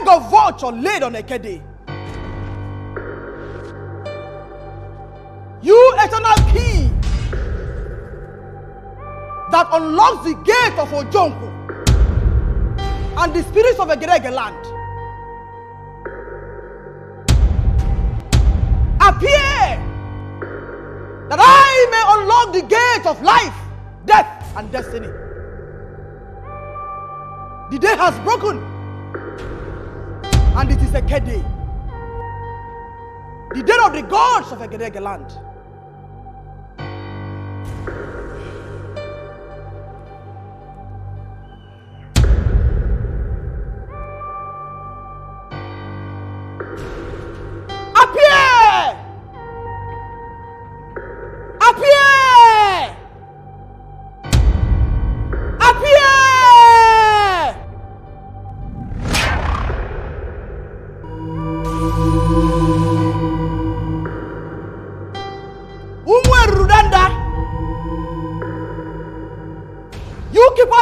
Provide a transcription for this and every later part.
of vulture laid on a kede. You eternal key that unlocks the gate of Ojonko and the spirits of Egerege land. Appear that I may unlock the gate of life, death, and destiny. The day has broken, and it is a Kede, the day of the gods of Egerege land.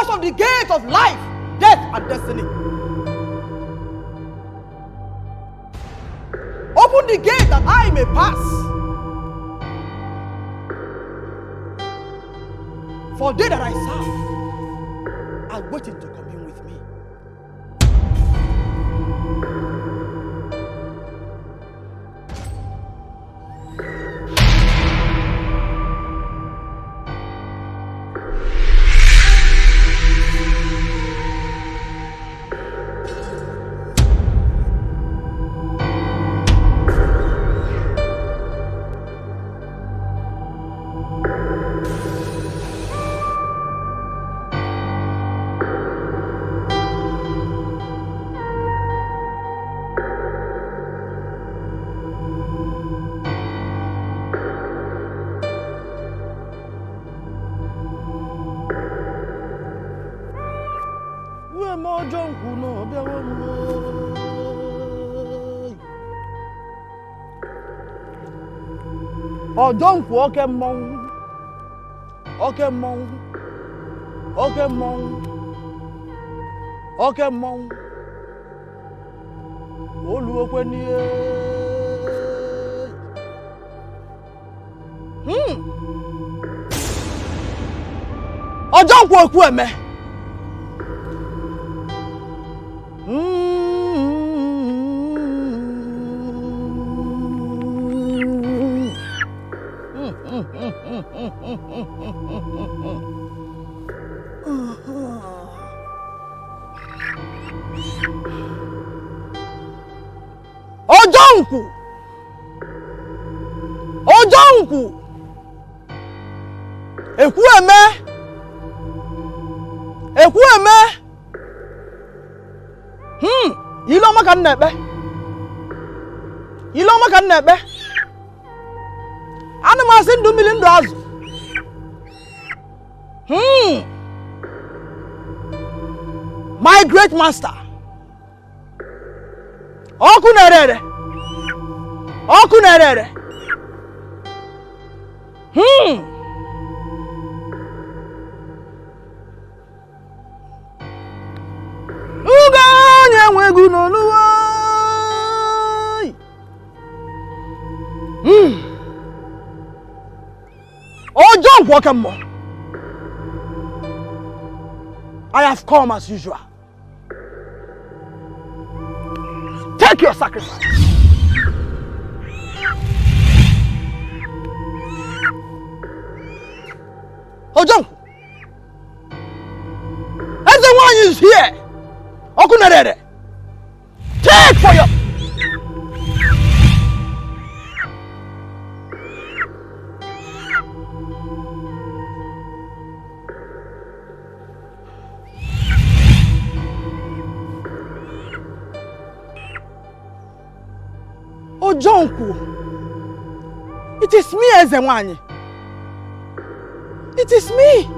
Of the gate of life, death, and destiny. Open the gate that I may pass. For they that I serve are waiting to commune with me. Ojonko oke mmon, oke mmon, oke mmon, oke mmon. Olu okwe niye. Ojonko oku eme. Ojonku Ekueme Iloma kan nebe Anima sin $2 million. My great master Okunerere I have come as usual. Take your sacrifice. Ojonku, everyone is here. Okunarere, take for your. Ojonku, it is me, Ezenwani. It is me,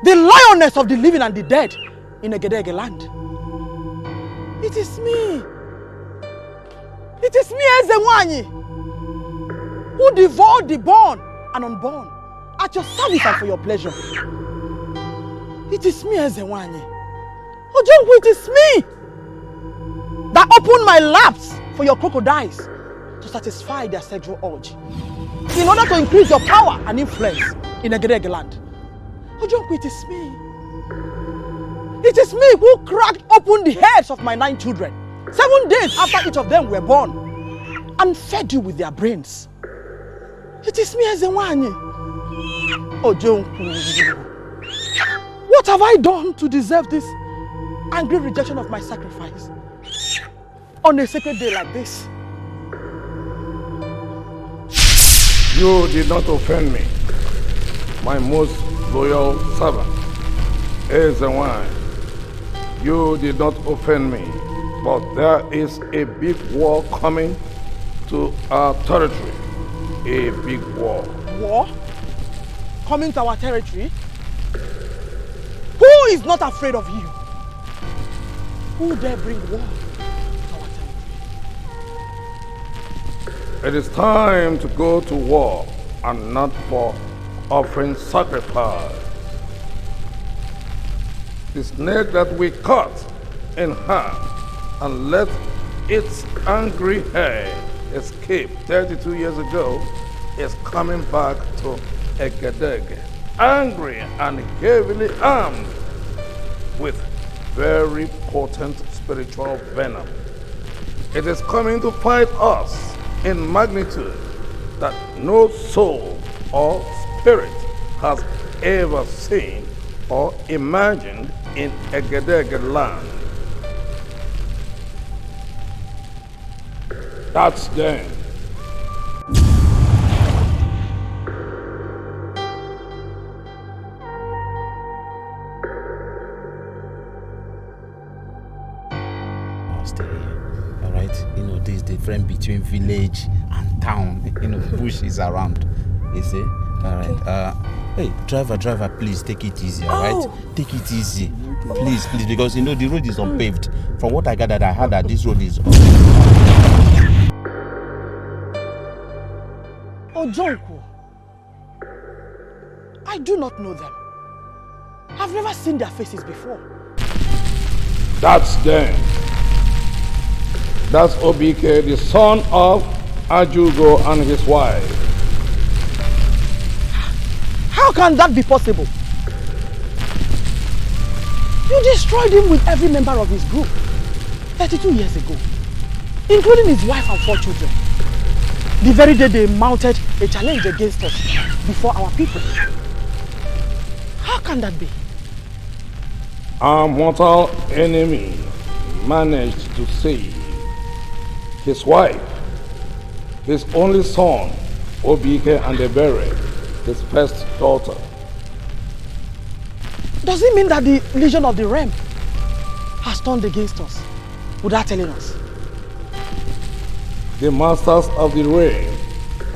the lioness of the living and the dead in Egerege land. It is me. It is me, Ezenwani, who devoured the born and unborn at your service and for your pleasure. It is me, Ezenwani. Ojonku, it is me. that opened my laps for your crocodiles to satisfy their sexual urge in order to increase your power and influence in Egedege land. Ojonku, it is me. It is me who cracked open the heads of my 9 children 7 days after each of them were born and fed you with their brains. It is me, Ezenwanyi. Ojonku, what have I done to deserve this angry rejection of my sacrifice on a sacred day like this? You did not offend me, my most loyal servant. Ezenwanyi, you did not offend me, but there is a big war coming to our territory. A big war. War? Coming to our territory? Who is not afraid of you? Who dare bring war to our territory? It is time to go to war and not for offering sacrifice. The snake that we caught in half and let its angry head escape 32 years ago is coming back to Egedege, angry and heavily armed with very potent spiritual venom. It is coming to fight us in magnitude that no soul or spirit has ever seen or imagined in Egedege land. That's them. Stay here, all right? You know, there's the difference between village and town. You know, bush is around. You see? All right. Hey, driver, please take it easy, all right? Take it easy, please, because you know the road is unpaved. From what I gathered, I heard that this road is Ojonku, I do not know them. I've never seen their faces before. That's them. That's Obike, the son of Ajugo and his wife. How can that be possible? You destroyed him with every member of his group 32 years ago, including his wife and 4 children. The very day they mounted a challenge against us before our people. How can that be? Our mortal enemy managed to save his wife, his only son, Obike, and Ebere, his first daughter. Does it mean that the Legion of the Realm has turned against us without telling us? The Masters of the Rain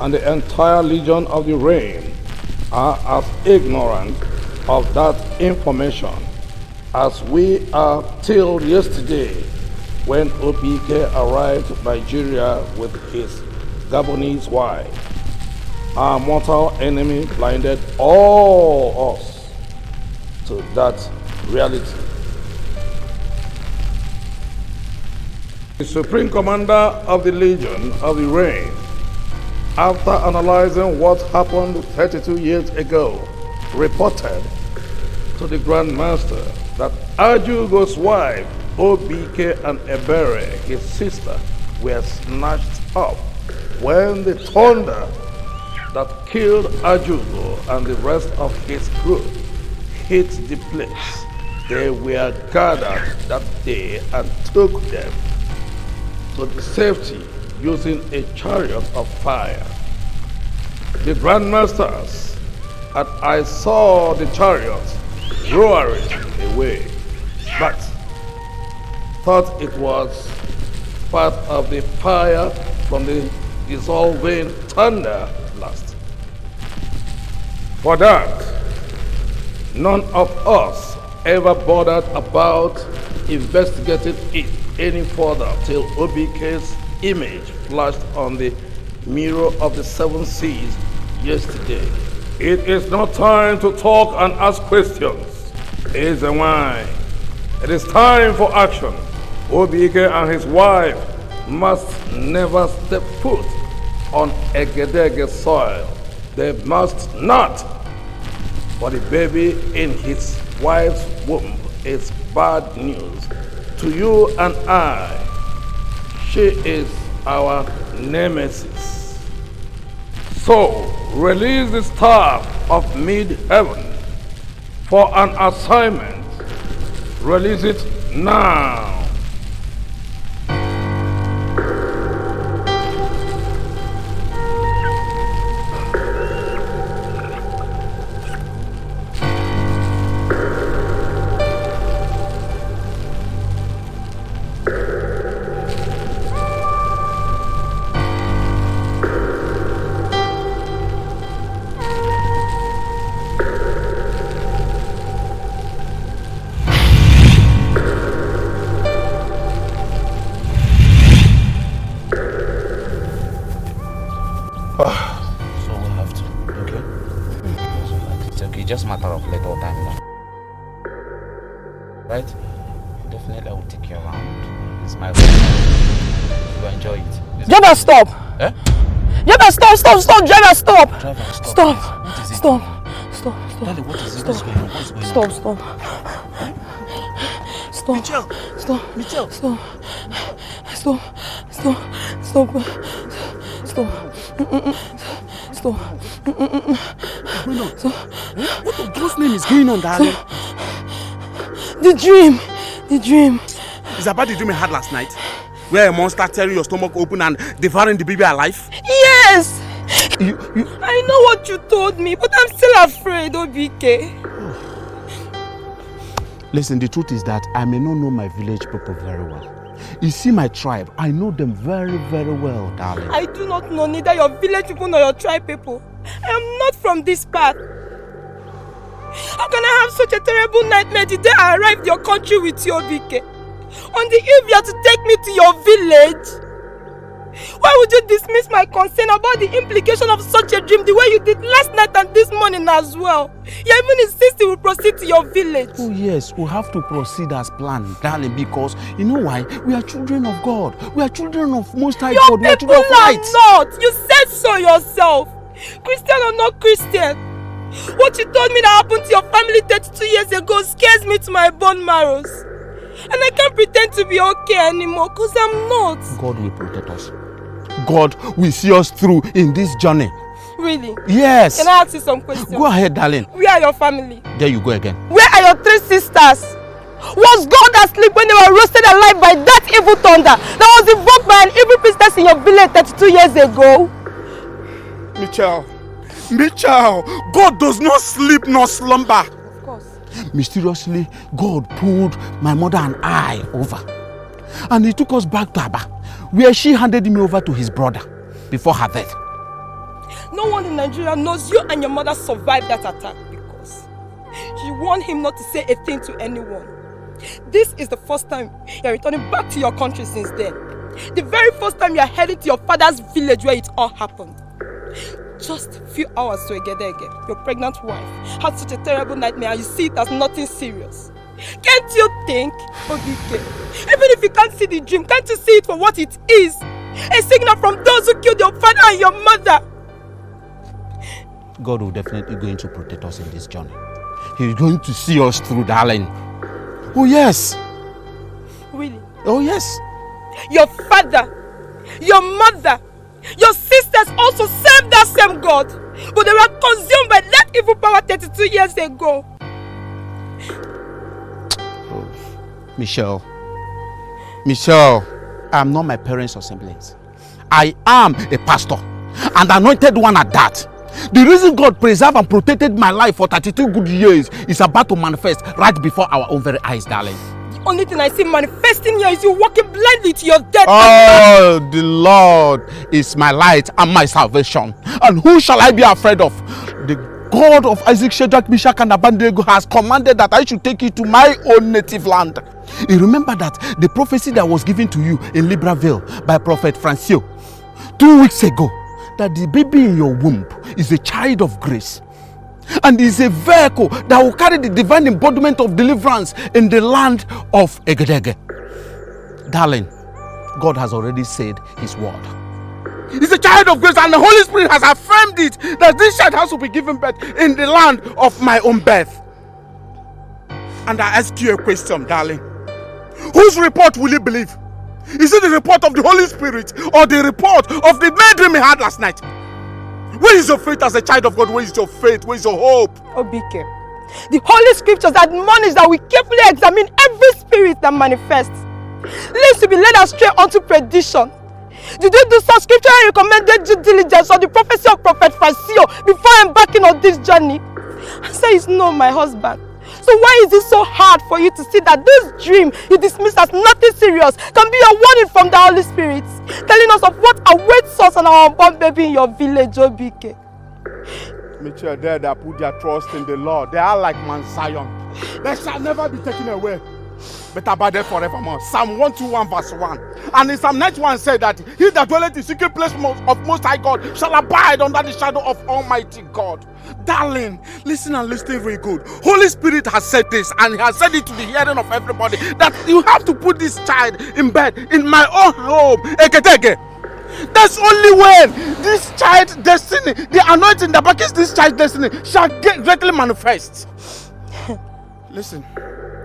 and the entire Legion of the Rain are as ignorant of that information as we are till yesterday when Obike arrived in Nigeria with his Gabonese wife. Our mortal enemy blinded all us to that reality. The Supreme Commander of the Legion of the Rain, after analyzing what happened 32 years ago, reported to the Grand Master that Ajugo's wife, Obike, and Ebere, his sister, were snatched up when the thunder that killed Ajugo and the rest of his group hit the place. They were gathered that day and took them to the safety using a chariot of fire. The Grandmasters, and I saw the chariot roaring away, but thought it was part of the fire from the dissolving thunder blast. For that, none of us ever bothered about investigating it any further till Obike's image flashed on the mirror of the 7 seas yesterday. It is not time to talk and ask questions. Ezenwanyi, it is time for action. Obike and his wife must never step foot on Egedege soil. They must not. For the baby in his wife's womb is bad news to you and I. She is our nemesis. So release the staff of mid-heaven for an assignment. Release it now. Just matter of little time now. Right? Definitely I will take you around. It's my home. You enjoy it. Driver, stop! Eh? Driver, stop! Driver, stop! Driver, stop. Stop! What is it? Stop! Darling, what is it? What's going on? What's going on? Stop! Michelle! Stop! Michelle! Stop! What the God's name is going on, darling? The dream. Is about the dream I had last night? Where a monster tearing your stomach open and devouring the baby alive? Yes! You... I know what you told me, but I'm still afraid, Obike. Listen, the truth is that I may not know my village people very well. You see my tribe, I know them very, very well, darling. I do not know neither your village people nor your tribe people. I am not from this part. How can I have such a terrible nightmare the day I arrived your country with you, Obike? On the eve you are to take me to your village. Why would you dismiss my concern about the implication of such a dream the way you did last night and this morning as well? You even insist you will proceed to your village. Oh yes, we have to proceed as planned, darling, because you know why? We are children of God. We are children of Most High God. We are children of light. Not. You said so yourself. Christian or not Christian. What you told me that happened to your family 32 years ago scares me to my bone marrows. And I can't pretend to be okay anymore because I'm not. God will protect us. God will see us through in this journey. Really? Yes. Can I ask you some questions? Go ahead, darling. Where are your family? There you go again. Where are your 3 sisters? Was God asleep when they were roasted alive by that evil thunder that was invoked by an evil priestess in your village 32 years ago? Michelle, God does not sleep nor slumber. Of course. Mysteriously, God pulled my mother and I over. And he took us back to Aba, where she handed me over to his brother before her death. No one in Nigeria knows you and your mother survived that attack because you warned him not to say a thing to anyone. This is the first time you are returning back to your country since then. The very first time you are heading to your father's village where it all happened. Just a few hours to Egedege, your pregnant wife had such a terrible nightmare and you see it as nothing serious. Can't you think, Obike? Even if you can't see the dream, can't you see it for what it is? A signal from those who killed your father and your mother. God will definitely going to protect us in this journey. He's going to see us through, darling. Oh yes. Really? Oh yes. Your father, your mother, your sisters also served that same God, but they were consumed by that evil power 32 years ago. Oh, Michelle, I'm not my parents' or siblings. I am a pastor, and anointed one at that. The reason God preserved and protected my life for 32 good years is about to manifest right before our own very eyes, darling. The only thing I see manifesting here is you walking blindly to your death. Oh, the Lord is my light and my salvation. And who shall I be afraid of? The God of Isaac, Shadrach, Meshach, and Abednego has commanded that I should take you to my own native land. You remember that the prophecy that was given to you in Libreville by Prophet Francio 2 weeks ago, that the baby in your womb is a child of grace and is a vehicle that will carry the divine embodiment of deliverance in the land of Egedege. Darling, God has already said his word. He's a child of grace, and the Holy Spirit has affirmed it, that this child has to be given birth in the land of my own birth. And I ask you a question, darling. Whose report will you believe? Is it the report of the Holy Spirit or the report of the bad dream he had last night? Where is your faith as a child of God? Where is your faith? Where is your hope? Obike, the Holy Scriptures admonish that we carefully examine every spirit that manifests, lest to be led astray unto perdition. Did you do such scripturally recommended due diligence on the prophecy of Prophet Fasio before embarking on this journey? Answer is no, my husband. So why is it so hard for you to see that this dream you dismiss as nothing serious can be a warning from the Holy Spirit, telling us of what awaits us and our unborn baby in your village, Obike? Mitchell, they that put their trust in the Lord, they are like Mount Zion. They shall never be taken away, but abide there forevermore. Psalm 121 verse 1. And in Psalm 91 said that he that dwelleth in the secret place of Most High God shall abide under the shadow of Almighty God. Darling, listen and listen very good. Holy Spirit has said this, and he has said it to the hearing of everybody, that you have to put this child in bed in my own home. Egedege. That's only when this child's destiny, the anointing that backs this child's destiny, shall get greatly manifest. Listen,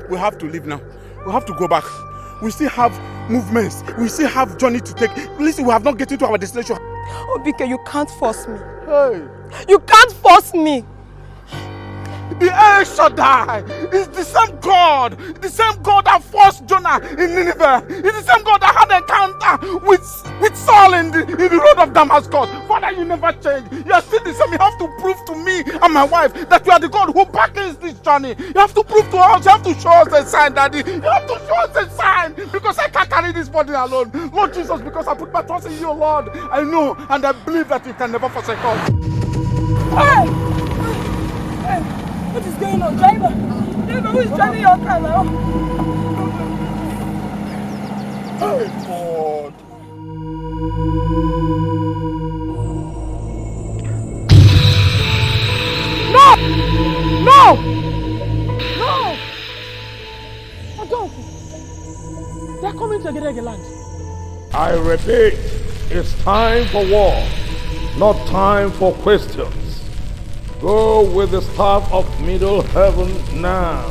we have to leave now. We have to go back. We still have movements. We still have journey to take. Listen, we have not get to our destination. Obike, you can't force me. Hey. You can't force me. The El Shaddai is the same God that forced Jonah in Nineveh. It's the same God that had an encounter with Saul in the road of Damascus. Father, you never change. You are still the same. You have to prove to me and my wife that you are the God who backs this journey. You have to prove to us. You have to show us a sign, Daddy. You have to show us a sign, because I can't carry this body alone. Lord Jesus, because I put my trust in you, Lord. I know and I believe that you can never forsake us. Hey! What is going on, driver? Driver, who is driving your car now? Hey, God. No! No! No! Adolfo! They're coming to Gedege land. I repeat, it's time for war, not time for questions. Go with the staff of middle heaven now.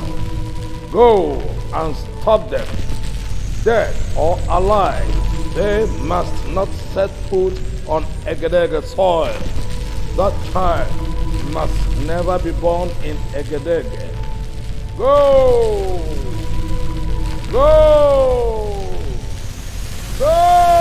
Go and stop them. Dead or alive, they must not set foot on Egedege soil. That child must never be born in Egedege. Go! Go! Go!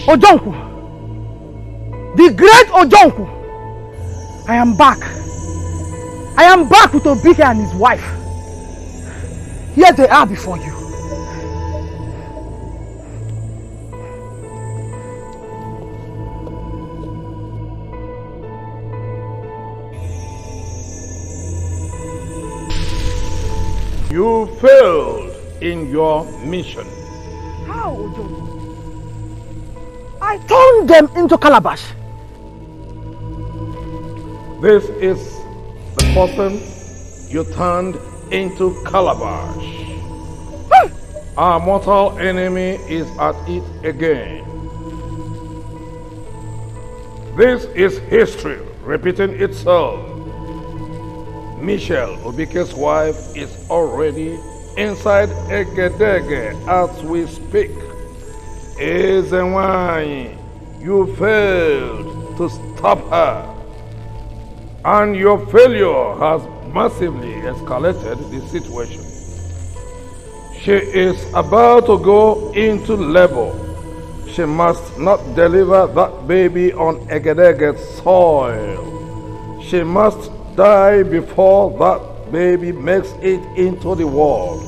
Ojonku! The great Ojonku! I am back. I am back with Obike and his wife. Here they are before you. You failed in your mission. How, Ojonku? I turned them into calabash. This is the person you turned into calabash. Our mortal enemy is at it again. This is history repeating itself. Michelle, Obike's wife, is already inside Egedege as we speak. Ezenwanyi, You failed to stop her. And your failure has massively escalated the situation. She is about to go into labor. She must not deliver that baby on Egedege soil. She must die before that baby makes it into the world.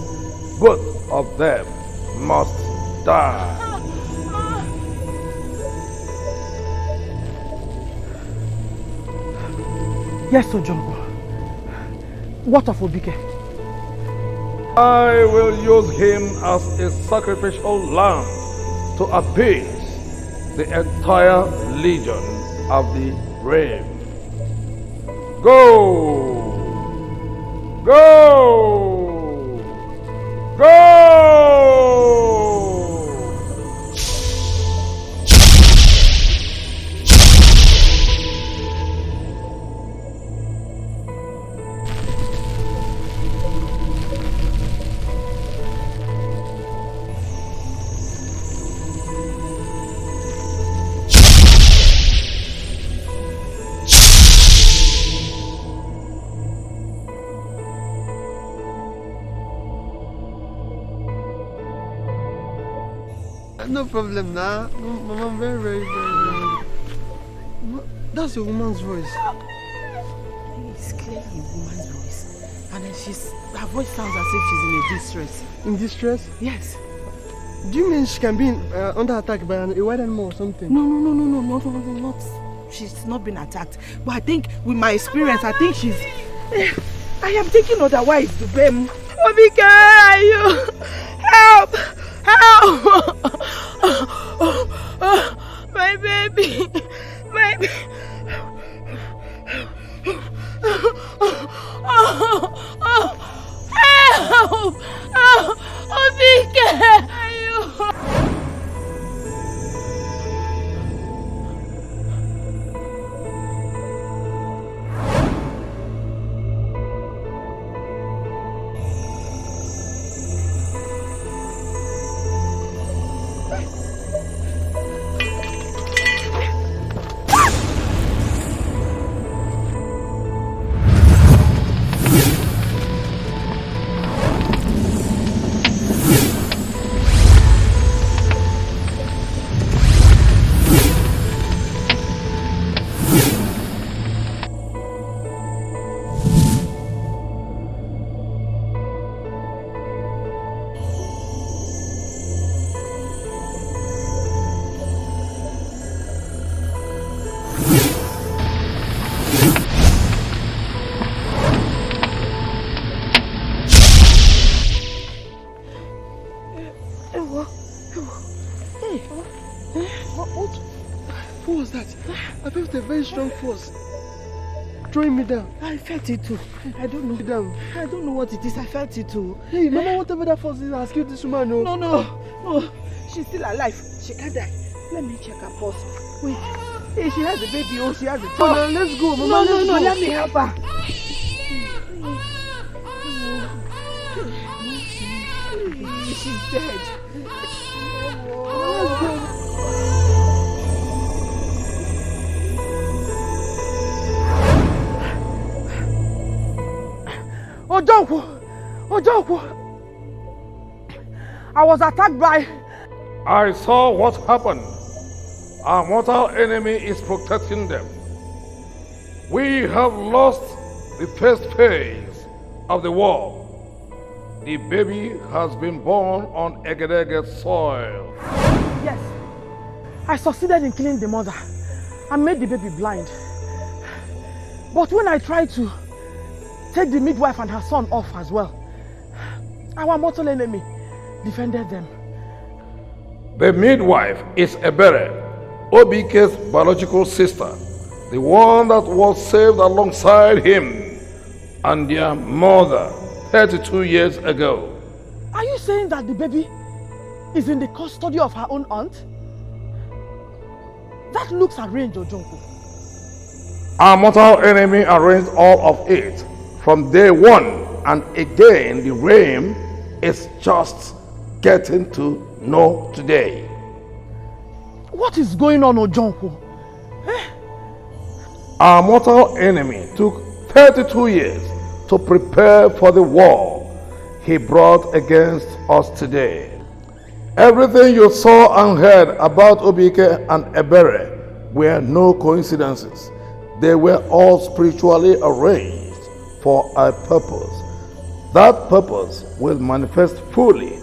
Both of them must die. Yes, Ojongo. What of Obike? I will use him as a sacrificial lamb to appease the entire legion of the realm. Go! Go! Go! No problem, nah. Mama, I'm very, very, very, very. That's your woman's voice. It's clearly a woman's voice. And then her voice sounds as if she's in a distress. In distress? Yes. Do you mean she can be under attack by a wild animal or something? No, not. She's not been attacked. But I think, with my experience, I think she's... I am thinking otherwise to them. Obike, where are you? Help! Help! My baby! My baby! Help! Obike! Are you? What was that? I felt a very strong force throwing me down. I felt it too. I don't know. Down. I don't know what it is. I felt it too. Hey, Mama, whatever that force is, has killed this woman. No. She's still alive. She can't die. Let me check her pulse. Wait. Hey, she has a baby. Oh, she has a child. No, let's go, Mama. No. Let me help her. She's dead. Let's go. Ojonko! I was attacked by... I saw what happened. Our mortal enemy is protecting them. We have lost the first phase of the war. The baby has been born on Egedege soil. Yes. I succeeded in killing the mother and made the baby blind. But when I tried to take the midwife and her son off as well, our mortal enemy defended them. The midwife is Ebere, Obike's biological sister, the one that was saved alongside him and their mother 32 years ago. Are you saying that the baby is in the custody of her own aunt? That looks arranged, Ojonko. Our mortal enemy arranged all of it from day one, and again the realm is just getting to know today. What is going on, Ojonko? Our mortal enemy took 32 years to prepare for the war he brought against us today. Everything you saw and heard about Obike and Ebere were no coincidences. They were all spiritually arranged for a purpose. That purpose will manifest fully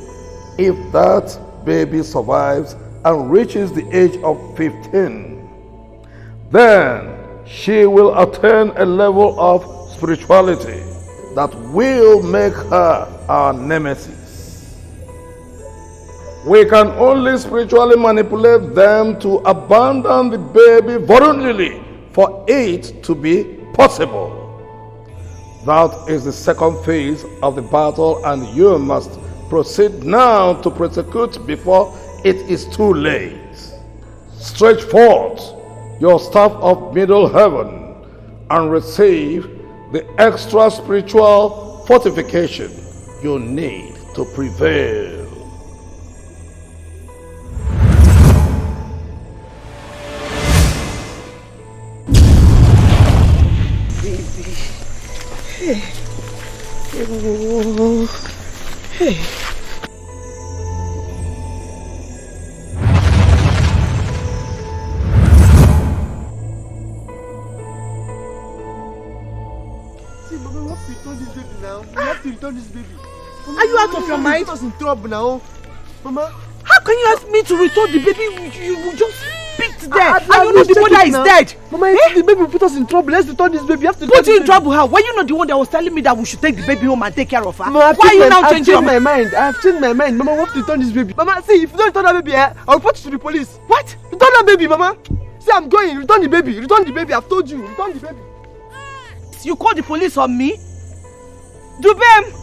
if that baby survives and reaches the age of 15. Then she will attain a level of spirituality that will make her our nemesis. We can only spiritually manipulate them to abandon the baby voluntarily for it to be possible. That is the second phase of the battle, and you must proceed now to prosecute before it is too late. Stretch forth your staff of middle heaven and receive the extra spiritual fortification you need to prevail. Baby. Hey. Oh. Hey. Return this baby. Mama, are you out of your mind? Put us in trouble now. Mama. How can you ask me to return the baby? You just picked there. And you know let's the check mother it is now. dead. Mama, if the baby will put us in trouble, let's return this baby. You have to put you in trouble how? Were you not the one that was telling me that we should take the baby home and take care of her? Mama, why are you now changing my mind? I have changed my mind. Mama, we have to return this baby. Mama, see, if you don't return that baby, I'll report you to the police. What? Return that baby, Mama. See, I'm going. Return the baby. Return the baby. I've told you. Return the baby. You call the police on me? Dubem!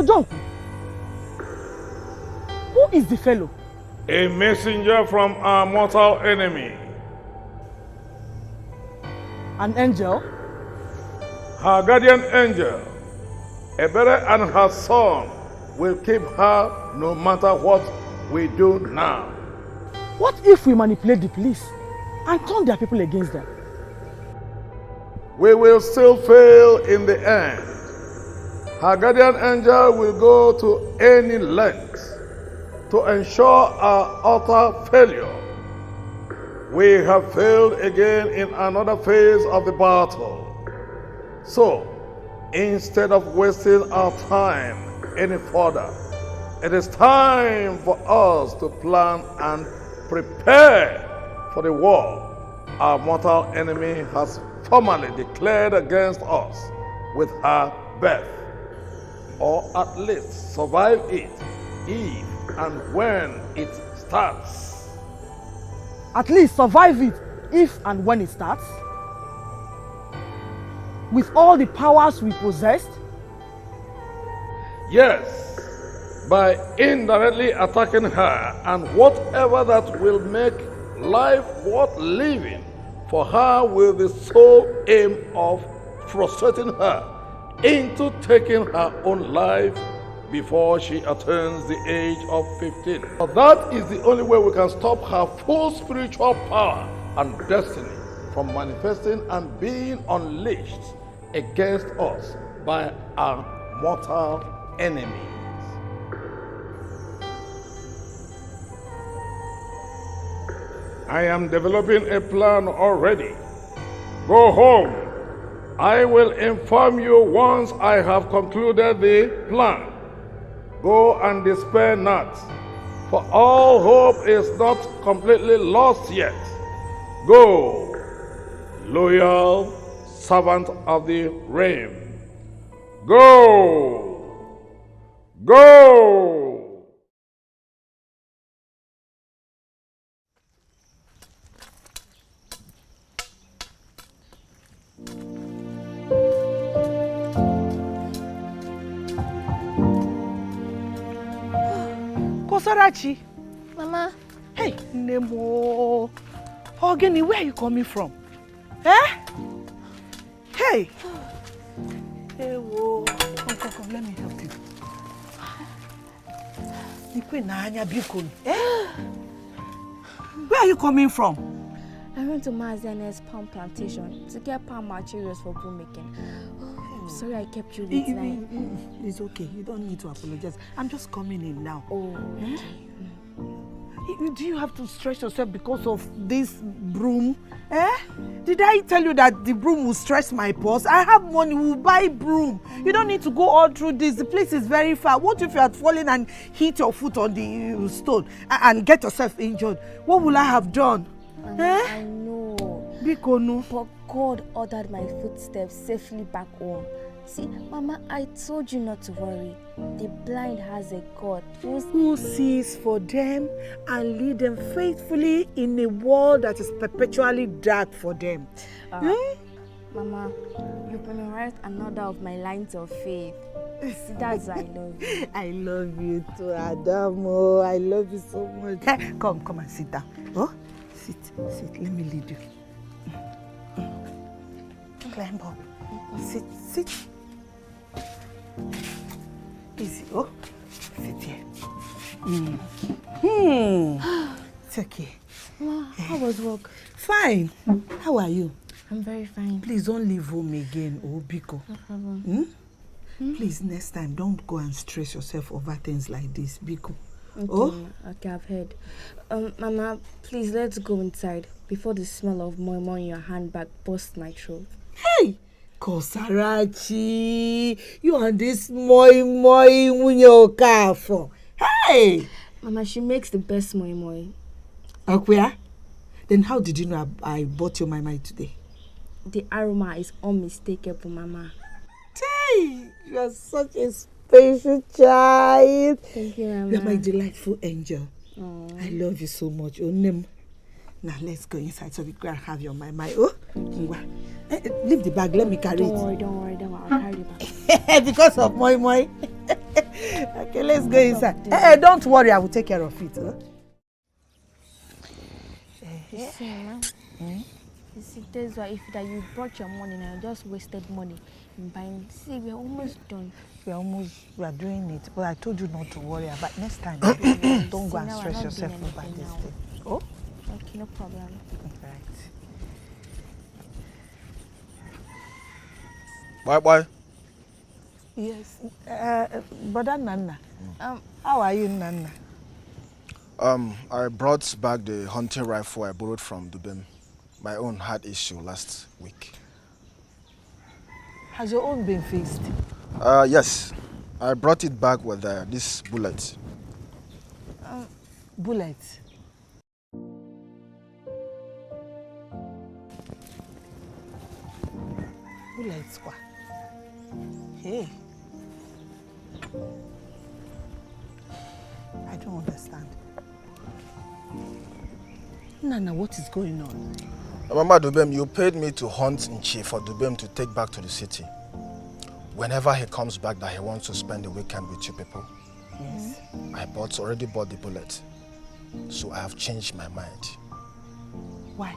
Ojo, who is the fellow? A messenger from our mortal enemy. An angel? Her guardian angel, Ebere, and her son will keep her no matter what we do now. What if we manipulate the police and turn their people against them? We will still fail in the end. Her guardian angel will go to any length to ensure our utter failure. we have failed again in another phase of the battle. So, instead of wasting our time any further, it is time for us to plan and prepare for the war our mortal enemy has formally declared against us with her birth, or at least survive it if and when it starts. At least survive it if and when it starts. With all the powers we possessed. Yes, by indirectly attacking her and whatever that will make life worth living for her with the sole aim of frustrating her into taking her own life before she attains the age of 15. But that is the only way we can stop her full spiritual power and destiny from manifesting and being unleashed against us by our mortal enemies. I am developing a plan already. Go home. I will inform you once I have concluded the plan. Go and despair not, for all hope is not completely lost yet. Go, loyal servant of the realm. Go! Go! Kosarachi. Mama. Hey, Nemo. Ogeni, where are you coming from? Eh? Hey. Hey, whoa. Come, let me help you. Eh? Where are you coming from? I went to Maziane's palm plantation to get palm materials for broom making. I'm sorry I kept you late night. It's okay. You don't need to apologize. I'm just coming in now. Oh, okay. Do you have to stress yourself because of this broom? Eh? Did I tell you that the broom will stress my purse? I have money, we'll buy broom. You don't need to go all through this. The place is very far. What if you had fallen and hit your foot on the stone and get yourself injured? What will I have done? I know. Bikonu. But God ordered my footsteps safely back home. See, Mama, I told you not to worry. The blind has a God who sees for them and lead them faithfully in a world that is perpetually dark for them. Mama, you've memorized another of my lines of faith. See, that's why I love you. I love you too, Adamo. I love you so much. Hey, come and sit down. Oh, sit. Let me lead you. Climb up. Sit. Easy. Oh, sit here. It's okay. Mama, how was work? Fine. How are you? I'm very fine. Please don't leave home again, Biko. No problem. Please, next time, don't go and stress yourself over things like this, Biko. Okay, okay, I've heard. Mama, please let's go inside before the smell of moi in your handbag bursts my throat. Hey! Kosarachi, you and this moi Munyokafo. Hey! Mama, she makes the best moi. Akwea? Then how did you know I bought your moi today? The aroma is unmistakable, Mama. Hey! You are such a special child. Thank you, Mama. You're my delightful angel. Aww. I love you so much. Onem. Now let's go inside so we can have your moi. Oh, leave the bag. Let me carry it. Don't worry. I'll carry the bag. Because of moi. Okay, let's go inside. Don't worry. I will take care of it. You see, Mama. You see, that's why if that you brought your money and you just wasted money in buying. See, we're almost done. We are doing it. But I told you not to worry about next time. Don't go and stress yourself over this thing. Oh? Okay, no problem. Right. Bye. Yes. Brother Nana. How are you, Nana? I brought back the hunting rifle I borrowed from Dubem. My own had issue last week. Has your own been fixed? Yes. I brought it back with this bullet. Bullet? Bullets, what? Hey. I don't understand. Nana, what is going on? Mama Dubem, you paid me to hunt Nchi for Dubem to take back to the city. Whenever he comes back that he wants to spend the weekend with you people. Yes. I already bought the bullet. So I have changed my mind. Why?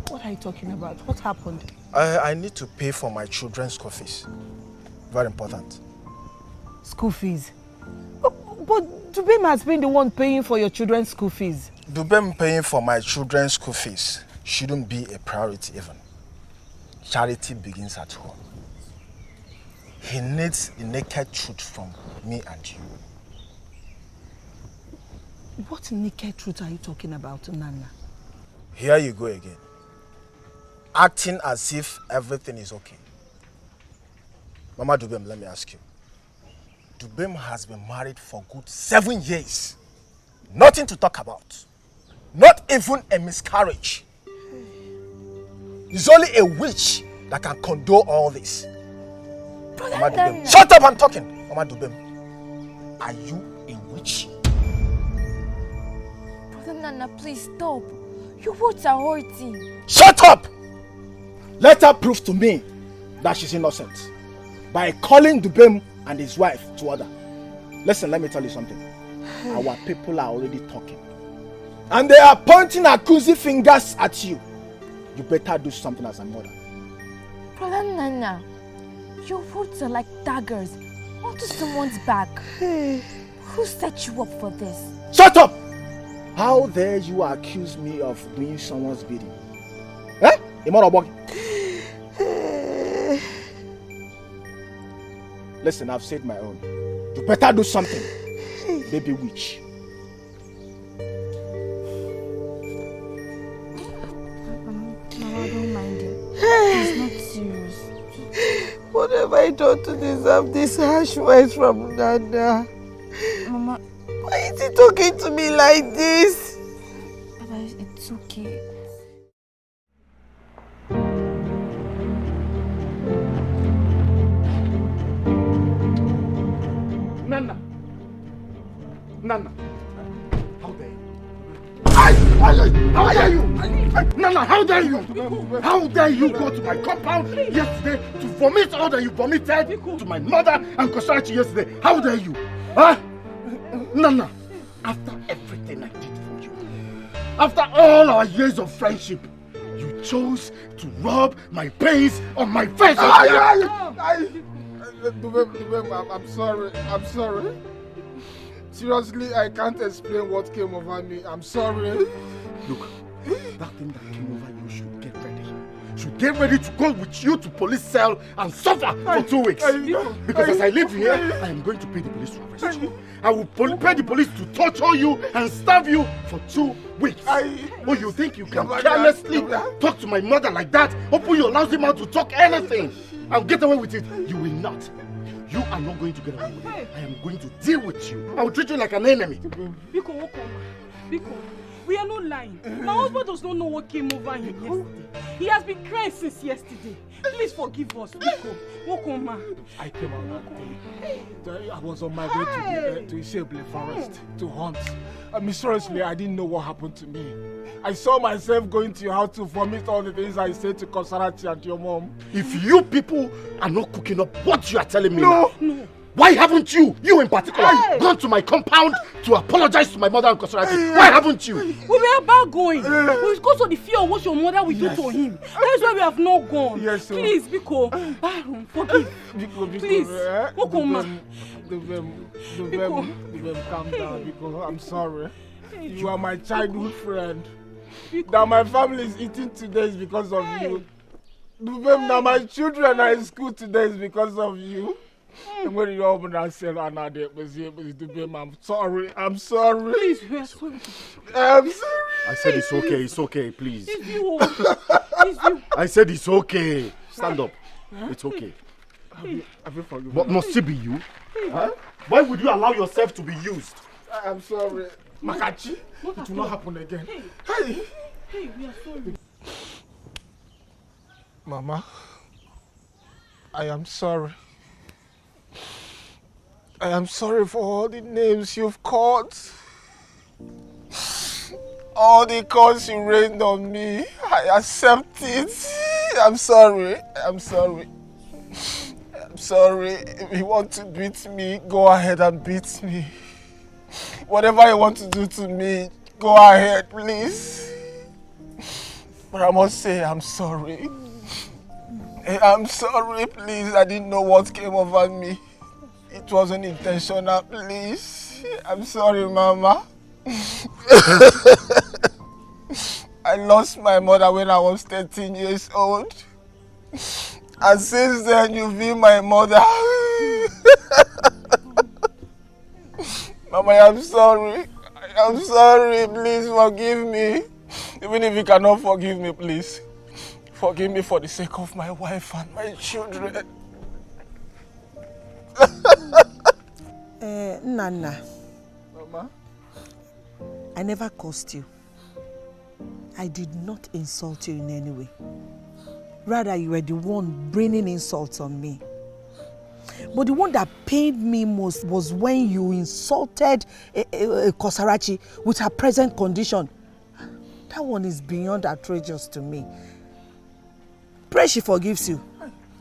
What are you talking about? What happened? I need to pay for my children's school fees. Very important. School fees? But Dubem has been the one paying for your children's school fees. Dubem paying for my children's school fees shouldn't be a priority even. Charity begins at home. He needs the naked truth from me and you. What naked truth are you talking about, Nana? Here you go again. Acting as if everything is okay. Mama Dubem, let me ask you. Dubem has been married for good 7 years. Nothing to talk about. Not even a miscarriage. It's only a witch that can condone all this. Mama Dubem. Shut up, I'm talking. Mama Dubem, are you a witch? Brother Nana, please stop. Your words are hurting. Shut up! Let her prove to me that she's innocent by calling Dubem and his wife to order. Listen, let me tell you something. Our people are already talking. And they are pointing accusing fingers at you. You better do something as a mother. Brother Nana, your words are like daggers onto someone's back. Who set you up for this? Shut up! How dare you accuse me of doing someone's bidding? Eh? Listen, I've said my own. You better do something, baby witch. Mama, don't mind him. He's not serious. What have I done to deserve this harsh words from Nana? Mama, why is he talking to me like this? Baba, it's okay. Nana! Nana! How dare you? How dare you? Nana, how dare you? How dare you go to my compound yesterday to vomit all that you vomited to my mother and Customary yesterday? How dare you? Huh? Nana, after everything I did for you, after all our years of friendship, you chose to rub my pains on my face. I'm sorry. Seriously, I can't explain what came over me. I'm sorry. Look, that thing that came over you should get ready. Should get ready to go with you to police cell and suffer for 2 weeks. Because as I live here, I am going to pay the police to arrest you. I will pay the police to torture you and starve you for 2 weeks. Oh, you think you can carelessly talk to my mother like that? Open your lousy mouth to talk anything and get away with it? You will not. You are not going to get away with it. I am going to deal with you. I will treat you like an enemy. Biko, we are not lying. My husband does not know what came over him yesterday. He has been crying since yesterday. Please forgive us, Biko. Wokoma. I came out that I was on my way to Ishable Forest to hunt. Mysteriously, I didn't know what happened to me. I saw myself going to your house to vomit all the things I said to Customary and your mom. If you people are not cooking up what you are telling me now, why haven't you in particular, gone to my compound to apologize to my mother and Customary? Why haven't you? We were about going. Because of the fear of what your mother will do to him. That is why we have not gone. Yes, sir. Please, Biko, forgive. Please, Wokoma. Calm down, because I'm sorry. You are my childhood friend. That my family is eating today is because of you. Now my children are in school today is because of you. I'm going to open that cell and I did. I'm sorry. I'm sorry. Please, we are sorry. I'm sorry. I said it's okay. It's okay, please. It's you. It's you. I said it's okay. Stand up. It's okay. Have you forgiven? But must it be you? Huh? Why would you allow yourself to be used? I'm sorry. Makachi, it will not happen again. Hey, we are sorry. Mama, I am sorry. I am sorry for all the names you've called. All the calls you rained on me. I accept it. I'm sorry. I'm sorry. I'm sorry. If you want to beat me, go ahead and beat me. Whatever you want to do to me, go ahead, please. But I must say, I'm sorry. I'm sorry, please. I didn't know what came over me. It wasn't intentional, please. I'm sorry, Mama. I lost my mother when I was 13 years old. And since then, you've been my mother. Mama, I'm sorry. I'm sorry. Please forgive me. Even if you cannot forgive me, please. Forgive me for the sake of my wife and my children. Nana. Mama? I never cursed you. I did not insult you in any way. Rather, you were the one bringing insults on me. But the one that pained me most was when you insulted Customary with her present condition. That one is beyond outrageous to me. Pray she forgives you.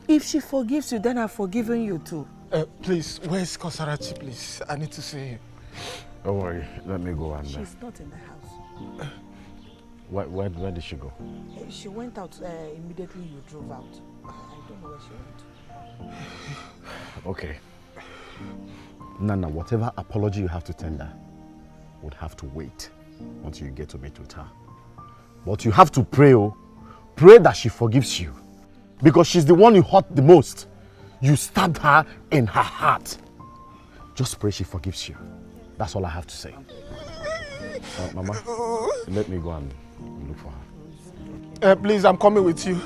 If she forgives you, then I've forgiven you too. Please, where's Customary, please? I need to see him. Don't worry, let me go and... She's not in the house. Where did she go? She went out immediately you drove out. I don't know where she went. Okay. Nana, whatever apology you have to tender would have to wait until you get to meet with her. But you have to pray, pray that she forgives you. Because she's the one you hurt the most. You stabbed her in her heart. Just pray she forgives you. That's all I have to say. Mama, let me go and look for her. Please, I'm coming with you.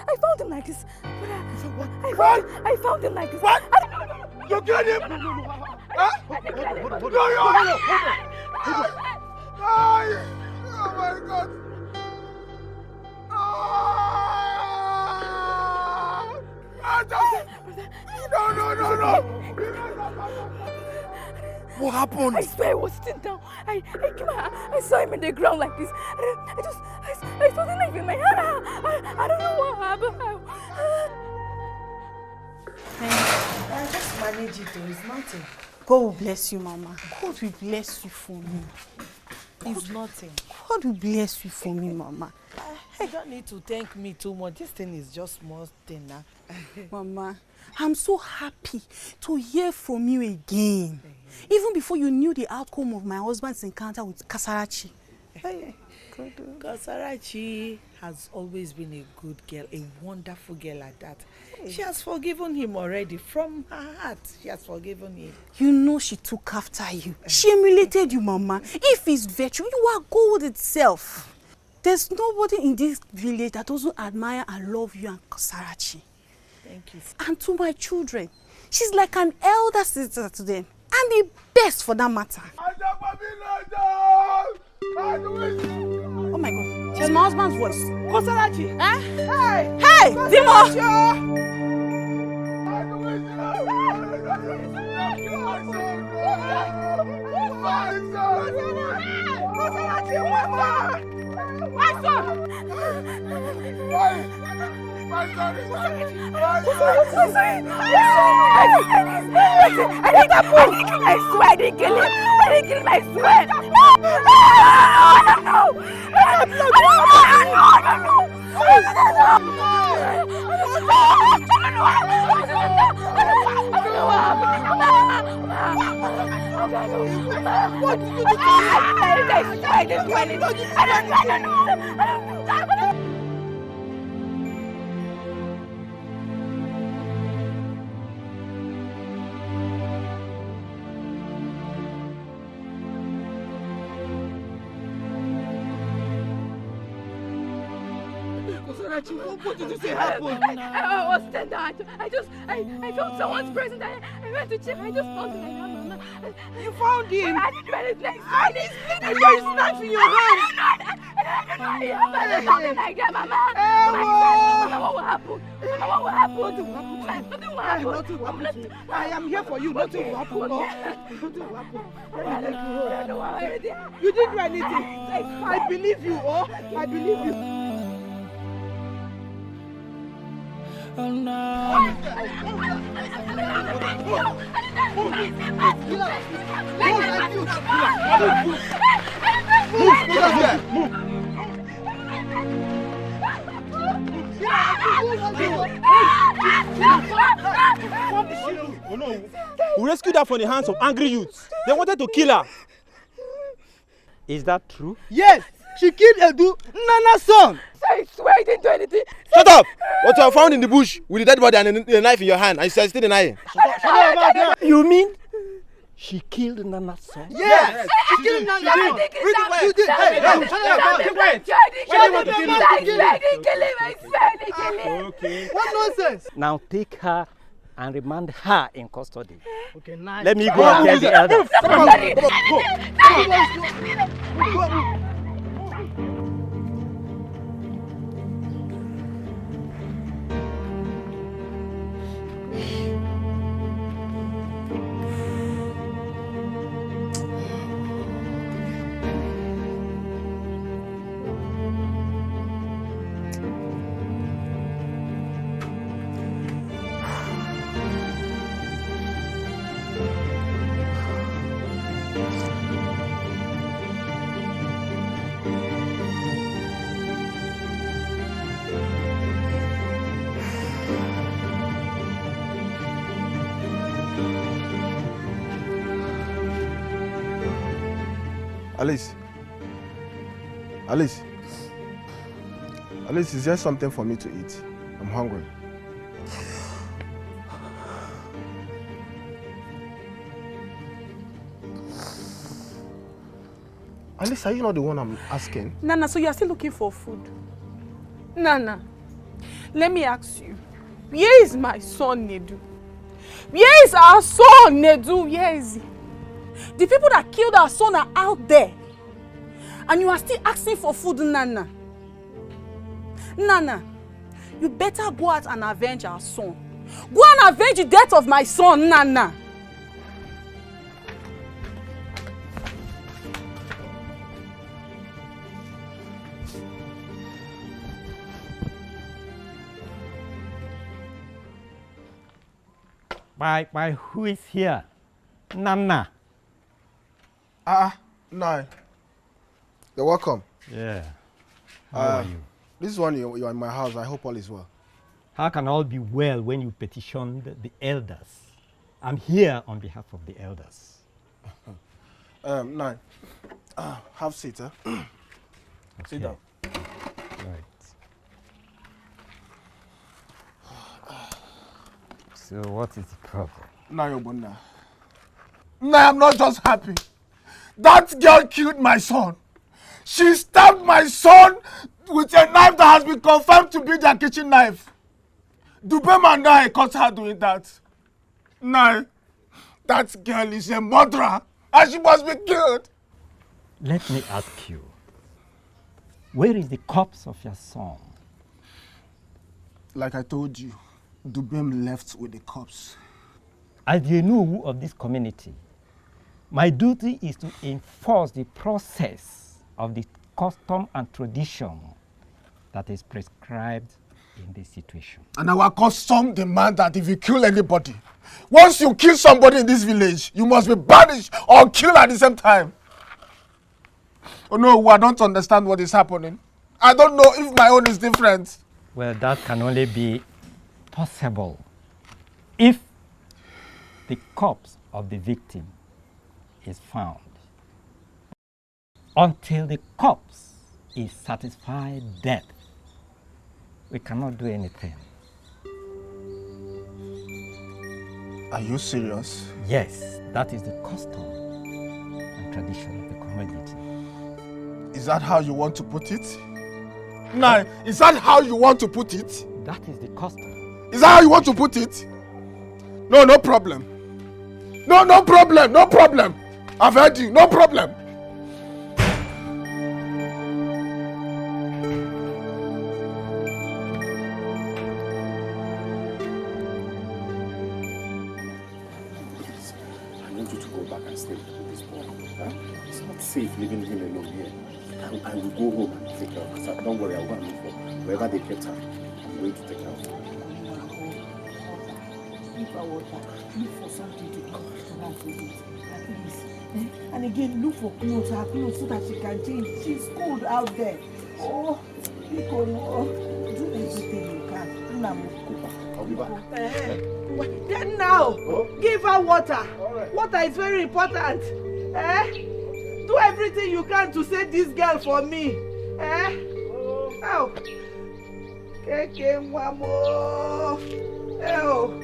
I found him like this. I found him like this. What? You get him? Huh? No. Oh my God. No. What happened? I swear I was sitting down. I came out, I saw him in the ground like this. I saw the knife in my hand. I don't know what happened. I just manage it, there is nothing. God will bless you, Mama. God will bless you for me. It's nothing. God will bless you for me, Mama. You don't need to thank me too much. This thing is just small thing now. Mama, I'm so happy to hear from you again. Even before you knew the outcome of my husband's encounter with Customary. Customary has always been a good girl, a wonderful girl like that. She has forgiven him already from her heart. She has forgiven him. You know she took after you. She emulated you, Mama. If it's virtue, you are gold itself. There's nobody in this village that doesn't admire and love you and Sarachi. Thank you. And to my children, she's like an elder sister to them. And the best for that matter. Oh my God, she's my husband's voice. Kosarachi. Eh? Hey, Dimo! My son! My son is I didn't kill my sweat. I didn't kill him. I didn't kill my sweat. What did you do? I didn't do anything. I don't know. What did you say happened? I was tender. I felt someone's presence. I went to check. I just found it. Mama. You found him? I didn't do anything. And he's bleeding. There is knife in your hand. There's nothing like that, Mama. Mama, what will happen? Mama, what will happen? Nothing will happen. I am here for you. Nothing will happen. Nothing will happen. You didn't do anything. I believe you. Oh, I believe you. Oh no! We rescued her from the hands of angry youths. They wanted to kill her. Is that true? Yes! She killed Edu, Nana's son! I swear I didn't do anything. Shut up! What you have found in the bush with the dead body and a knife in your hand, and you are still denying. Shut up! You mean she killed Nana's son? Yes! She killed Nana's son! You did! Hey, I swear I didn't kill him. Okay. What nonsense! Now take her and remand her in custody. Okay, nice. Let me go and tell the elders. Go. Alice, is there something for me to eat? I'm hungry. Alice, are you not the one I'm asking? Nana, so you are still looking for food? Nana, let me ask you, where is my son Nedu? Where is our son Nedu? Where is he? The people that killed our son are out there. And you are still asking for food, Nana. Nana, you better go out and avenge our son. Go and avenge the death of my son, Nana. By who is here? Nana. No. You're welcome. Yeah. How are you? This is one you're in my house. I hope all is well. How can all be well when you petitioned the elders? I'm here on behalf of the elders. No. Have seat, huh? Okay. Sit down. Right. So what is the problem? No, I'm not just happy. That girl killed my son. She stabbed my son with a knife that has been confirmed to be their kitchen knife. Dubem and I caught her doing that. Now, that girl is a murderer and she must be killed. Let me ask you, where is the corpse of your son? Like I told you, Dubem left with the corpse. As the Enu of this community, my duty is to enforce the process of the custom and tradition that is prescribed in this situation. And our custom demand that if you kill anybody, once you kill somebody in this village, you must be banished or killed at the same time. Oh no, I don't understand what is happening. I don't know if my own is different. Well, that can only be possible if the corpse of the victim is found. Until the corpse is satisfied dead, we cannot do anything. Are you serious? Yes, that is the custom and tradition of the community. Is that how you want to put it? No, is that how you want to put it? That is the custom. Is that how you want to put it? No, no problem. No problem, no problem. I've heard you, no problem. I want you to go back and stay with this boy. Huh? It's not safe leaving him alone here. I will go home and take care of her. Don't worry, I'll go and look for wherever they kept her. I'm going to take care of her. Look for something to cover with it, at least. And again, look for clothes, her clothes, so that she can change. She's cold out there. Oh, do everything you can. I'll be back. Then now, give her water. Water is very important. Do everything you can to save this girl for me. Oh. Keke mwamo. Oh.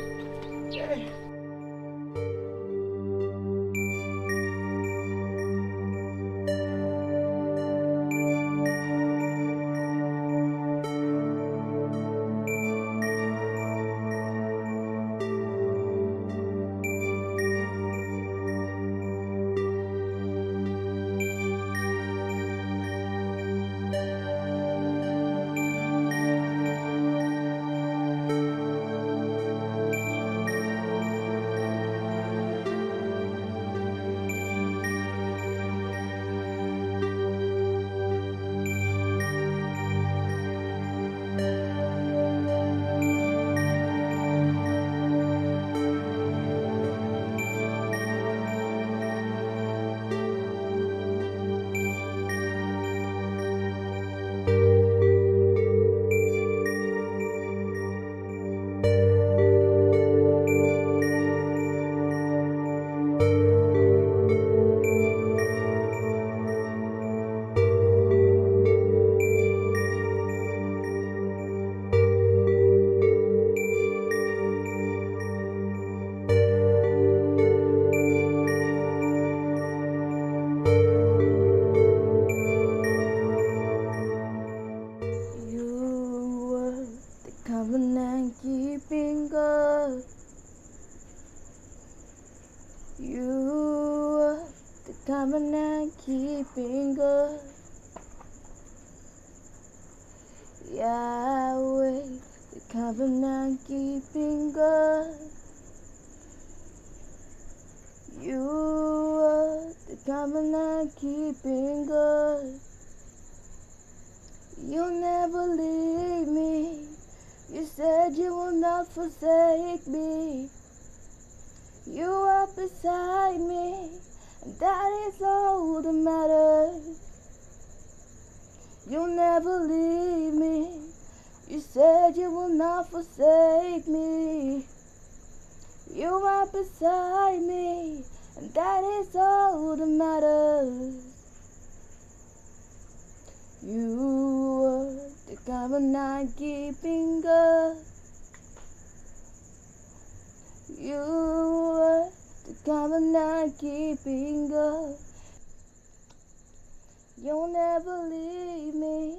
You'll never leave me.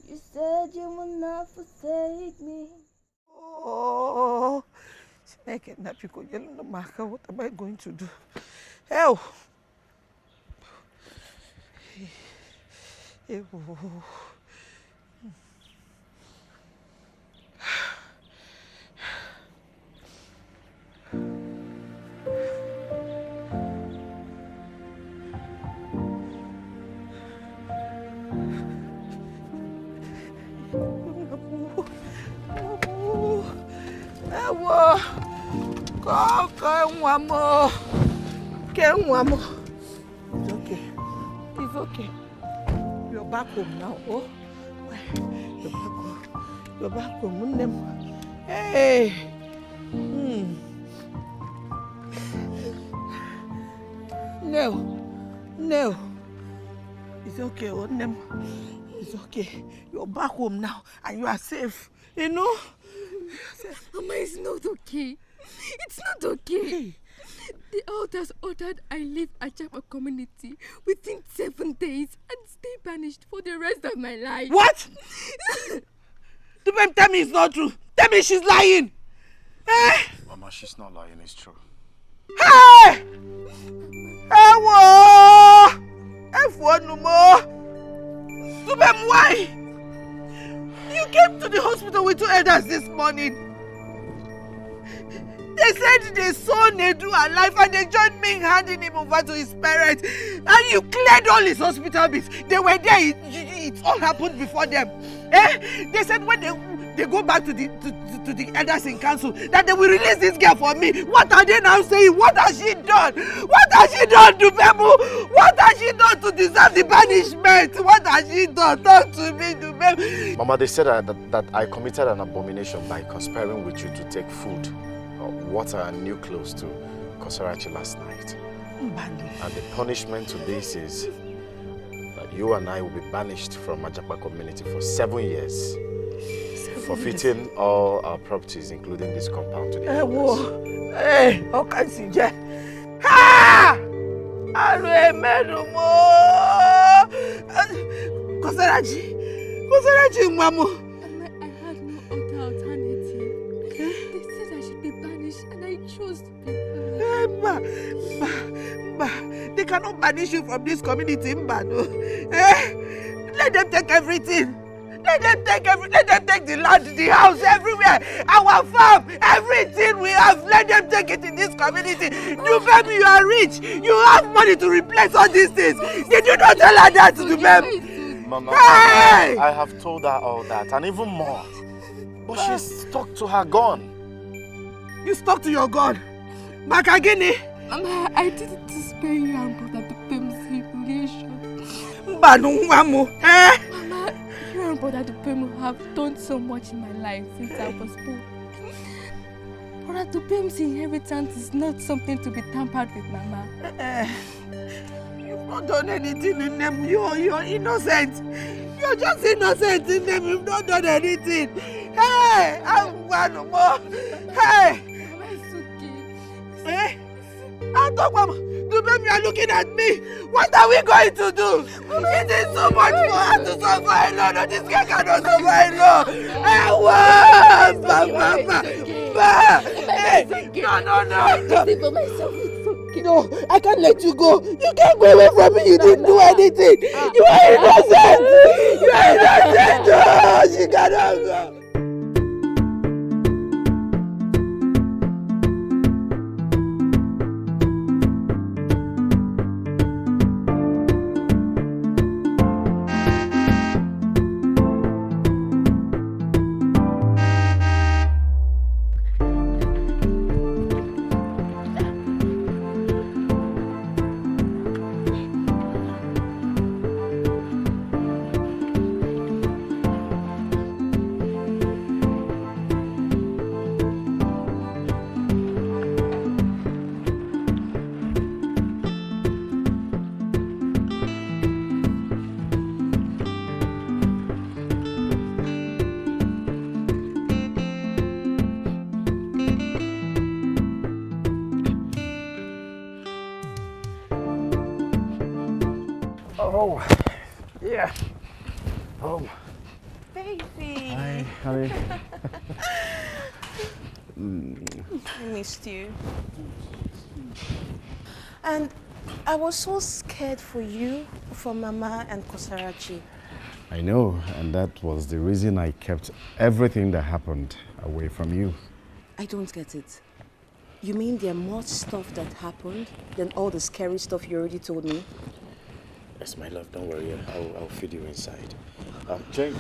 You said you will not forsake me. Oh, what am I going to do? Hell! It's okay. It's okay. You're back home now. Oh, you're back home. You're back home. Hey. No. It's okay, Onem. It's okay. You're back home now and you are safe. You know? Mama, it's not okay. It's not okay. The elders ordered I leave Ajapa community within 7 days and stay banished for the rest of my life. What? Tell me it's not true. Tell me she's lying. Eh? Mama, she's not lying, it's true. Hey! No more. Tubem, why? You came to the hospital with 2 elders this morning. They said they saw Nedu alive and they joined me in handing him over to his parents. And you cleared all his hospital bills. They were there, it all happened before them. They said when they go back to the elders in council that they will release this girl for me. What are they now saying? What has she done? What has she done to Bemu? What has she done to deserve the banishment? What has she done? Talk to me, Bemu. Mama, they said that I committed an abomination by conspiring with you to take food, water and new clothes to Customary last night. And the punishment to this is that you and I will be banished from Ajapa community for 7 years. Forfeiting all our properties, including this compound, to the elders. Hey, okay, CJ. Ha! Customary, Mamu. I had no other alternative. They said I should be banished and I chose to be banished. They cannot banish you from this community, Mbano. Let them take everything. Let them take the land, the house, everywhere. Our farm, everything we have. Let them take it in this community. Dubem, you are rich. You have money to replace all these things. Did you not tell her that, Dubem? Mama, hey! I have told her all that and even more. But she's stuck to her gun. You stuck to your gun? Makagini? Mama, I did it to spare you and Brother Dubem's humiliation. Mbanu Mamu, Mama, you and Brother Dubem have done so much in my life since I was born. Brother Dubem's inheritance is not something to be tampered with, Mama. You've not done anything in them. You're innocent. You're just innocent in them. You've not done anything. Hey, I'm one more. Hey. Mama, it's okay. Hey. I talk, Mama. Dubem, you are looking at me. What are we going to do? It is so much for her to suffer alone. No, this girl cannot suffer alone. I want Mama. Hey, no. No, I can't let you go. You can't go away from me. You didn't do anything. You are innocent. You are innocent. No, she cannot go. Yeah. Home. Baby. Hi, honey. I missed you. And I was so scared for you, for Mama and Kosarachi. I know, and that was the reason I kept everything that happened away from you. I don't get it. You mean there more stuff that happened than all the scary stuff you already told me? Yes, my love, don't worry. I'll feed you inside. Jane.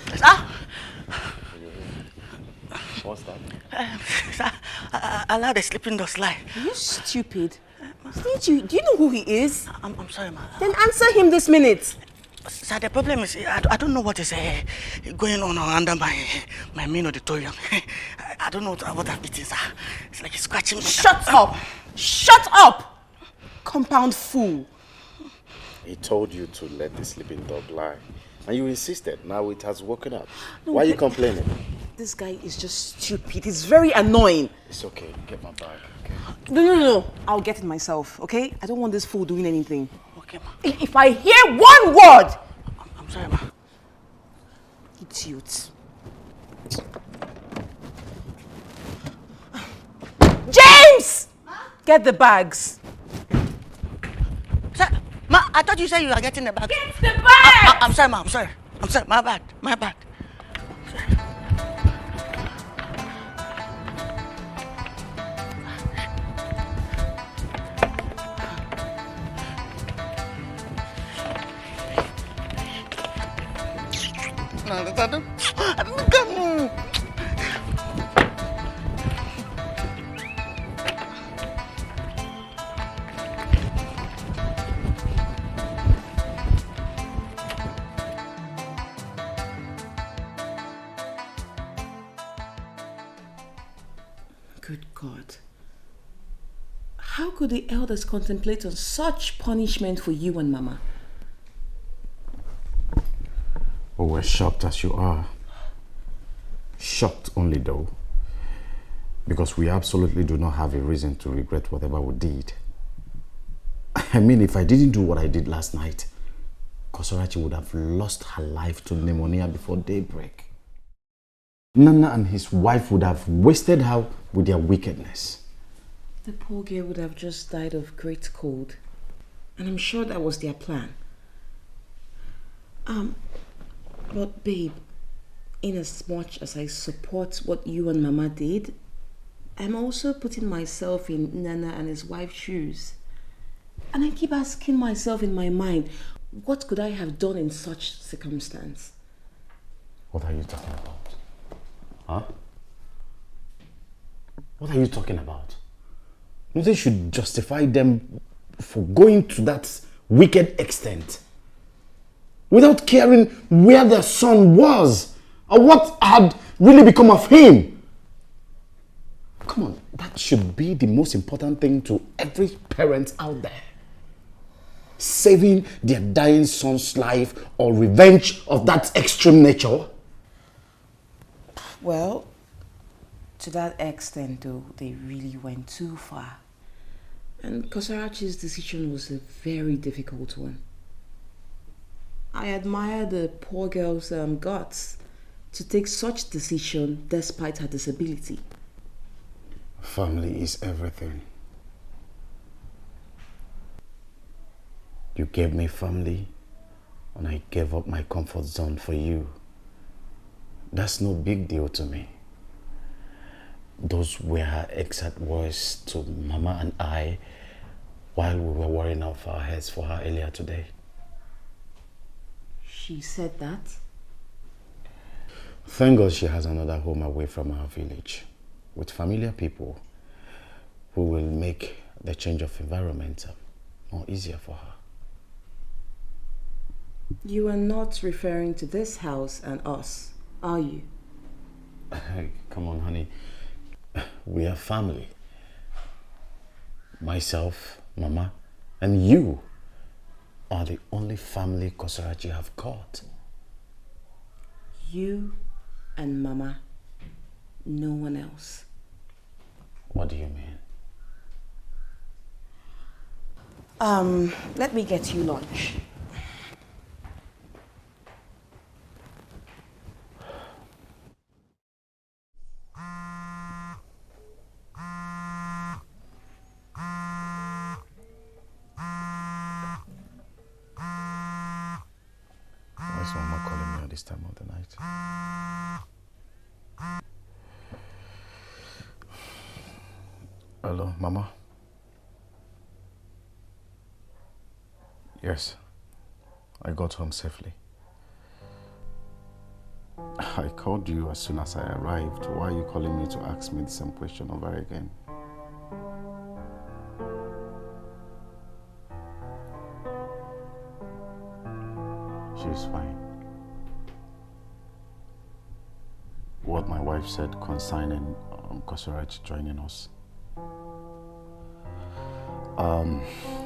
What's that? Allow the sleeping dogs lie. Are you stupid? Do you know who he is? I'm sorry, ma. Then answer him this minute. Sir, the problem is I don't know what is going on under my main auditorium. I don't know what I've eaten, sir. It's like it's scratching me. Shut up! Shut up! Compound fool. He told you to let the sleeping dog lie. And you insisted. Now it has woken up. No, Why are you complaining? This guy is just stupid. He's very annoying. It's okay. Get my bag, okay? No. I'll get it myself, okay? I don't want this fool doing anything. Okay, ma. If I hear one word... I'm sorry, ma. Idiot. James! Get the bags. Sir, ma, I thought you said you were getting the bag. Get the bag! I'm sorry, ma. I'm sorry. My bad. Good God. How could the elders contemplate on such punishment for you and Mama? Oh, we're shocked as you are. Shocked only though. Because we absolutely do not have a reason to regret whatever we did. I mean, if I didn't do what I did last night, Kosarachi would have lost her life to pneumonia before daybreak. Nana and his wife would have wasted her with their wickedness. The poor girl would have just died of great cold. And I'm sure that was their plan. But babe, in as much as I support what you and Mama did, I'm also putting myself in Nana and his wife's shoes. And I keep asking myself in my mind, what could I have done in such circumstance? What are you talking about? Huh? What are you talking about? Nothing should justify them for going to that wicked extent without caring where their son was or what had really become of him. Come on, that should be the most important thing to every parent out there. Saving their dying son's life or revenge of that extreme nature. Well, to that extent though, they really went too far. And Kosarachi's decision was a very difficult one. I admire the poor girl's guts to take such decision despite her disability. Family is everything. You gave me family and I gave up my comfort zone for you. That's no big deal to me. Those were her exact words to Mama and I while we were worrying off our heads for her earlier today. She said that? Thank God she has another home away from our village with familiar people who will make the change of environment more easier for her. You are not referring to this house and us, are you? Come on, honey. We are family. Myself, Mama, and you are the only family Kosarachi have got. You and Mama, no one else. What do you mean? Let me get you lunch. Why is Mama calling me at this time of the night? Hello, Mama? Yes, I got home safely. I called you as soon as I arrived. Why are you calling me to ask me the same question over again? She's fine. What my wife said concerning Customary joining us.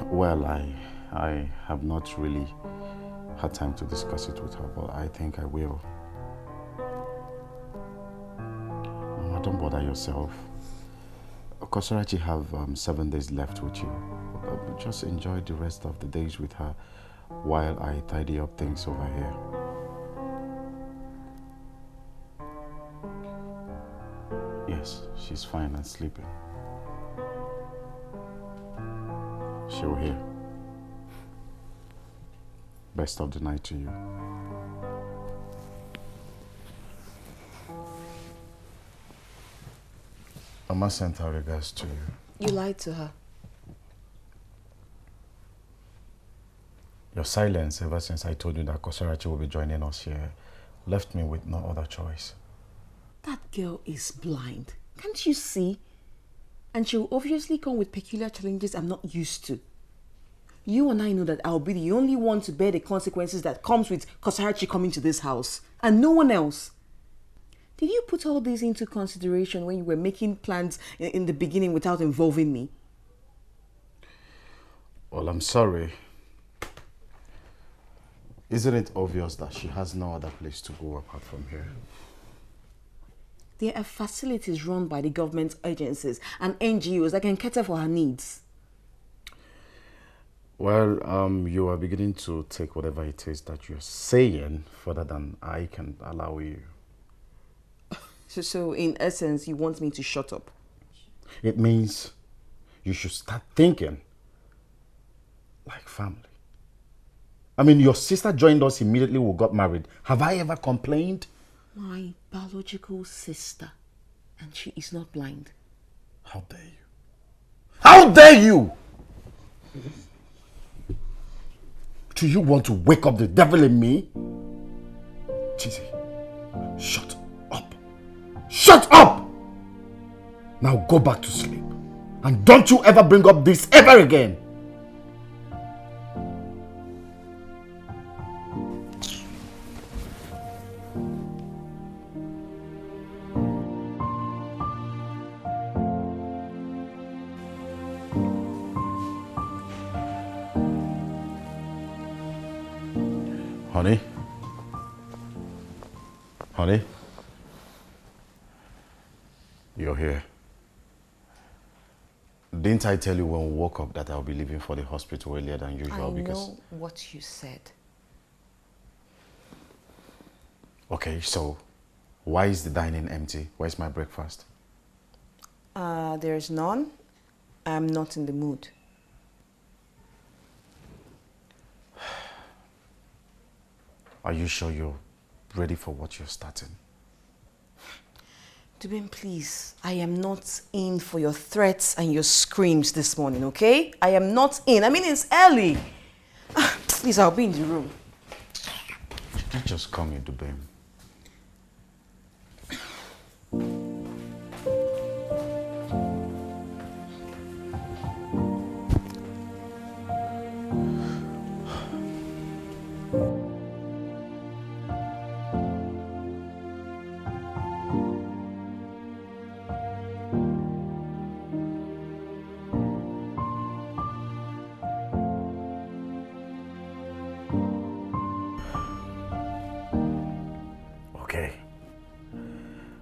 Well, I have not really had time to discuss it with her, but I think I will. Mama, don't bother yourself. Customary have 7 days left with you. Just enjoy the rest of the days with her while I tidy up things over here. Yes, she's fine and sleeping. She'll hear. Best of the night to you. Mama sent her regards to you. You lied to her. Your silence ever since I told you that Customary will be joining us here left me with no other choice. That girl is blind. Can't you see? And she'll obviously come with peculiar challenges I'm not used to. You and I know that I'll be the only one to bear the consequences that comes with Customary coming to this house. And no one else. Did you put all this into consideration when you were making plans in the beginning without involving me? Well, I'm sorry. Isn't it obvious that she has no other place to go apart from here? There are facilities run by the government agencies and NGOs that can cater for her needs. Well, you are beginning to take whatever it is that you're saying further than I can allow you. So in essence, you want me to shut up? It means you should start thinking like family. I mean, your sister joined us immediately we got married. Have I ever complained? My biological sister. And she is not blind. How dare you? How dare you? Do you want to wake up the devil in me? Chizzy, shut up. Shut up! Now go back to sleep. And don't you ever bring up this ever again. Honey? Honey? You're here. Didn't I tell you when we woke up that I'll be leaving for the hospital earlier than usual? I know what you said. Okay, so why is the dining empty? Where's my breakfast? There's none. I'm not in the mood. Are you sure you're ready for what you're starting? Dubin, please, I am not in for your threats and your screams this morning, okay? I am not in. I mean, it's early. Please, I'll be in the room. You can't just call me Dubin.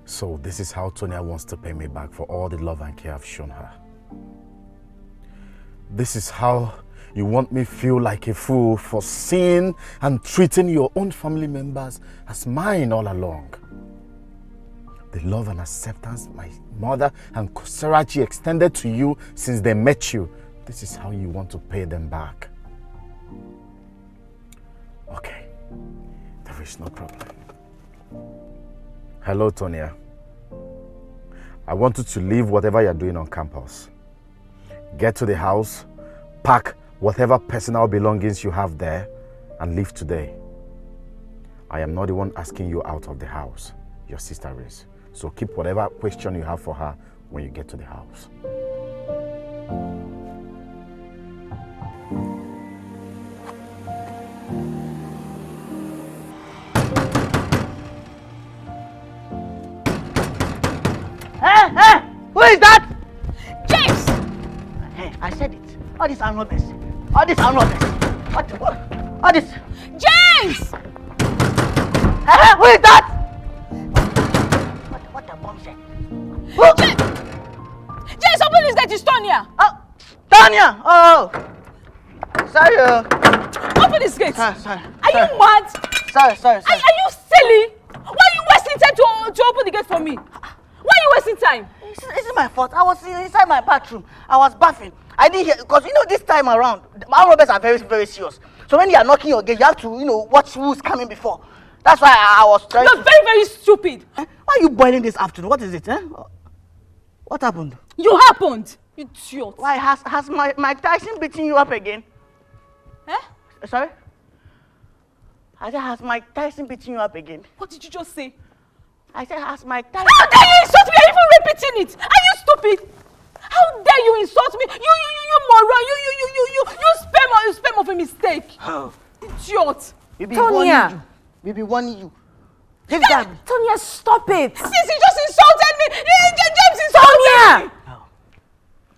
So this is how Tonya wants to pay me back for all the love and care I've shown her. This is how you want me feel like a fool for seeing and treating your own family members as mine all along. The love and acceptance my mother and Customary extended to you since they met you, this is how you want to pay them back. Okay. it's no problem. Hello, Tonya. I want you to leave whatever you're doing on campus. Get to the house, pack whatever personal belongings you have there, and leave today. I am not the one asking you out of the house. Your sister is. So keep whatever question you have for her when you get to the house. Hey! Who is that? James! Hey, I said it. All this arm robbers. All this arm robbers. What? All this. James! Hey, who is that? What the bomb said? James, open this gate, it's Tonya! Oh, Tonya! Oh! Sorry. Open this gate! Sorry. Are you mad? Sorry. Are you silly? Why are you wasting time to open the gate for me? Why are you wasting time? It's my fault. I was inside my bathroom. I was bathing. I didn't hear, because this time around, our robbers are very, very serious. So when they are knocking your gate, you have to, watch who's coming before. That's why I was trying You're very, very stupid. Why are you boiling this afternoon? What is it? What happened? You happened. You idiot. Why, has Mike Tyson beating you up again? Sorry? I said, has Mike Tyson beating you up again? What did you just say? I said, has Mike Tyson... How dare you insult me? Are you even repeating it? Are you stupid? How dare you insult me? You moron! You spam of a mistake. Oh. Idiot. Tonya. We be warning you. Tonya, stop it. Since he just insulted me. James insulted me.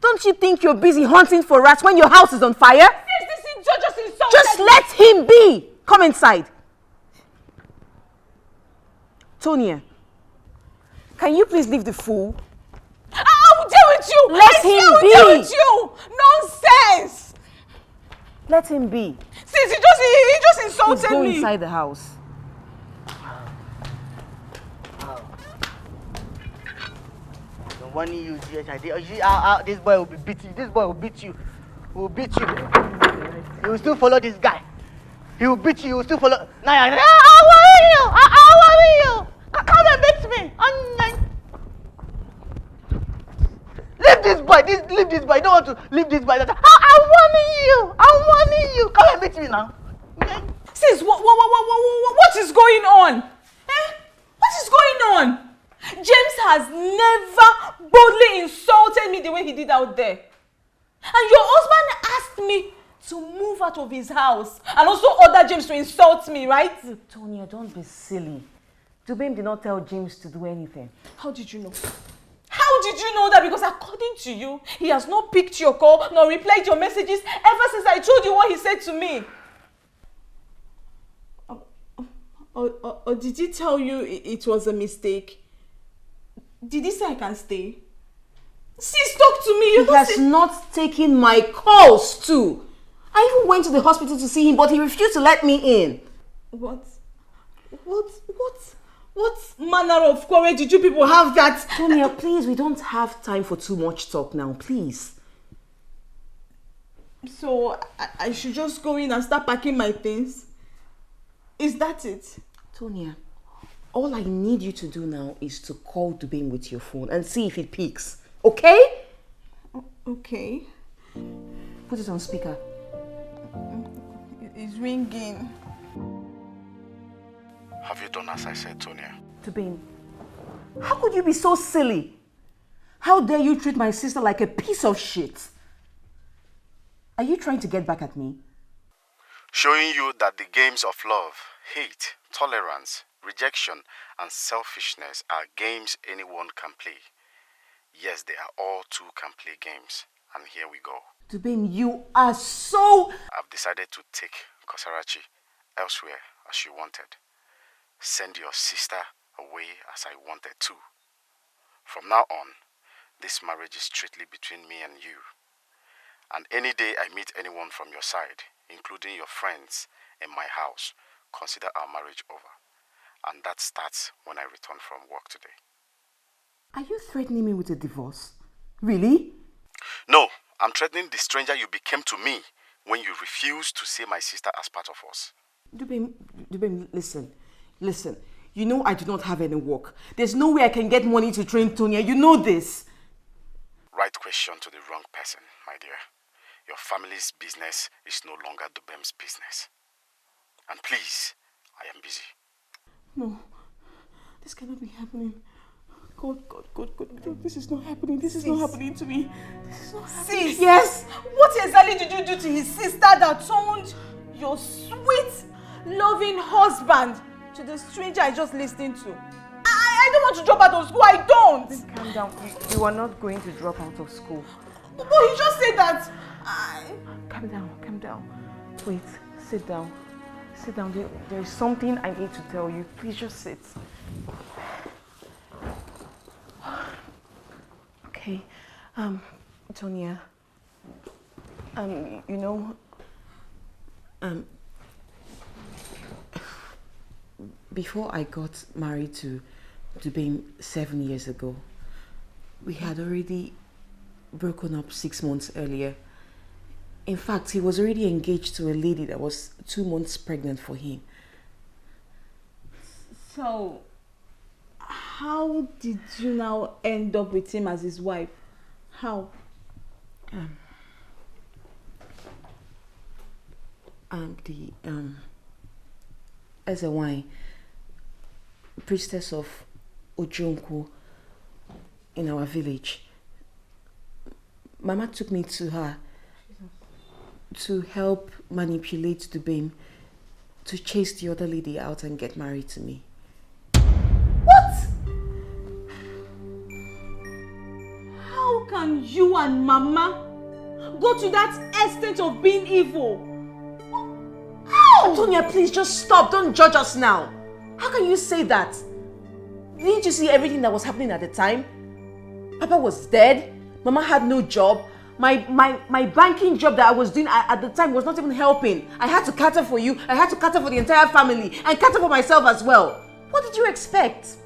Don't you think you're busy hunting for rats when your house is on fire? Yes, this just insulted Just me. let him be. Come inside. Tonya, can you please leave the fool? I will deal with you. Let him be. Deal with you. Nonsense. Let him be. Since he just insulted Please go me. inside the house. I'm warning you, this boy will be beating you. This boy will beat you. He will beat you. He will still follow this guy. He will beat you. He will still follow. Now I'll worry you. I'll worry you. Come and beat me. Leave this boy. Leave this boy. I don't want to leave this boy. I'm warning you. I'm warning you. Come and beat me now. Sis, what is going on? What is going on? James has never boldly insulted me the way he did out there. And your husband asked me to move out of his house and also order James to insult me, right? Tonya, don't be silly. Dubem did not tell James to do anything. How did you know? How did you know that? Because according to you, he has not picked your call nor replied your messages ever since I told you what he said to me. Or did he tell you it was a mistake? Did he say I can stay? Sis, talk to me. He has not taken my calls too. I even went to the hospital to see him, but he refused to let me in. What manner of courage did you people have that? Tonya, please, we don't have time for too much talk now, please. So, I should just go in and start packing my things? Is that it? Tonya, all I need you to do now is to call Dubem with your phone and see if it picks. Okay? Okay. Put it on speaker. It's ringing. Have you done as I said, Tonya? Dubem, how could you be so silly? How dare you treat my sister like a piece of shit? Are you trying to get back at me? Showing you that the games of love, hate, tolerance, rejection, and selfishness are games anyone can play. Yes, they are all two can play games. And here we go. Dubem, you are so... I've decided to take Customary elsewhere as you wanted. Send your sister away as I wanted to. From now on, this marriage is strictly between me and you. And any day I meet anyone from your side, including your friends, in my house, consider our marriage over. And that starts when I return from work today. Are you threatening me with a divorce? Really? No, I'm threatening the stranger you became to me when you refused to see my sister as part of us. Dubem, listen. Listen, you know I do not have any work. There's no way I can get money to train Tonya. You know this. Right question to the wrong person, my dear. Your family's business is no longer Dubem's business. And please, I am busy. No, this cannot be happening. God. This is not happening. This is not happening to me. This is not happening. Sis! Yes! What exactly did you do to his sister that turned your sweet, loving husband to the stranger I just listened to? I don't want to drop out of school. I don't! Please calm down. You are not going to drop out of school. But he just said that. Calm down. Wait, sit down. Sit down. There is something I need to tell you. Please just sit. Okay. Tonya. Before I got married to Dubem 7 years ago, we had already broken up 6 months earlier. In fact, he was already engaged to a lady that was 2 months pregnant for him. So, how did you now end up with him as his wife? How? Ezewai, priestess of Ojonko in our village. Mama took me to her to help manipulate Dubem to chase the other lady out and get married to me. What? How can you and Mama go to that extent of being evil? How? Tonya, please just stop. Don't judge us now. How can you say that? Didn't you see everything that was happening at the time? Papa was dead. Mama had no job. My banking job that I was doing at the time was not even helping. I had to cater for you. I had to cater for the entire family and cater for myself as well. What did you expect?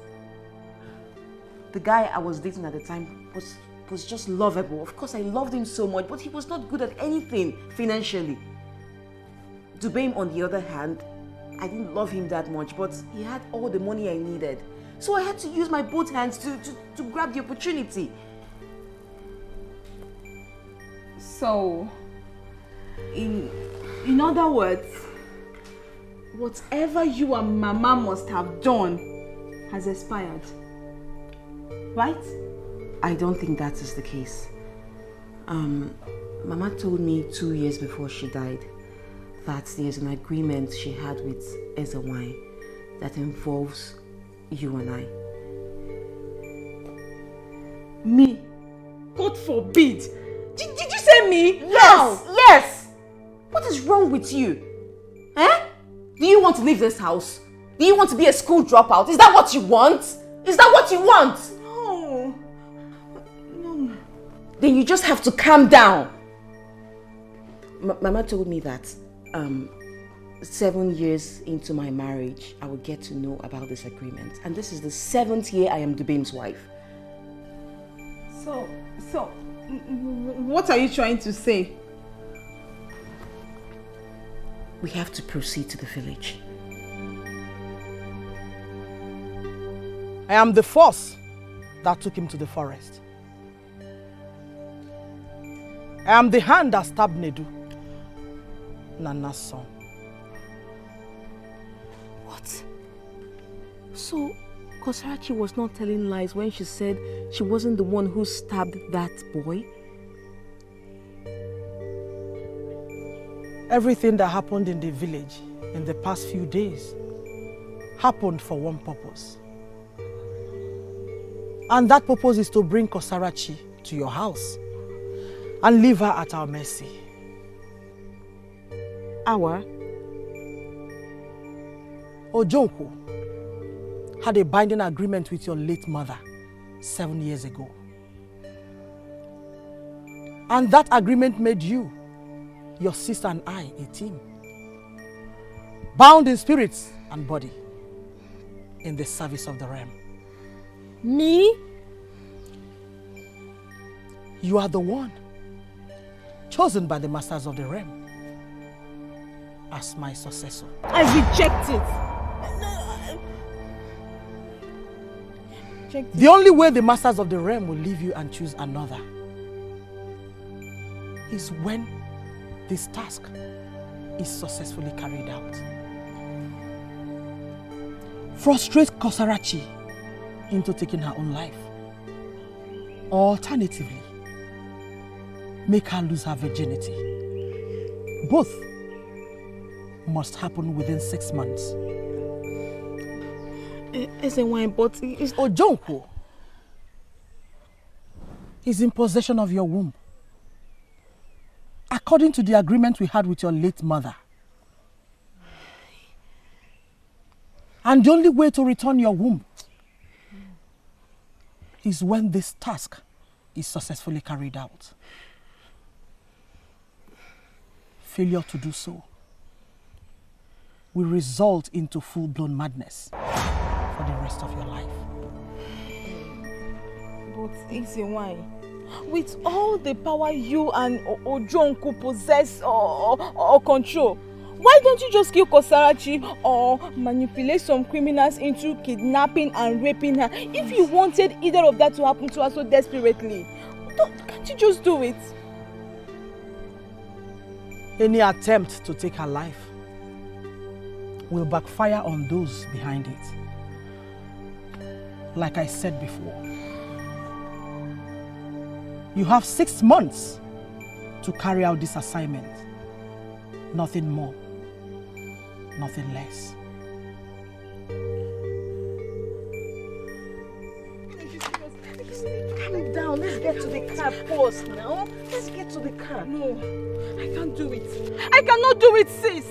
The guy I was dating at the time was just lovable. Of course, I loved him so much, but he was not good at anything financially. Dubem, on the other hand, I didn't love him that much, but he had all the money I needed. So I had to use my both hands to grab the opportunity. So, in other words, whatever you and Mama must have done has expired, right? I don't think that is the case. Mama told me 2 years before she died that there's an agreement she had with Ezewai that involves you and I. Me? God forbid! Did you say me? Yes! How? Yes! What is wrong with you? Eh? Do you want to leave this house? Do you want to be a school dropout? Is that what you want? Is that what you want? No. No. Then you just have to calm down. Mama told me that 7 years into my marriage, I would get to know about this agreement. And this is the 7th year I am Dubem's wife. So, what are you trying to say? We have to proceed to the village. I am the force that took him to the forest. I am the hand that stabbed Nedu, Nana's son. What? So, Kosarachi was not telling lies when she said she wasn't the one who stabbed that boy? Everything that happened in the village in the past few days happened for one purpose. And that purpose is to bring Kosarachi to your house and leave her at our mercy. Our? Ojonko had a binding agreement with your late mother 7 years ago. And that agreement made you, your sister and I, a team. Bound in spirit and body in the service of the realm. Me? You are the one chosen by the masters of the realm as my successor. I reject it. The only way the masters of the realm will leave you and choose another is when this task is successfully carried out. Frustrate Kosarachi into taking her own life. Alternatively, make her lose her virginity. Both must happen within 6 months. But it's Ojonko is in possession of your womb, according to the agreement we had with your late mother. And the only way to return your womb is when this task is successfully carried out. Failure to do so will result into full-blown madness for the rest of your life. But why? With all the power you and Ojonko possess or control, why don't you just kill Kosarachi or manipulate some criminals into kidnapping and raping her if you wanted either of that to happen to her so desperately? Can't you just do it? Any attempt to take her life will backfire on those behind it. Like I said before, you have 6 months to carry out this assignment. Nothing more, nothing less. Calm down. Let's get to the car first now. Let's get to the car. No, I can't do it. I cannot do it, sis.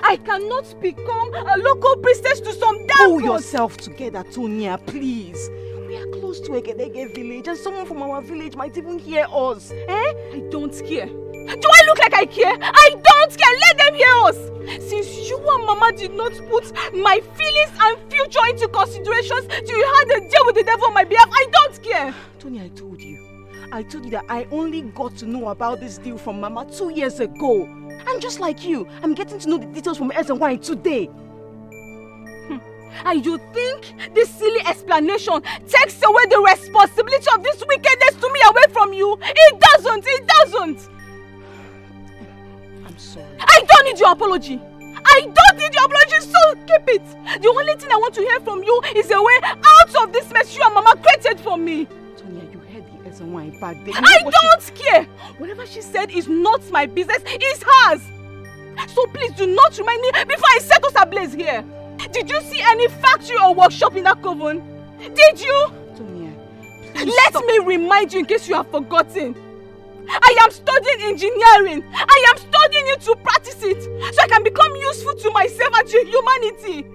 I cannot become a local priestess to some damn Pull yourself together, Tonya, please. We are close to Egedege village and someone from our village might even hear us. I don't care. Do I look like I care? I don't care. Let them hear us. Since you and Mama did not put my feelings and future into considerations till you had a deal with the devil on my behalf, I don't care. Tonya, I told you that I only got to know about this deal from Mama 2 years ago. And just like you, I'm getting to know the details from SNY today. And you think this silly explanation takes away the responsibility of this wickedness to me away from you? It doesn't. It doesn't. I'm sorry. I don't need your apology. I don't need your apology, so keep it. The only thing I want to hear from you is a way out of this mess you and Mama created for me. Tonya, you heard the SNY back there. I don't care. Whatever she said is not my business, it's hers. So please do not remind me before I set us ablaze here. Did you see any factory or workshop in that coven? Did you? Tonya, let me remind you in case you have forgotten. I am studying engineering. I am studying it to practice it so I can become useful to myself and to humanity.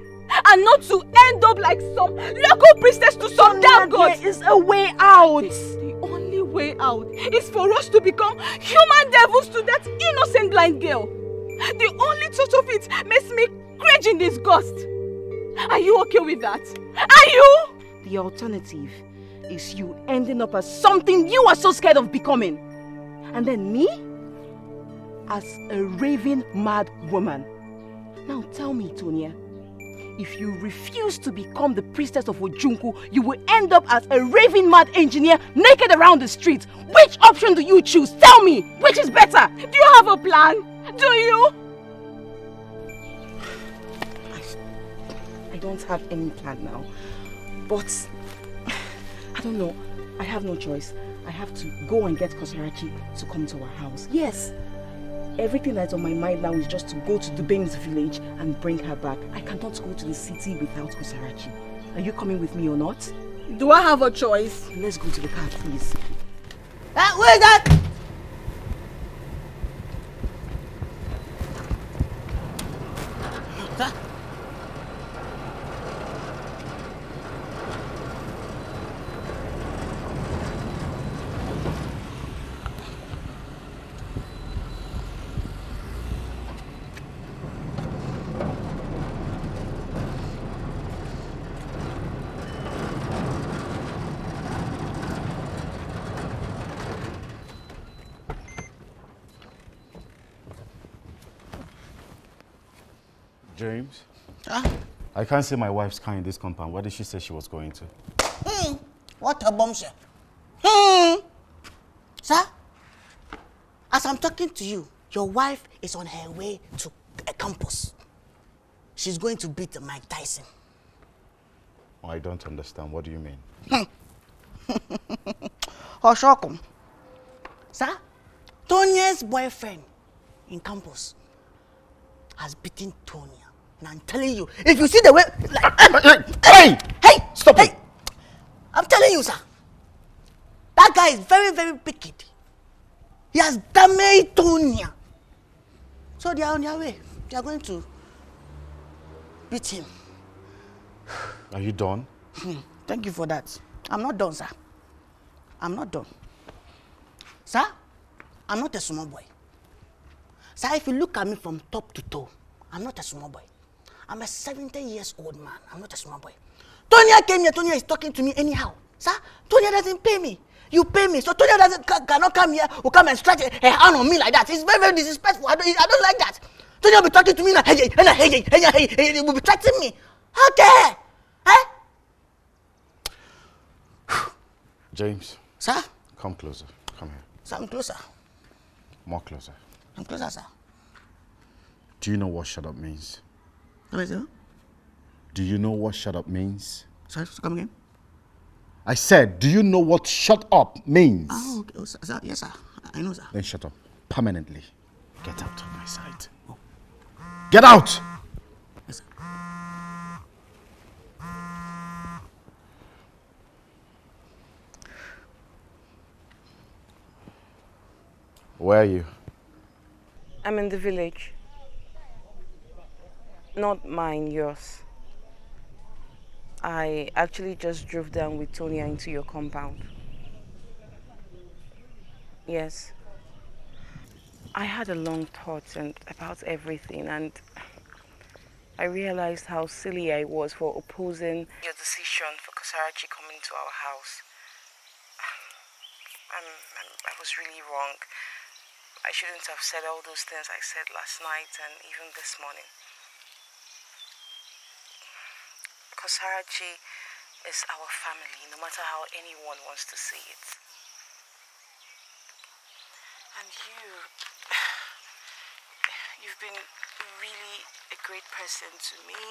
And not to end up like some local priestess to some damn god. There is a way out. The only way out is for us to become human devils to that innocent blind girl. The only thought of it makes me cringe in disgust. Are you okay with that? Are you? The alternative is you ending up as something you are so scared of becoming. And then me as a raving mad woman. Now tell me, Tonya, if you refuse to become the priestess of Ojunku, you will end up as a raving mad engineer naked around the streets. Which option do you choose? Tell me, which is better? Do you have a plan? Do you? I don't have any plan now. But I don't know. I have no choice. I have to go and get Kosarachi to come to our house. Yes. Everything that's on my mind now is just to go to Dubem's village and bring her back. I cannot go to the city without Kosarachi. Are you coming with me or not? Do I have a choice? Let's go to the car, please. Where's that? James? I can't see my wife's car in this compound. Where did she say she was going to? What a bombshell. Sir, as I'm talking to you, your wife is on her way to a campus. She's going to beat Mike Tyson. Oh, I don't understand. What do you mean? Oshokum. Sir, Tonia's boyfriend in campus has beaten Tonya. And I'm telling you, if you see the way... Hey! Stop it! I'm telling you, sir. That guy is very, very wicked. He has damaged Tonya. So they are on their way. They are going to beat him. Are you done? Thank you for that. I'm not done, sir. I'm not done. Sir, I'm not a small boy. Sir, if you look at me from top to toe, I'm not a small boy. I'm a 70 years old man. I'm not a small boy. Tonya came here. Tonya is talking to me anyhow. Sir, Tonya doesn't pay me. You pay me. So Tonya cannot come here or come and stretch her hand on me like that. It's very, very disrespectful. I don't like that. Tonya will be talking to me like, hey, will be threatening me. How dare? James. Sir? Come closer. Come here. Sir, I'm closer. More closer. I'm closer, sir. Do you know what shut up means? What is it? Do you know what shut up means? Sorry, come again? I said, do you know what shut up means? Oh, okay. Oh, sir. Yes, sir. I know, sir. Then shut up. Permanently. Get out of my sight. Oh. Get out! Yes, sir. Where are you? I'm in the village. Not mine, yours. I actually just drove down with Tonya into your compound. Yes. I had a long thought about everything, and I realized how silly I was for opposing your decision for Kosarachi coming to our house. I was really wrong. I shouldn't have said all those things I said last night and even this morning. Kosarachi is our family, no matter how anyone wants to see it. And you've been really a great person to me,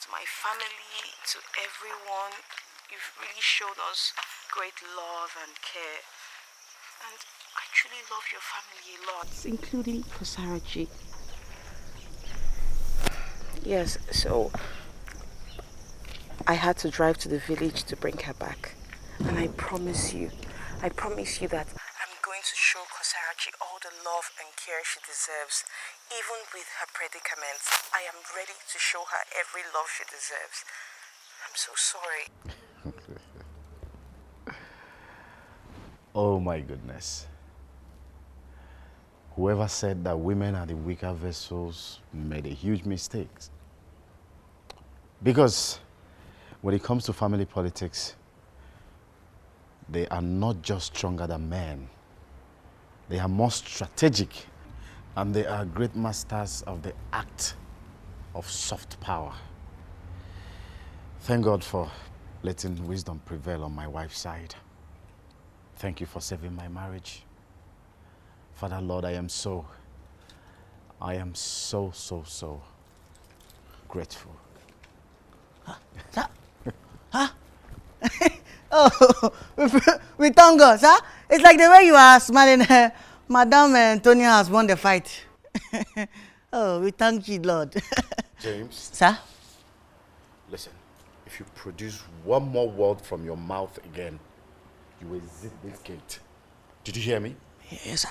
to my family, to everyone. You've really shown us great love and care. And I truly love your family a lot, including Kosarachi. Yes, so I had to drive to the village to bring her back. And I promise you that I'm going to show Kosarachi all the love and care she deserves. Even with her predicaments, I am ready to show her every love she deserves. I'm so sorry. Oh my goodness. Whoever said that women are the weaker vessels made a huge mistake. Because when it comes to family politics, they are not just stronger than men. They are more strategic, and they are great masters of the act of soft power. Thank God for letting wisdom prevail on my wife's side. Thank you for saving my marriage. Father, Lord, I am so grateful. Huh? Oh, we thank God, sir. It's like the way you are smiling. Madame Antonia has won the fight. Oh, we thank you, Lord. James. Sir? Listen, if you produce one more word from your mouth again, you will zip this gate. Did you hear me? Yes, sir.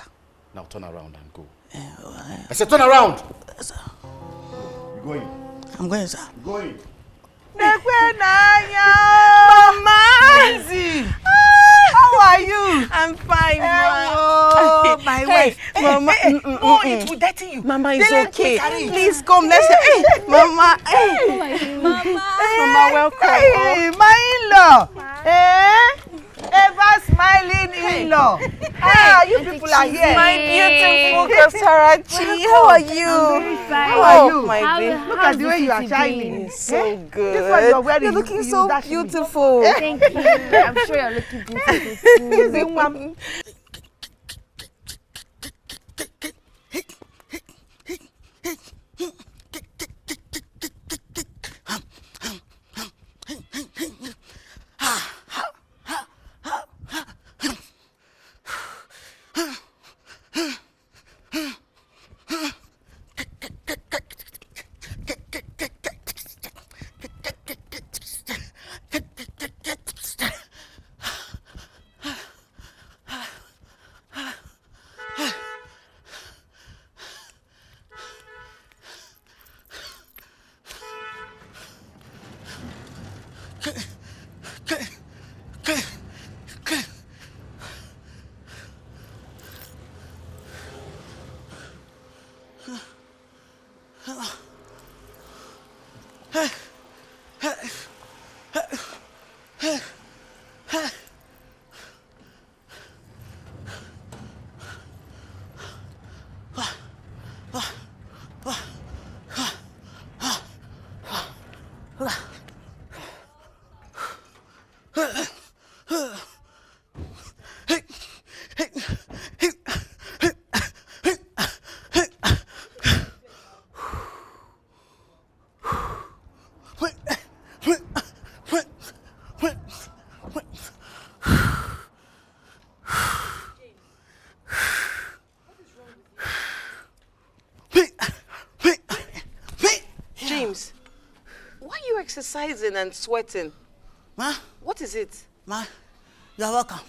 Now turn around and go. I said turn around! Yes, sir. You're going. I'm going, sir. You're going. Mama! How are you? I'm fine, Oh, my wife. Mama. Oh, it will dirty you. Mama is okay. Please come, let's hey, Mama. Mama. Mama, welcome. Hey, my in-law. ever smiling in-law. Ah, you people are here. My beautiful Customary. How are you? I'm very fine. How are you? My dear. Look at the way you are shining. So good. This one you're wearing. You're looking so beautiful. Thank you. I'm sure you're looking beautiful too. Exercising and sweating. Ma? What is it? Ma, you're welcome.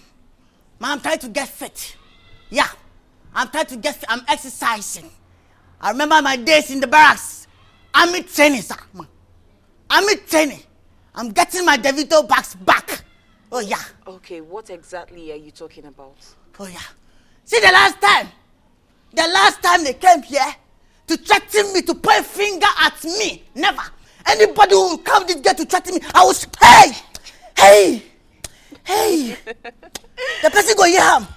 Ma, I'm trying to get fit. Yeah, I'm trying to get fit. I'm exercising. I remember my days in the barracks. Army training, sir. Army training. I'm getting my DeVito bags back. Oh, yeah. Okay, what exactly are you talking about? Oh, yeah. See, the last time they came here to threaten me, to point finger at me, never. Anybody who will come this gate to threaten me, I will say, hey. The person go here.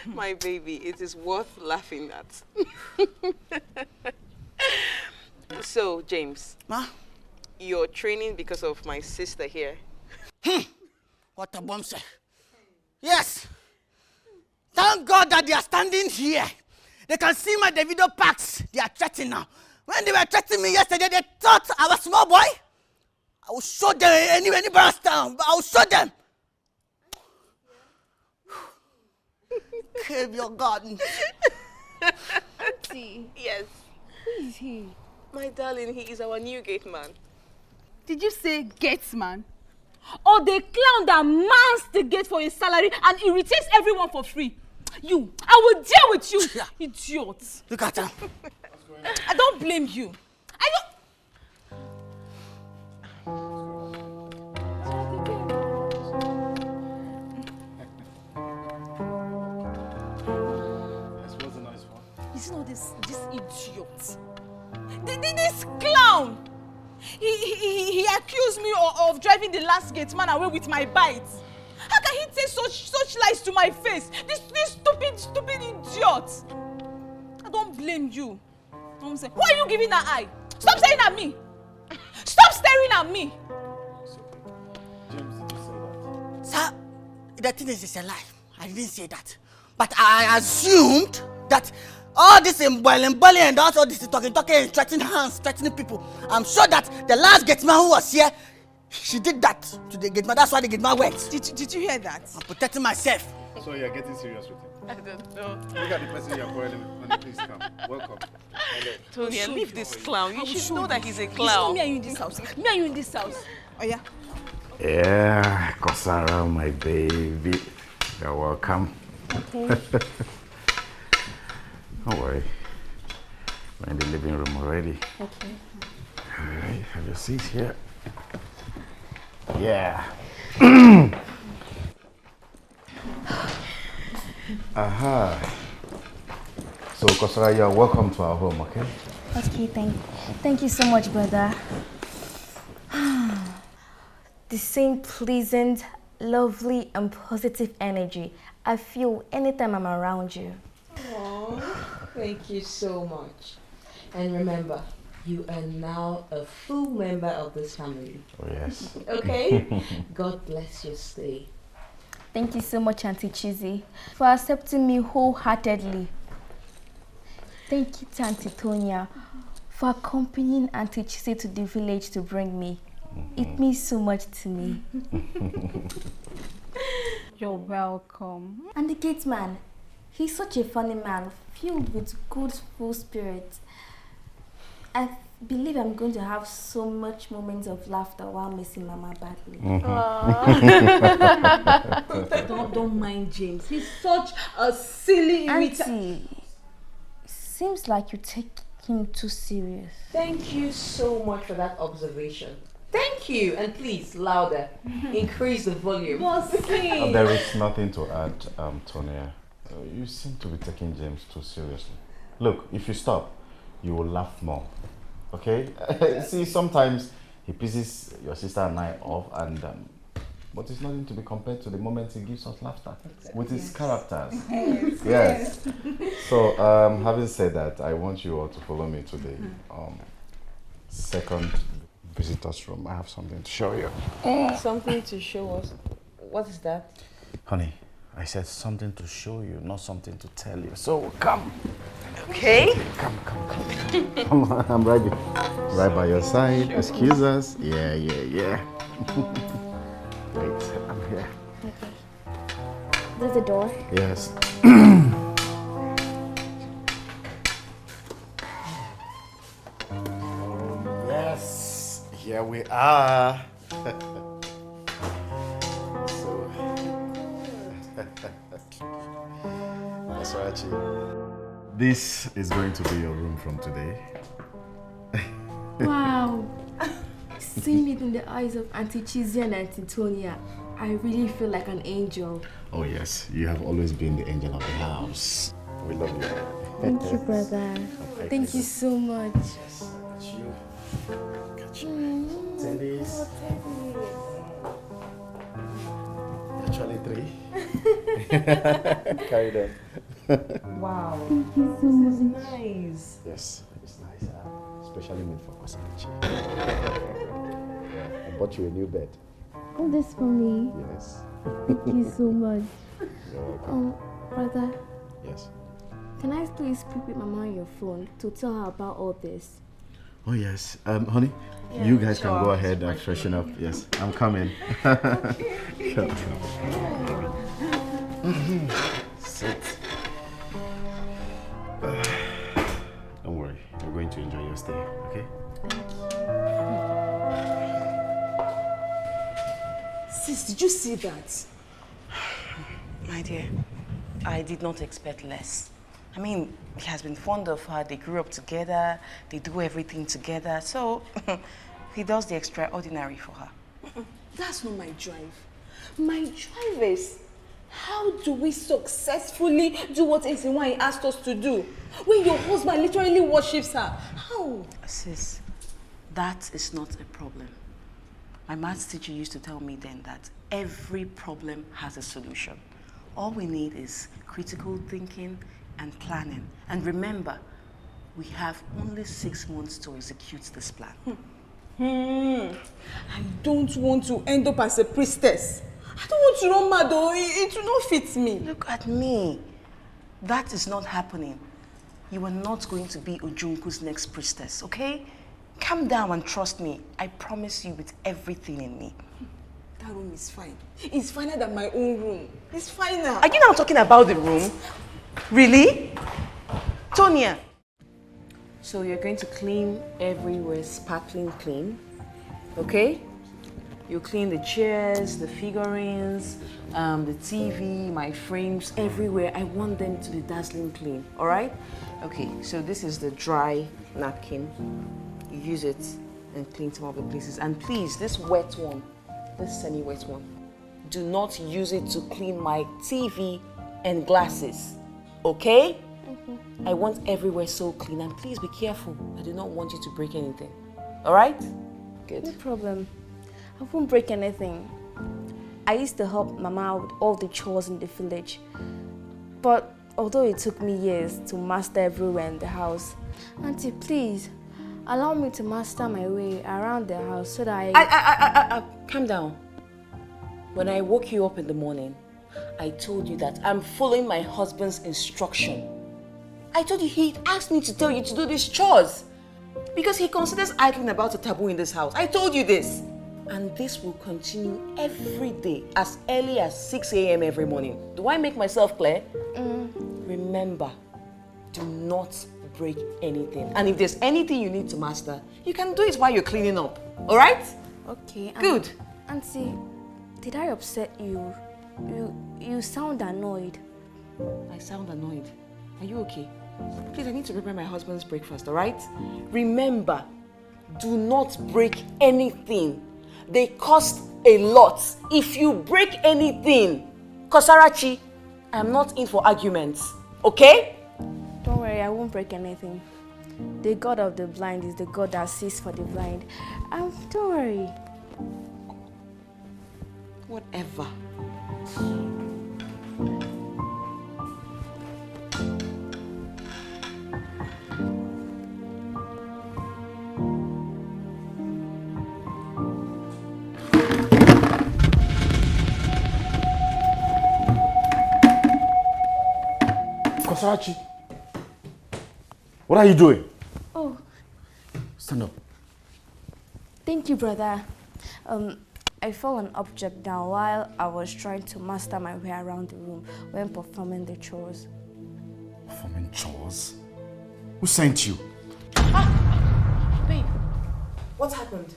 My baby, it is worth laughing at. So, James. Ma? You're training because of my sister here. What a bomb say. Yes. Thank God that they are standing here. They can see my DeVito packs. They are threatening now. When they were threatening me yesterday, they thought I was a small boy. I will show them any brass town. I will show them. Cave your garden. Auntie. Yes. Who is he? My darling, he is our new gate man. Did you say gate man? Or the clown that mans the gate for his salary and irritates everyone for free? You, I will deal with you, idiot. Look at him. I don't blame you. You see, this idiot. This clown. He accused me of driving the last gate man away with my bite. How can he say such lies to my face? This stupid idiot. I don't blame you. Who are you giving that eye? Stop staring at me! Stop staring at me! James, did you say that? Sir, the thing is, it's a lie. I didn't say that. But I assumed that all this boiling and all this talking, and threatening people. I'm sure that the last gate man who was here, she did that to the gate man. That's why the gate man went. Did you hear that? I'm protecting myself. So you're getting serious with him? I don't know. Look at the person you're quarreling with. Please come. Welcome. Tony, leave this clown. You should know that he's a It's clown. not me and you in this house. Me and you in this house. Oh yeah? Yeah, Kosara, my baby. You're welcome. Okay. Don't worry. We're in the living room already. Okay. All right, have your seat here. Yeah. Aha. So, Kosara, you're welcome to our home, okay? Okay, thank you so much, brother. The same pleasant lovely and positive energy I feel anytime I'm around you. Aww, thank you so much. And remember, you are now a full member of this family. Oh, yes. Okay? God bless your stay. Thank you so much, Auntie Chizzy, for accepting me wholeheartedly. Thank you to Auntie Tonya for accompanying Auntie Chizzy to the village to bring me. It means so much to me. You're welcome. And the gate man, he's such a funny man, filled with good, full spirit. I believe I'm going to have so much moments of laughter while missing Mama badly. Don't mind James. He's such a silly Auntie, seems like you take him too serious. Thank you so much for that observation. Thank you. And please, louder. Increase the volume. There is nothing to add, Tonya. You seem to be taking James too seriously. Look, if you stop, you will laugh more. Okay? See, sometimes he pisses your sister and I off, and but it's nothing to be compared to the moment he gives us laughter with his characters. Yes. So, having said that, I want you all to follow me to the second visitor's room. I have something to show you. Something to show us? What is that? Honey, I said something to show you, not something to tell you. So, come. Okay. Come. I'm right by your side. Excuse us. Yeah. Wait, I'm here. Okay. There's the door. Yes. Yes. Here we are. That's right. This is going to be your room from today. Wow. Seeing it in the eyes of Auntie Chizzy and Auntie Tonya, I really feel like an angel. Oh yes, you have always been the angel of the house. We love you. Thank you, brother. Thank you so much. Yes, got you. Tennis. Actually 3. Carry them. Wow. Thank you so much. This is nice. Yes, it's nice. Especially made for Customary. Yeah, I bought you a new bed. Oh, this for me? Yes. Thank you so much. You're welcome. Brother. Yes. Can I please speak with Mama on your phone to tell her about all this? Oh yes. Honey, Yeah, you guys sure. can go ahead and freshen up. Yes, I'm coming. Come. Sit. Don't worry, you're going to enjoy your stay, okay? Sis, did you see that? My dear, I did not expect less. I mean, he has been fond of her, they grew up together, they do everything together, so he does the extraordinary for her. That's not my drive. My drive is, how do we successfully do what Ezinwa asked us to do? When your husband literally worships her. How? Sis, that is not a problem. My maths teacher used to tell me then that every problem has a solution. All we need is critical thinking and planning. And remember, we have only 6 months to execute this plan. I don't want to end up as a priestess. I don't want to run mad, though. It will not fit me. Look at me. That is not happening. You are not going to be Ojunku's next priestess, okay? Calm down and trust me. I promise you with everything in me. That room is fine. It's finer than my own room. It's finer. Are you now talking about the room? Really? Tonya. So you're going to clean everywhere sparkling clean, okay? You clean the chairs, the figurines, the TV, my frames, everywhere. I want them to be dazzling clean, all right? Okay, so this is the dry napkin. You use it and clean some of the places. And please, this wet one, this semi-wet one, do not use it to clean my TV and glasses, okay? I want everywhere so clean, and please be careful. I do not want you to break anything. All right? Good. No problem. I won't break anything. I used to help Mama with all the chores in the village. But although it took me years to master everywhere in the house, Auntie, please, allow me to master my way around the house so that I calm down. When I woke you up in the morning, I told you that I'm following my husband's instruction. I told you he asked me to tell you to do these chores because he considers idling about a taboo in this house. I told you this. And this will continue every day as early as 6 a.m. every morning. Do I make myself clear? Remember, do not break anything. And if there's anything you need to master, you can do it while you're cleaning up. All right? Okay. Good. Auntie, did I upset you? You sound annoyed. I sound annoyed. Are you okay? Please, I need to prepare my husband's breakfast, all right? Remember, do not break anything. They cost a lot. If you break anything, Kosarachi, I'm not in for arguments, okay? Don't worry, I won't break anything. The God of the blind is the God that sees for the blind. Don't worry. Whatever. Kosarachi, what are you doing? Oh, Stand up. thank you, brother. I fell an object down while I was trying to master my way around the room when performing the chores. Performing chores? Who sent you? Babe, what happened?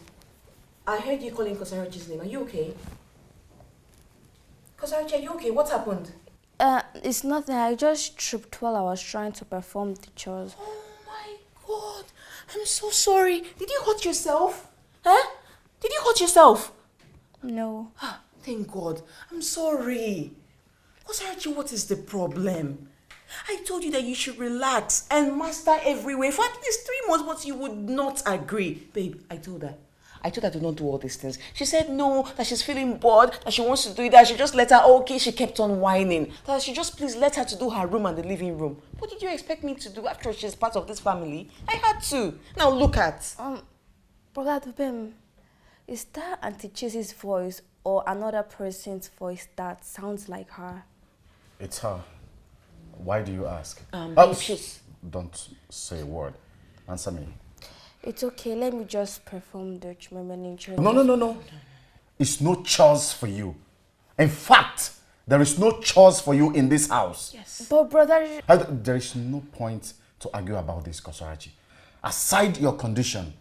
I heard you calling Kosarachi's name. Are you okay? Kosarachi, are you okay? What happened? It's nothing. I just tripped while I was trying to perform the chores. Oh my God, I'm so sorry. Did you hurt yourself? Huh? Did you hurt yourself? No. Thank God. I'm sorry. Kosarachi, what is the problem? I told you that you should relax and master every way for at least 3 months, but you would not agree. Babe, I told her to not do all these things. She said no, that she's feeling bored, that she wants to do it, that I should just let her, okay, she kept on whining. That I should just please let her to do her room and the living room. What did you expect me to do after she's part of this family? I had to. Now look at. Brother Dubem, is that Auntie Chizi's voice or another person's voice that sounds like her? It's her. Why do you ask? Don't say a word. Answer me. It's okay, let me just perform the remaining chores. No. It's no chores for you. In fact, there is no chores for you in this house. Yes. But brother... There is no point to argue about this, Kosarachi. Aside your condition,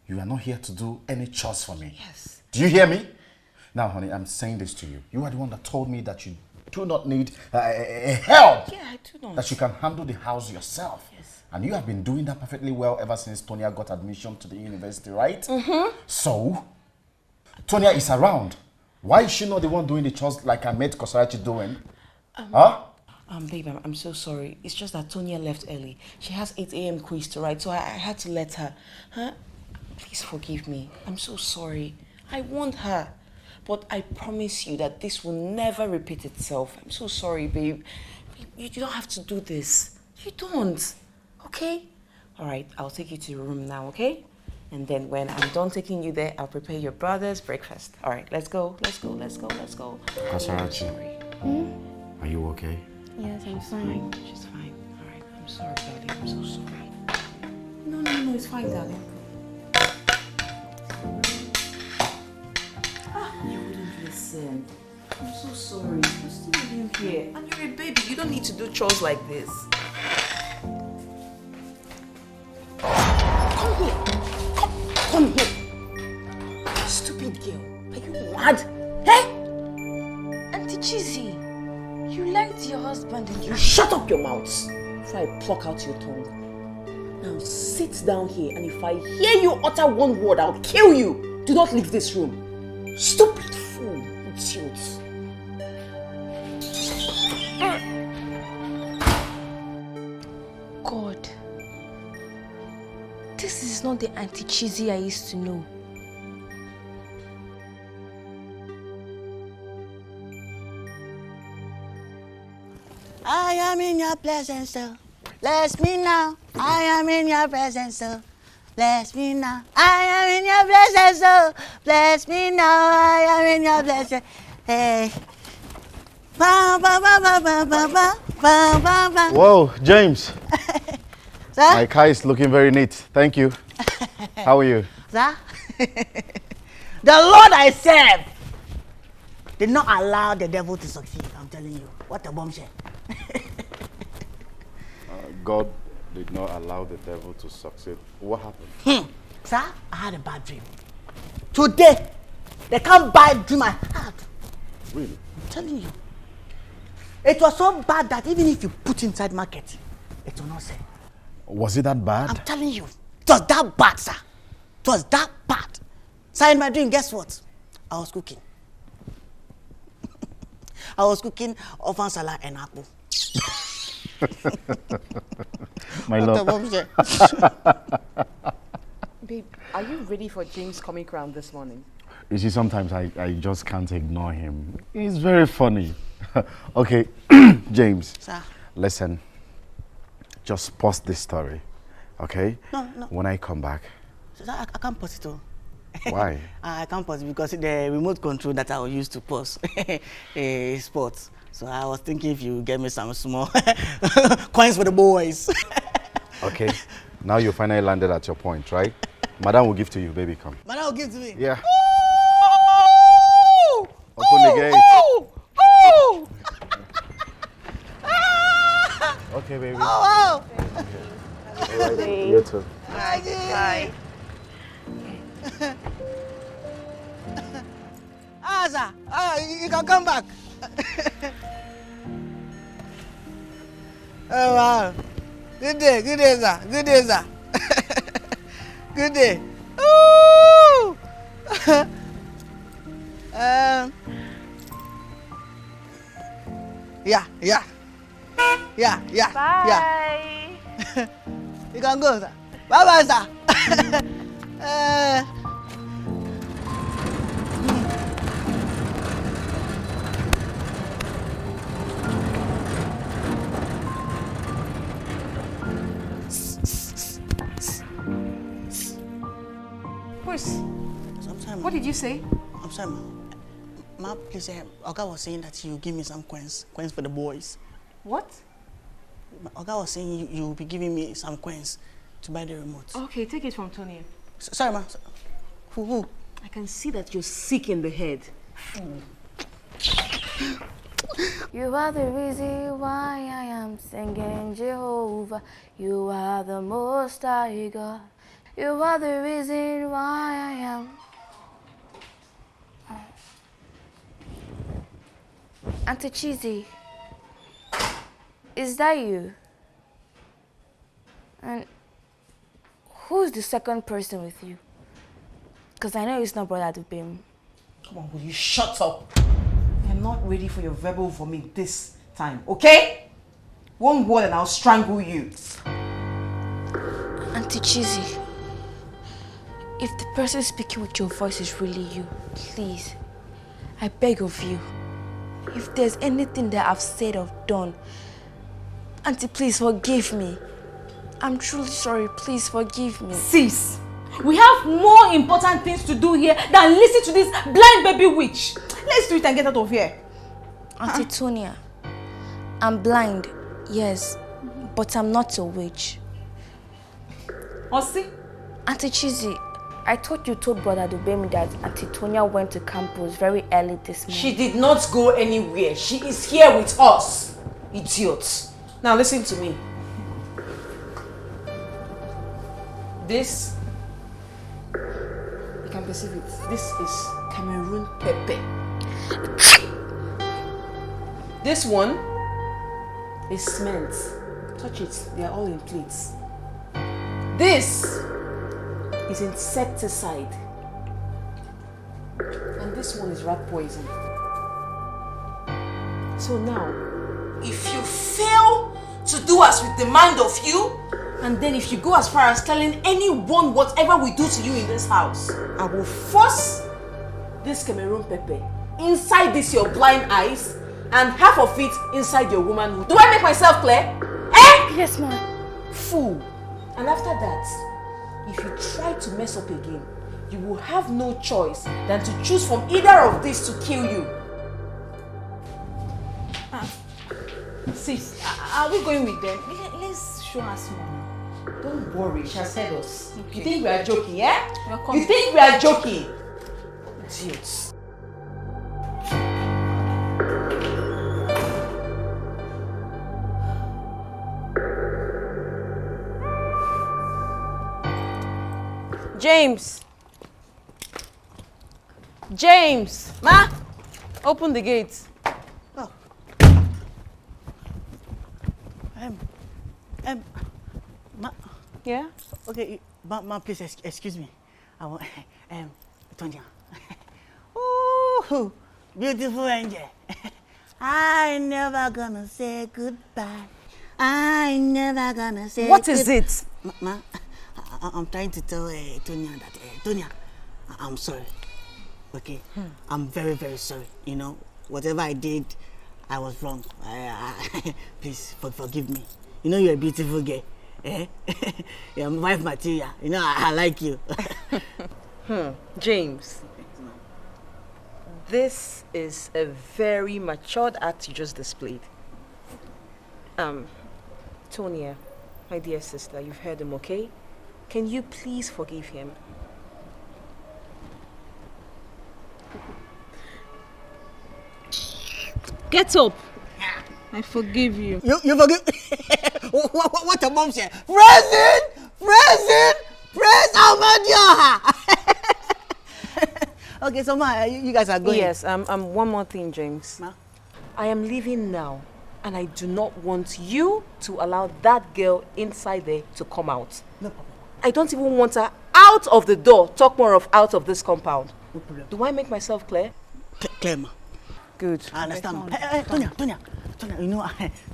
you are not here to do any chores for me. Yes. Do you hear me? Now, honey, I'm saying this to you. You are the one that told me that you do not need help. Yeah, I do not. That you can handle the house yourself. Yes. And you have been doing that perfectly well ever since Tonya got admission to the university, right? Mm-hmm. So, Tonya is around. Why is she not the one doing the chores like I made Kosarachi doing? Babe, I'm so sorry. It's just that Tonya left early. She has 8 a.m. quiz to write, so I had to let her. Please forgive me. I'm so sorry. I want her. But I promise you that this will never repeat itself. I'm so sorry, babe. You don't have to do this. You don't. Okay? All right, I'll take you to your room now, okay? And then when I'm done taking you there, I'll prepare your brother's breakfast. All right, let's go. Kosarachi, are you okay? Yes, I'm fine. She's fine. All right, I'm sorry, darling. I'm so sorry. No, it's fine, darling. You wouldn't listen. I'm so sorry. I'm still living here. And you're a baby. You don't need to do chores like this. Come here. Stupid girl. Are you mad? Hey? Auntie Chizzy, you lied to your husband and you shut up your mouth before I pluck out your tongue. Now sit down here, and if I hear you utter one word, I'll kill you. Do not leave this room. Stupid fool. Idiot. God, this is not the Auntie Chizzy I used to know. I am in your presence, so bless me now. I am in your presence, so bless me now. I am in your presence, so bless me now. I am in your presence. Hey. Ba, ba, ba, ba, ba, ba, ba, ba, ba, ba. Whoa, James. Sir? My car is looking very neat. Thank you. How are you? Sir? The Lord I serve did not allow the devil to succeed. I'm telling you. What a bombshell. God did not allow the devil to succeed. What happened? Sir, I had a bad dream. Today, they can't buy a dream I had. Really? I'm telling you. It was so bad that even if you put inside market, it will not sell. Was it that bad? I'm telling you. It was that bad, sir. It was that bad. Sir, in my dream, guess what? I was cooking. I was cooking ofan salad and apple. My love. Babe, are you ready for James' comic round this morning? You see, sometimes I just can't ignore him. He's very funny. Okay, James. Sir. Listen, just pause this story, okay? No. When I come back. Sir, I can't pause it all. Why? I can't pause because the remote control that I will use to pause is sports. So I was thinking if you get me some small coins for the boys. Okay, now you finally landed at your point, right? Madam will give to you, baby, come. Madam will give to me? Yeah. Ooh! Open the gate. Ooh! Ooh! Okay, baby. Oh, wow! Okay. You too. Bye. Sir. You can come back. Oh, wow. Good day, sir. Good day, sir. Good day. Ooh! Yeah. Bye. Yeah. You can go, sir. Bye, sir. What did you say? I'm sorry, ma. Please, Oga was saying that you give me some coins for the boys. What? Oga was saying you will be giving me some coins to buy the remote. Okay, take it from Tony. Sorry, ma. Who? I can see that you're sick in the head. You are the reason why I am singing Jehovah. You are the most high God. You are the reason why I am. Auntie Cheesy, is that you? And who's the second person with you? Because I know it's not Brother Dubim. Come on, will you shut up? I'm not ready for your verbal vomit this time, okay? One word and I'll strangle you. Auntie Cheesy, if the person speaking with your voice is really you, please, I beg of you, if there's anything that I've said or done, Auntie, please forgive me. I'm truly sorry, please forgive me. Sis, we have more important things to do here than listen to this blind baby witch. Let's do it and get out of here. Auntie Tonia, I'm blind, yes, but I'm not a witch. Osi? Auntie Cheesy, I thought you told Brother Dubemi that Auntie Tonia went to campus very early this morning. She did not go anywhere. She is here with us. Idiots. Now listen to me. This, you can perceive it. This is Cameroon pepper. This one is cement. Touch it. They are all in plates. This is insecticide. And this one is rat poison. So now, if you fail to do as we demand of you, and then if you go as far as telling anyone whatever we do to you in this house, I will force this Cameroon pepper inside this your blind eyes and half of it inside your womanhood. Do I make myself clear? Eh? Yes, ma'am. Fool. And after that, if you try to mess up again, you will have no choice than to choose from either of these to kill you. Sis, are we going with them? Let's show her small. Don't worry, she has heard us. Okay. You think we are joking, eh? Welcome. You think we are joking? Idiots. James! James! Ma! Open the gate. Oh. Ma. Yeah? Okay, ma, please excuse me. I want, Tonya. Ooh, beautiful angel. I never gonna say goodbye. I never gonna say What is it? Ma, I'm trying to tell Tonya that, Tonya, I'm sorry. Okay? I'm very, very sorry. You know, whatever I did, I was wrong. Please forgive me. You know you're a beautiful girl. Eh? You're wife material. You know, I like you. James, this is a very matured act you just displayed. Tonya, my dear sister, you've heard him, okay? Can you please forgive him? Get up. I forgive you. You forgive? What a mom said. Present! Praise Almighty! Okay, so ma, you guys are going. Yes, one more thing, James. Ma? I am leaving now, and I do not want you to allow that girl inside there to come out. No problem. I don't even want her out of the door. Talk more of out of this compound. No problem. Do I make myself clear? Clear, ma. Good. I understand. Tonya, you know,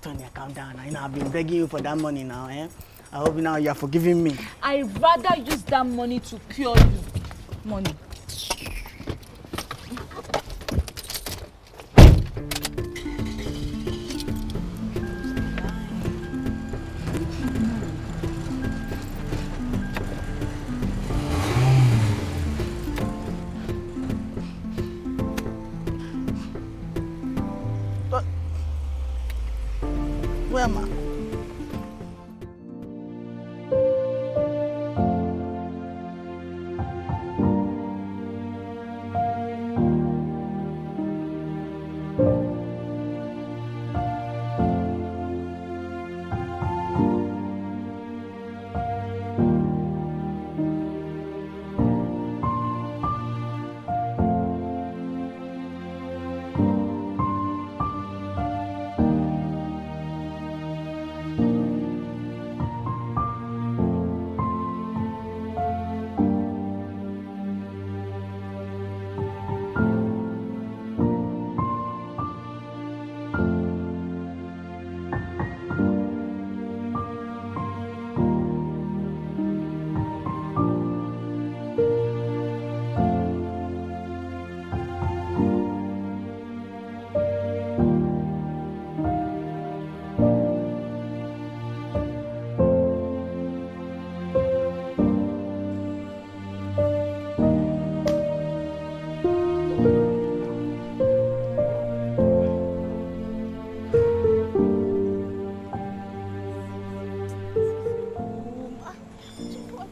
Tonya, calm down. You know, I've been begging you for that money now, eh? I hope now you are forgiving me. I'd rather use that money to cure you. Money. Where am I?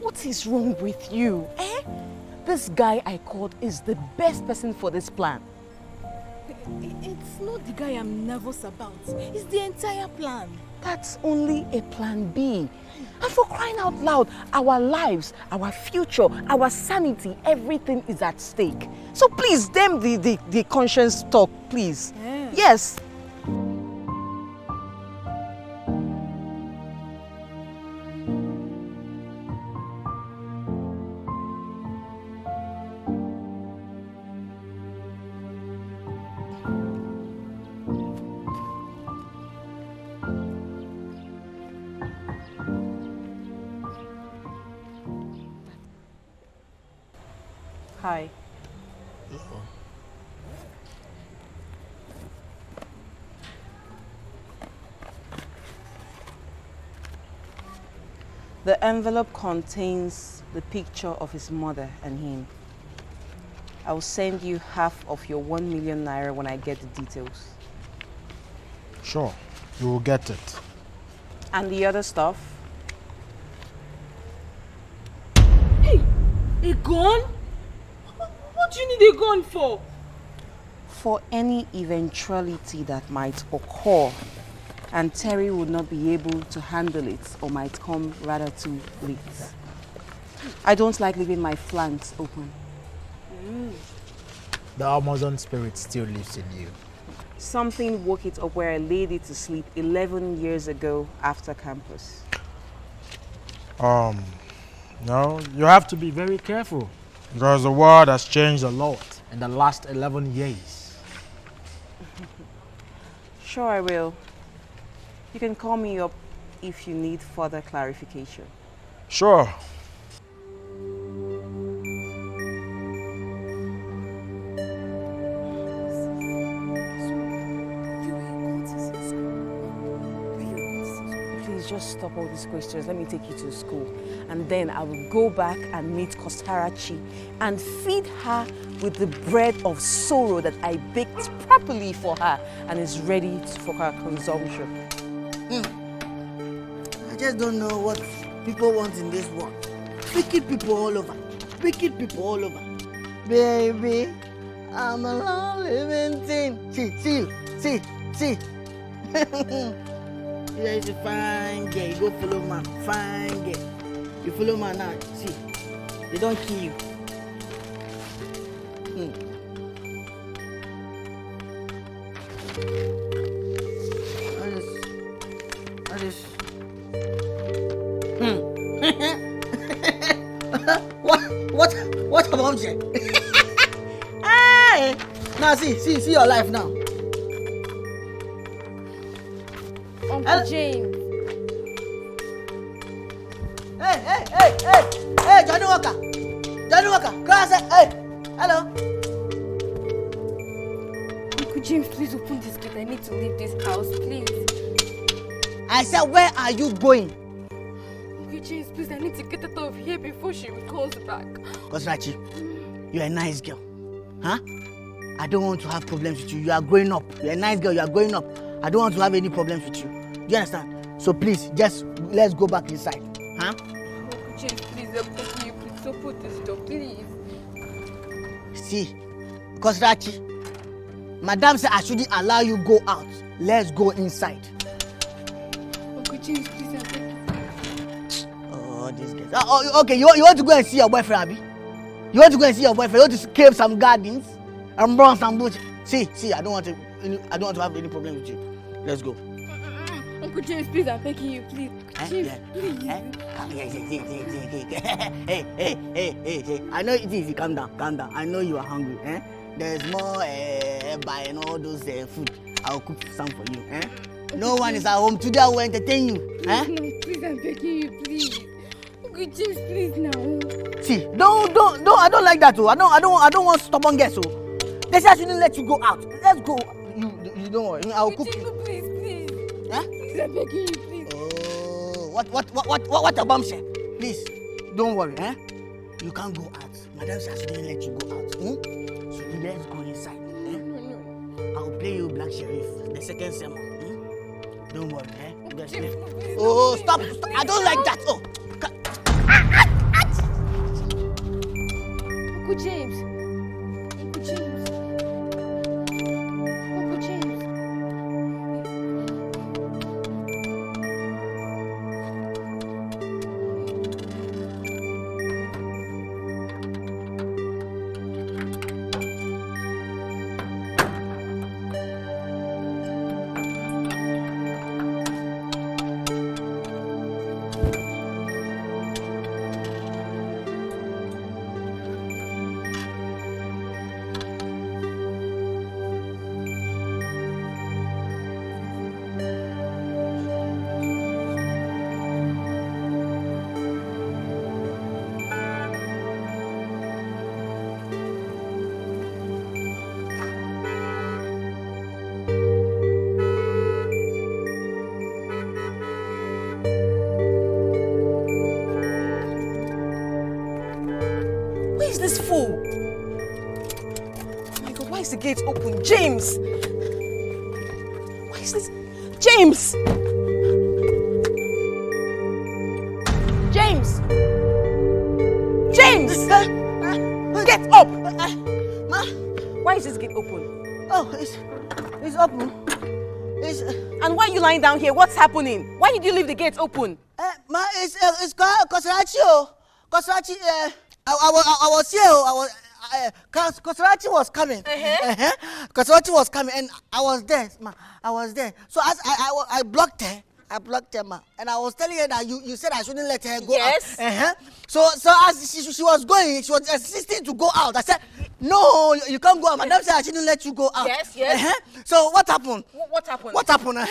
What is wrong with you? Eh? This guy I called is the best person for this plan. It's not the guy I'm nervous about. It's the entire plan. That's only a plan B. And for crying out loud, our lives, our future, our sanity, everything is at stake. So please, them the conscience talk, please. Yeah. Yes. Hi. The envelope contains the picture of his mother and him. I will send you half of your 1 million naira when I get the details. Sure, you will get it. And the other stuff? Hey, a gun? What do you need a gun for? For any eventuality that might occur and Terry would not be able to handle it or might come rather too late. I don't like leaving my flanks open. The Amazon spirit still lives in you. Something woke it up where I laid it to sleep 11 years ago after campus. No, you have to be very careful because the world has changed a lot in the last 11 years. Sure, I will. You can call me up if you need further clarification. Sure. Please just stop all these questions. Let me take you to school. And then I will go back and meet Customary and feed her with the bread of sorrow that I baked properly for her and is ready for her consumption. I just don't know what people want in this world. Wicked people all over. Wicked people all over. Baby, I'm a lonely living thing. See. Yeah, it's a fine girl. You go follow man. Fine girl. You follow man now. See, they don't kill you. What about you? Hey! Now see your life now. Uncle James. Hey, Johnny Walker. Class, hey, hello. Uncle James, please open this gate. I need to leave this house, please. I said, where are you going? Uncle James, please, I need to get out of here before she calls back. Kosrachi, you're a nice girl. Huh? I don't want to have problems with you. You are growing up. You're a nice girl. You are growing up. I don't want to have any problems with you. Do you understand? So please, just let's go back inside. Huh? Uncle James, please, I'm begging you, please open this door, please. See, Kosrachi, Madam said I shouldn't allow you go out. Let's go inside. Uncle James, please, I'm begging you. Oh, this guy. Oh, okay, you want to go and see your boyfriend, Abby? You want to go and see your boyfriend? You want to scrape some gardens and burn some bush? See, I don't want to have any problem with you. Let's go. Uncle James, please, I'm begging you, please. James, please. Hey. I know it is. Calm down. I know you are hungry. There's more buy and all those food. I'll cook some for you. No one is at home today. I will entertain you. No, please, I'm begging you, please. Uncle James, please now. See, don't. I don't like that. I don't want stubborn girls. They say I shouldn't let you go out. Let's go. You don't worry. I'll cook you. Please. Huh? Please, I'm begging you, please. Oh, what a bombshell. Please, don't worry. You can't go out. Madam says I shouldn't let you go out. So let's go inside. I'll play you Black Sheriff, the second sermon. Don't worry. Oh, stop. I don't like that. Oh. Uncle James. Why is the gate open? James! Why is this? James! James! James! Get up! Ma? Why is this gate open? Oh, it's open. And why are you lying down here? What's happening? Why did you leave the gate open? Ma, it's Customary. Customary, I was here. Customary was coming. Customary was coming, and I was there, ma. I was there. So as I blocked her. Ma. And I was telling her that you said I shouldn't let her go out. So as she was going, she was insisting to go out. I said, no, you can't go out. Madam said I shouldn't let you go out. Yes. So what happened? What happened? What happened?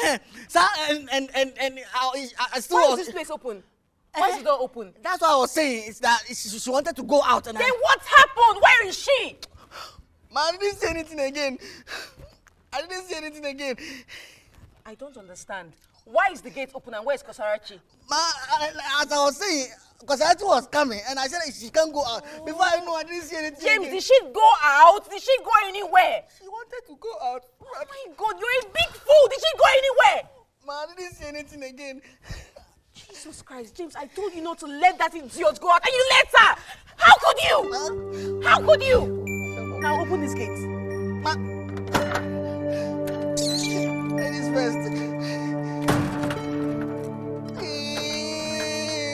So and I still. Why is this place open? Why is the door open? That's what I was saying. Is that she wanted to go out, and then what happened? Where is she? Man, I didn't say anything again. I don't understand. Why is the gate open and where is Customary? Ma, as I was saying, Customary was coming, and I said she can't go out. Before I know, I didn't see anything. James, again. did she go out? Did she go anywhere? She wanted to go out. Oh my God, you're a big fool. Did she go anywhere? Ma, I didn't see anything again. Jesus Christ, James, I told you not to let that idiot go out, and you let her! How could you? How could you? Now open this gate. Ma, ladies first.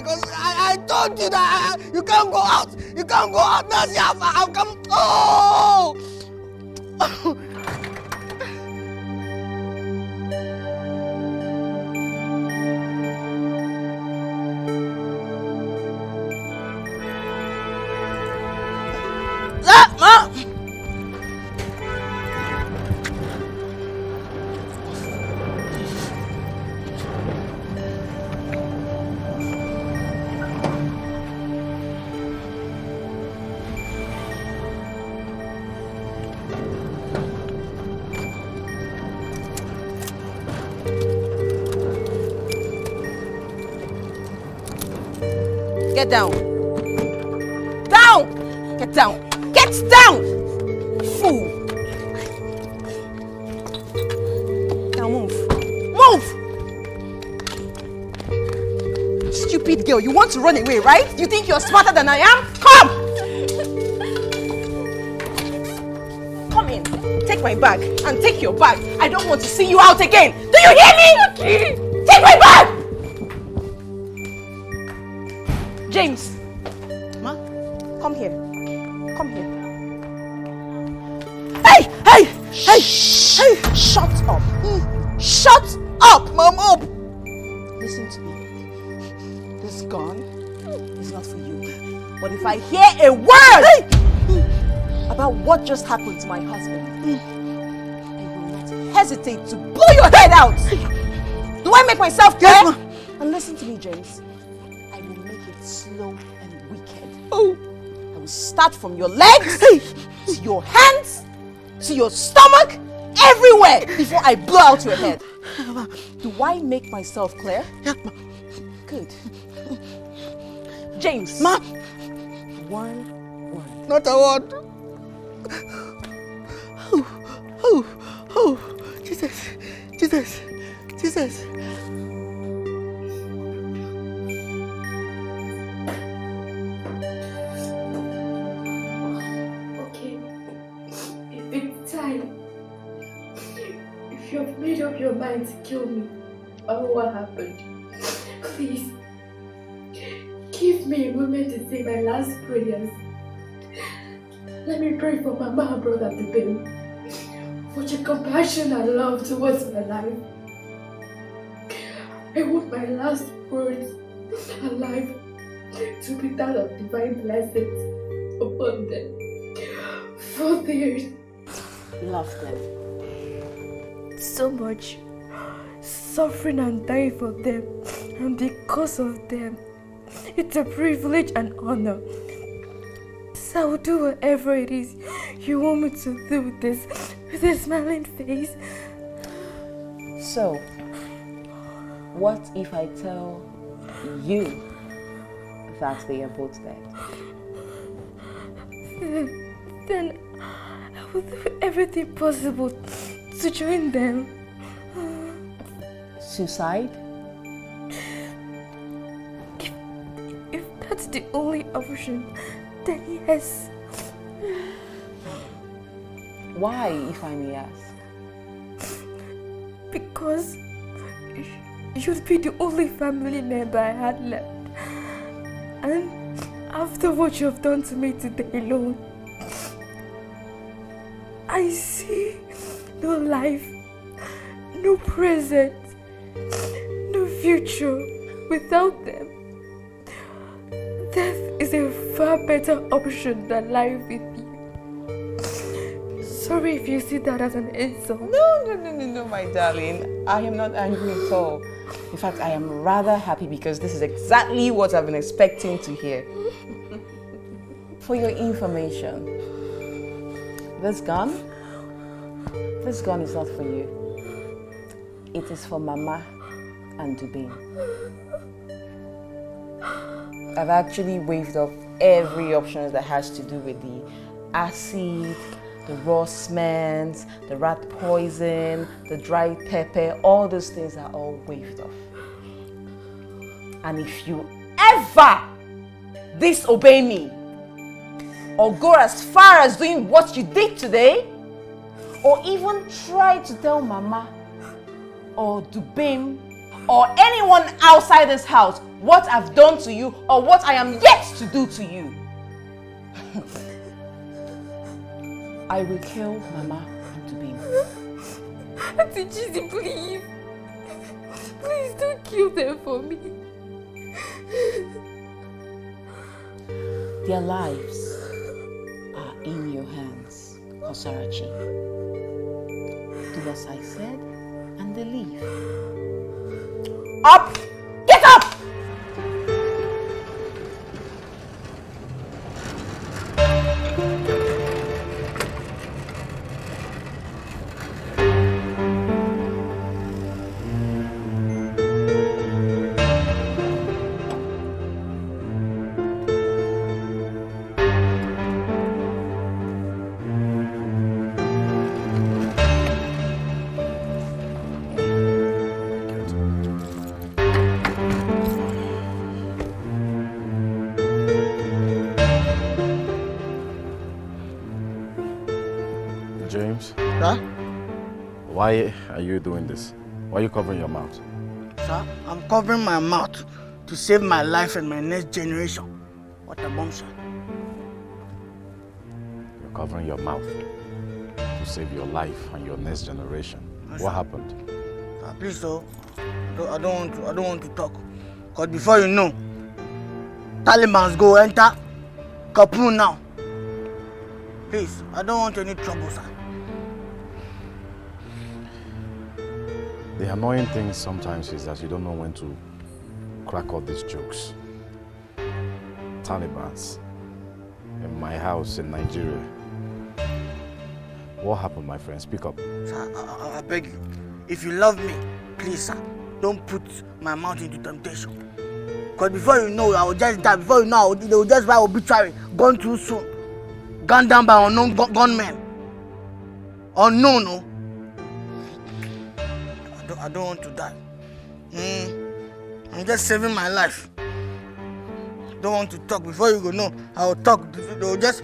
Because I told you that you can't go out. You can't go out. Now see, I've come. Oh! Ma! Get down. Down! Get down. Get down! Fool! Now move. Move! Stupid girl, you want to run away, right? You think you're smarter than I am? Come! Come in. Take my bag and take your bag. I don't want to see you out again. Do you hear me? Take my bag! James. Ma? Come here. Come here. Hey! Shut up. Shut up! Mom, up! Listen to me. This gun is not for you. But if I hear a word about what just happened to my husband, I will not hesitate to blow your head out. Do I make myself clear? Yes, and listen to me, James. I will make it slow and wicked. I will start from your legs to your hands to your stomach, everywhere before I blow out your head. Do I make myself clear? Good. James. Ma. One word. Not a word. Jesus. If you have made up your mind to kill me, what happened? Please, give me a moment to say my last prayers. Let me pray for Mama and Brother Dubem, for your compassion and love towards my life. I want my last words alive to be that of divine blessings upon them. For their love them. So much suffering and dying for them, and because of them, it's a privilege and honor. So I will do whatever it is you want me to do with this smiling face. So, what if I tell you that they are both dead? Then I will do everything possible to join them. Suicide? If that's the only option, then yes. Why, if I may ask? Because you'd be the only family member I had left. And after what you've done to me today alone, I see no life, no present, no future without them. Death is a far better option than life with you. Sorry if you see that as an insult. No, my darling. I am not angry at all. In fact, I am rather happy because this is exactly what I've been expecting to hear. For your information, this gun is not for you. It is for Mama and Dubin. I've actually waived off every option that has to do with the acid, the raw cement, the rat poison, the dried pepper, all those things are all waived off. And if you ever disobey me, or go as far as doing what you did today, or even try to tell Mama, or Dubim, or anyone outside this house what I've done to you, or what I am yet to do to you, I will kill Mama and Dubim. Auntie Chizzy, please. Please don't kill them for me. Their lives are in your hands, Kosarachi. Do as I said, and they leave. Up! Get up! Why are you doing this? Why are you covering your mouth? Sir, I'm covering my mouth to save my life and my next generation. What a bombshell. You're covering your mouth to save your life and your next generation. Yes, what sir. happened? Sir, please, sir. I don't want to talk. Because before you know, Taliban's go enter Kabul now. Please, I don't want any trouble, sir. The annoying thing sometimes is that you don't know when to crack all these jokes. Talibans in my house in Nigeria. What happened, my friend? Speak up. Sir, I beg you. If you love me, please, sir, don't put my mouth into temptation. Because before you know, I will just die. Before you know, they will just buy obituary. Gone too soon. Gunned down by unknown gunmen. Unknown, no? I don't want to die. I'm just saving my life. Don't want to talk. Before you go, no, I will talk. They will just...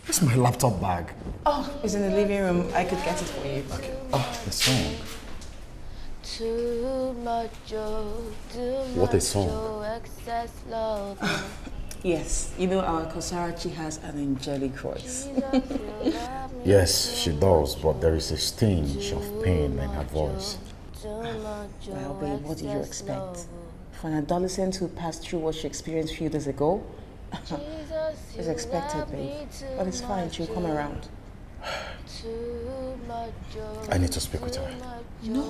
Where's my laptop bag? Oh, it's in the living room. I could get it for you. Okay. Oh, the song. Too much joy, too What a much song. joy, excess love. Yes, you know our Kosarachi has an angelic voice. Yes, she does, but there is a tinge of pain in her voice. Well, babe, what did you expect? For an adolescent who passed through what she experienced a few days ago, it's expected, babe. But it's fine, she'll come around. I need to speak with her. No,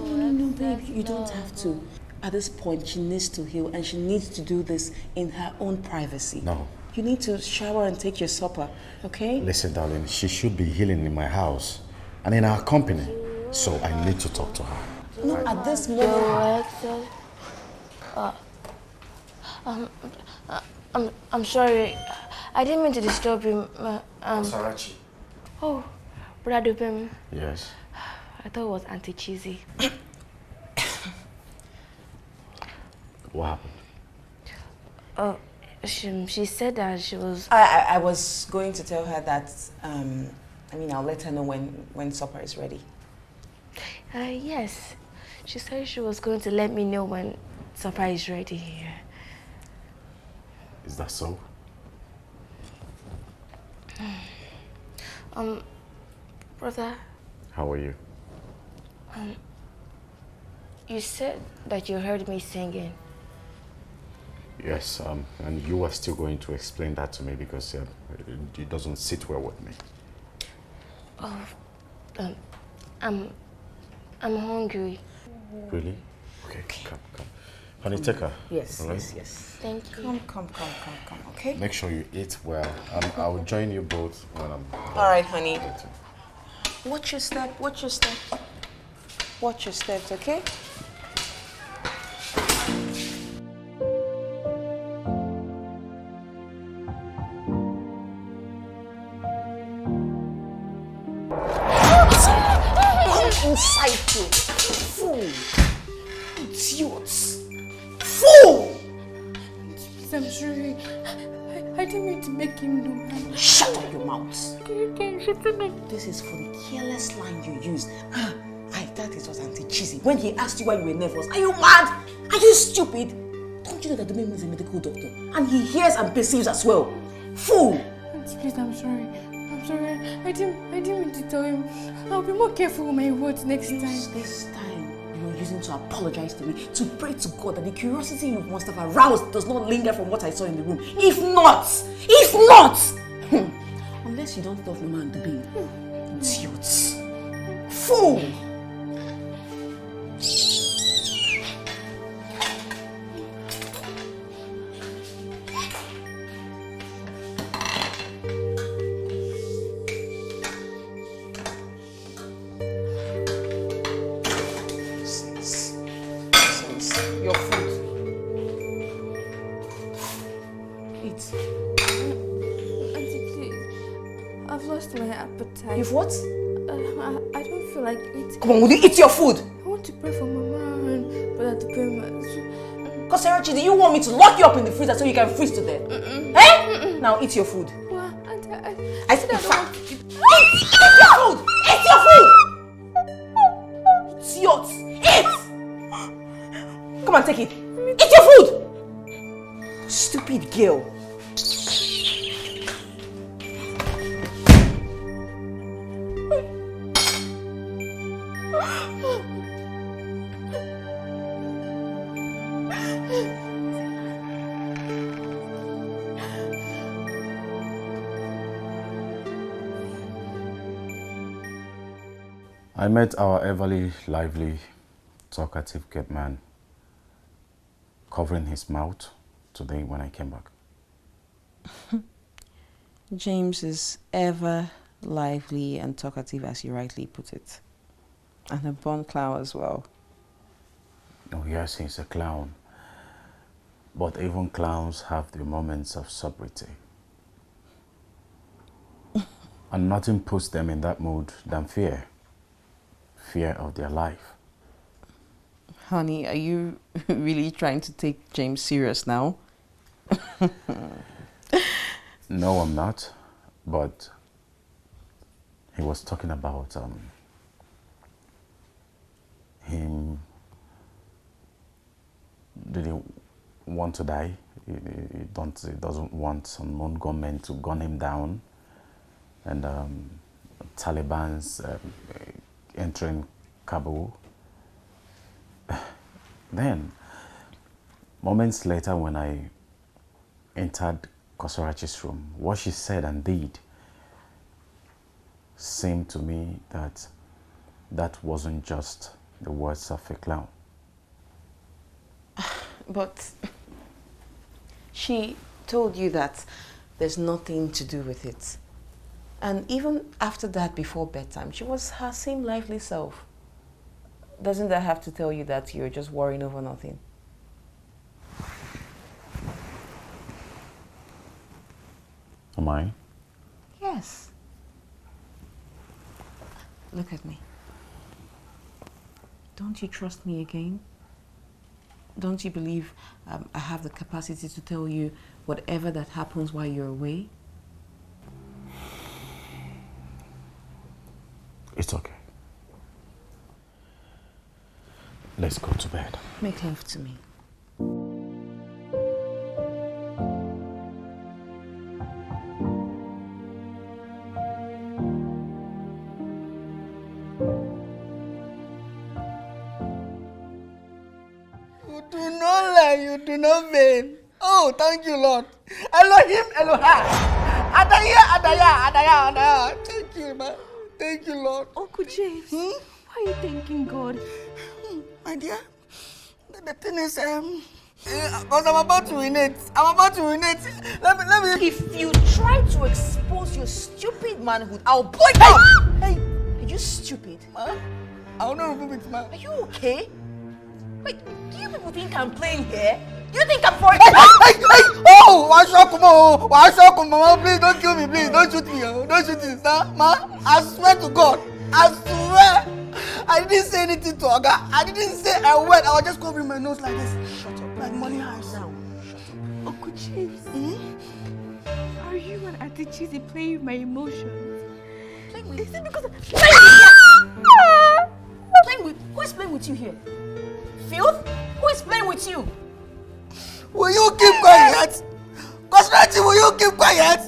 babe, you don't have to. At this point, she needs to heal, and she needs to do this in her own privacy. No. You need to shower and take your supper, okay? Listen, darling, she should be healing in my house and in our company. So I need to talk to her. No, at this moment. I'm sorry. I didn't mean to disturb him. Sarachi. Oh, Brother Dubem. Yes. I thought it was Auntie Cheesy. What happened? Oh, she said that she was... I was going to tell her that, I'll let her know when supper is ready. Yes. She said she was going to let me know when supper is ready here. Is that so? Brother. How are you? You said that you heard me singing. Yes, and you are still going to explain that to me because it doesn't sit well with me. Oh, I'm hungry. Really? Okay, come. Honey, take her. Yes, all right? yes. Thank you. Come, okay? Make sure you eat well. I'll join you both when I'm done. All right, honey. Watch your step, watch your steps, okay? Inside you, fool! Idiots! Fool! Please, I'm sorry. I didn't mean to make him do that. Shut up your mouth! Okay, shut up. This is for the careless line you used. I thought it was Auntie Cheesy. When he asked you why you were nervous, are you mad? Are you stupid? Don't you know that the man is a medical doctor? And he hears and perceives as well. Fool! Auntie, please, I'm sorry. I didn't mean to tell him. I'll be more careful with my words next time. This time you're using to apologize to me, to pray to God that the curiosity you must have aroused does not linger from what I saw in the room. If not, unless you don't love Mama and the babe. Idiots. Fool! You've what? I don't feel like eating. Come on, will you eat your food? I want to pray for Mama and Brother Dubem. Customary, do you want me to lock you up in the freezer so you can freeze to death? Eh? Now eat your food. Well, I said in fact, eat your food! Eat your food! Idiots! Eat! Come on, take it. Eat your food! Stupid girl. I met our everly lively, talkative good man covering his mouth today when I came back. James is ever lively and talkative, as you rightly put it. And a born clown as well. Oh yes, he's a clown. But even clowns have their moments of sobriety. And nothing puts them in that mood than fear. Fear of their life. Honey, are you really trying to take James serious now? No, I'm not. But he was talking about him didn't want to die. He doesn't want some known gunmen to gun him down. And Taliban's entering Kabul. Then, moments later when I entered Kosarachi's room, what she said and did seemed to me that that wasn't just the words of a clown. But she told you that there's nothing to do with it. And even after that, before bedtime, she was her same lively self. Doesn't that have to tell you that you're just worrying over nothing? Am I? Yes. Look at me. Don't you trust me again? Don't you believe I have the capacity to tell you whatever that happens while you're away? It's okay. Let's go to bed. Make love to me. You do not lie, you do not vain. Oh, thank you, Lord. Elohim, Elohim. Adaya. Thank you, man. Thank you, Lord. Uncle James, why are you thanking God? My dear, the thing is, because I'm about to urinate. Let me. If you try to expose your stupid manhood, I'll blow you up. Hey, are you stupid? I will not remove it, man. Are you okay? Wait, do you people think I'm playing here? Do you think I'm for it? Oh, please don't kill me, please. Don't shoot me, don't shoot me, sir. Ma, I swear to God, I swear. I didn't say anything to Oga. I didn't say a word. I was just covering my nose like this. Shut up. Like money eyes. Now, shut up. Uncle James, are you and Auntie Cheesy playing with my emotions? Is it because Who is playing with you here? Filth? Who is playing with you? Will you keep quiet? Customary, will you keep quiet?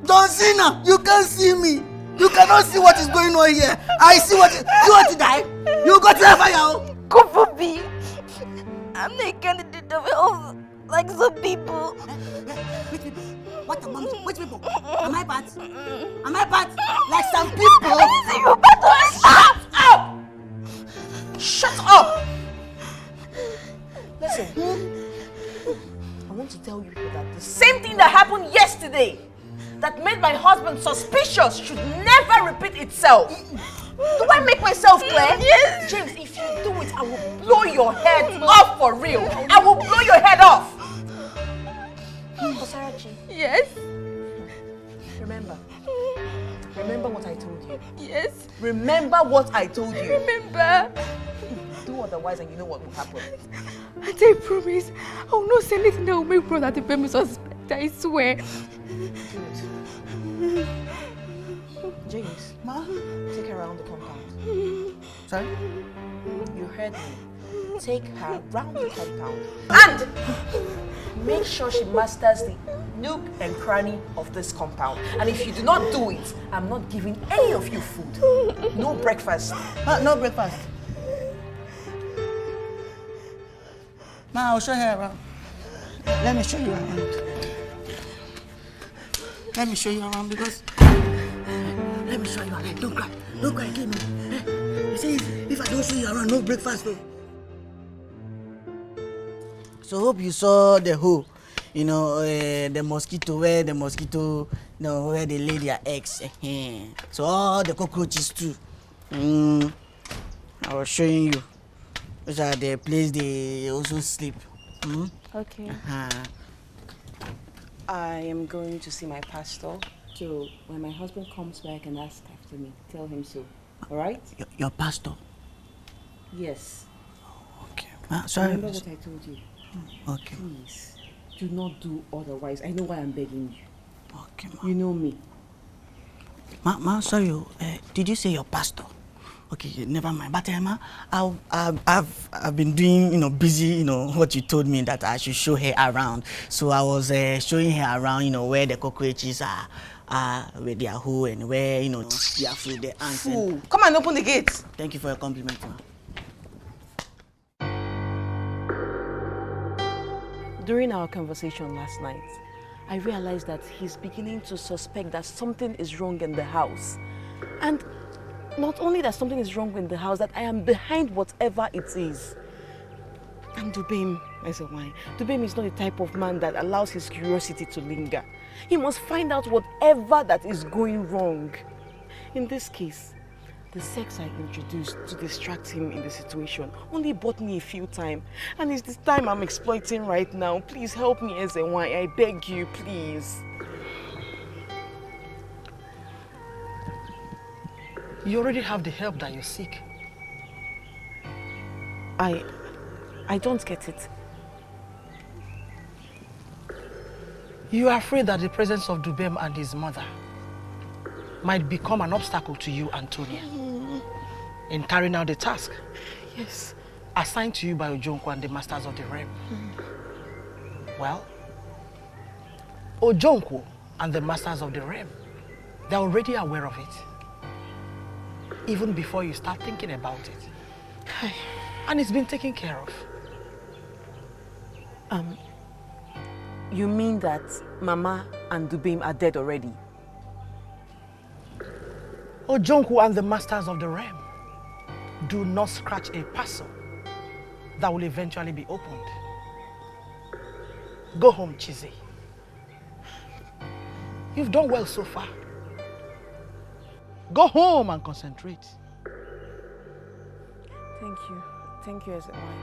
Don't see now. You can't see me. You cannot see what is going on here. I see what you want to die. You go to the fire. God forbid. I'm not a candidate of health like some people. Which people? What among which people? Am I bad? Am I bad? Like some people? I didn't say you were bad. Shut up! Listen, I want to tell you that the same thing that happened yesterday that made my husband suspicious should never repeat itself. Do I make myself clear? Yes. James, if you do it, I will blow your head off for real. I will blow your head off. Kosarachi. Yes. Remember what I told you. Yes. Remember what I told you. Remember. Do otherwise and you know what will happen. I take promise. I will not say anything that will make brother to pay me suspect. I swear. James, Ma? take her around the compound. Sorry? You heard me. Take her around the compound. And make sure she masters the nook and cranny of this compound. And if you do not do it, I'm not giving any of you food. No breakfast. No breakfast. Ma, I'll show her around. Let me show you around. Let me show you around because... Let me show you around. Don't cry. Don't cry again. You say if I don't show you around, no breakfast though. So hope you saw the hole. You know, the mosquito, where the mosquito, where they lay their eggs. So all the cockroaches too. I was showing you. Those are the place they also sleep. Okay. I am going to see my pastor. So when my husband comes back and asks after me, tell him so. All right? Your pastor? Yes. Okay. Sorry. Remember what I told you. Okay. Please, do not do otherwise. I know why I'm begging you. Okay, ma. You know me. Ma, sorry. Did you say your pastor? Okay, never mind. But I've been doing, busy, what you told me that I should show her around. So I was showing her around, where the cockroaches are where their hole and where, their food, the ants. Come and open the gate. Thank you for your compliment, ma. During our conversation last night, I realized that he's beginning to suspect that something is wrong in the house. And not only that something is wrong in the house, that I am behind whatever it is. And Dubem, I said, why? Dubem is not the type of man that allows his curiosity to linger. He must find out whatever that is going wrong. In this case, The sex I introduced to distract him in the situation only bought me a few time. And it's this time I'm exploiting right now. Please help me, Ezenwai. I beg you, please. You already have the help that you seek. I don't get it. You are afraid that the presence of Dubem and his mother might become an obstacle to you, Antonia, in carrying out the task. Yes. Assigned to you by Ojonkwo and the masters of the realm. Well, Ojonkwo and the masters of the realm, they're already aware of it. Even before you start thinking about it. And it's been taken care of. You mean that Mama and Dubem are dead already? Ojonkwo and the masters of the realm do not scratch a parcel that will eventually be opened. Go home, Chizzy. You've done well so far. Go home and concentrate. Thank you. Thank you, Ezenwai.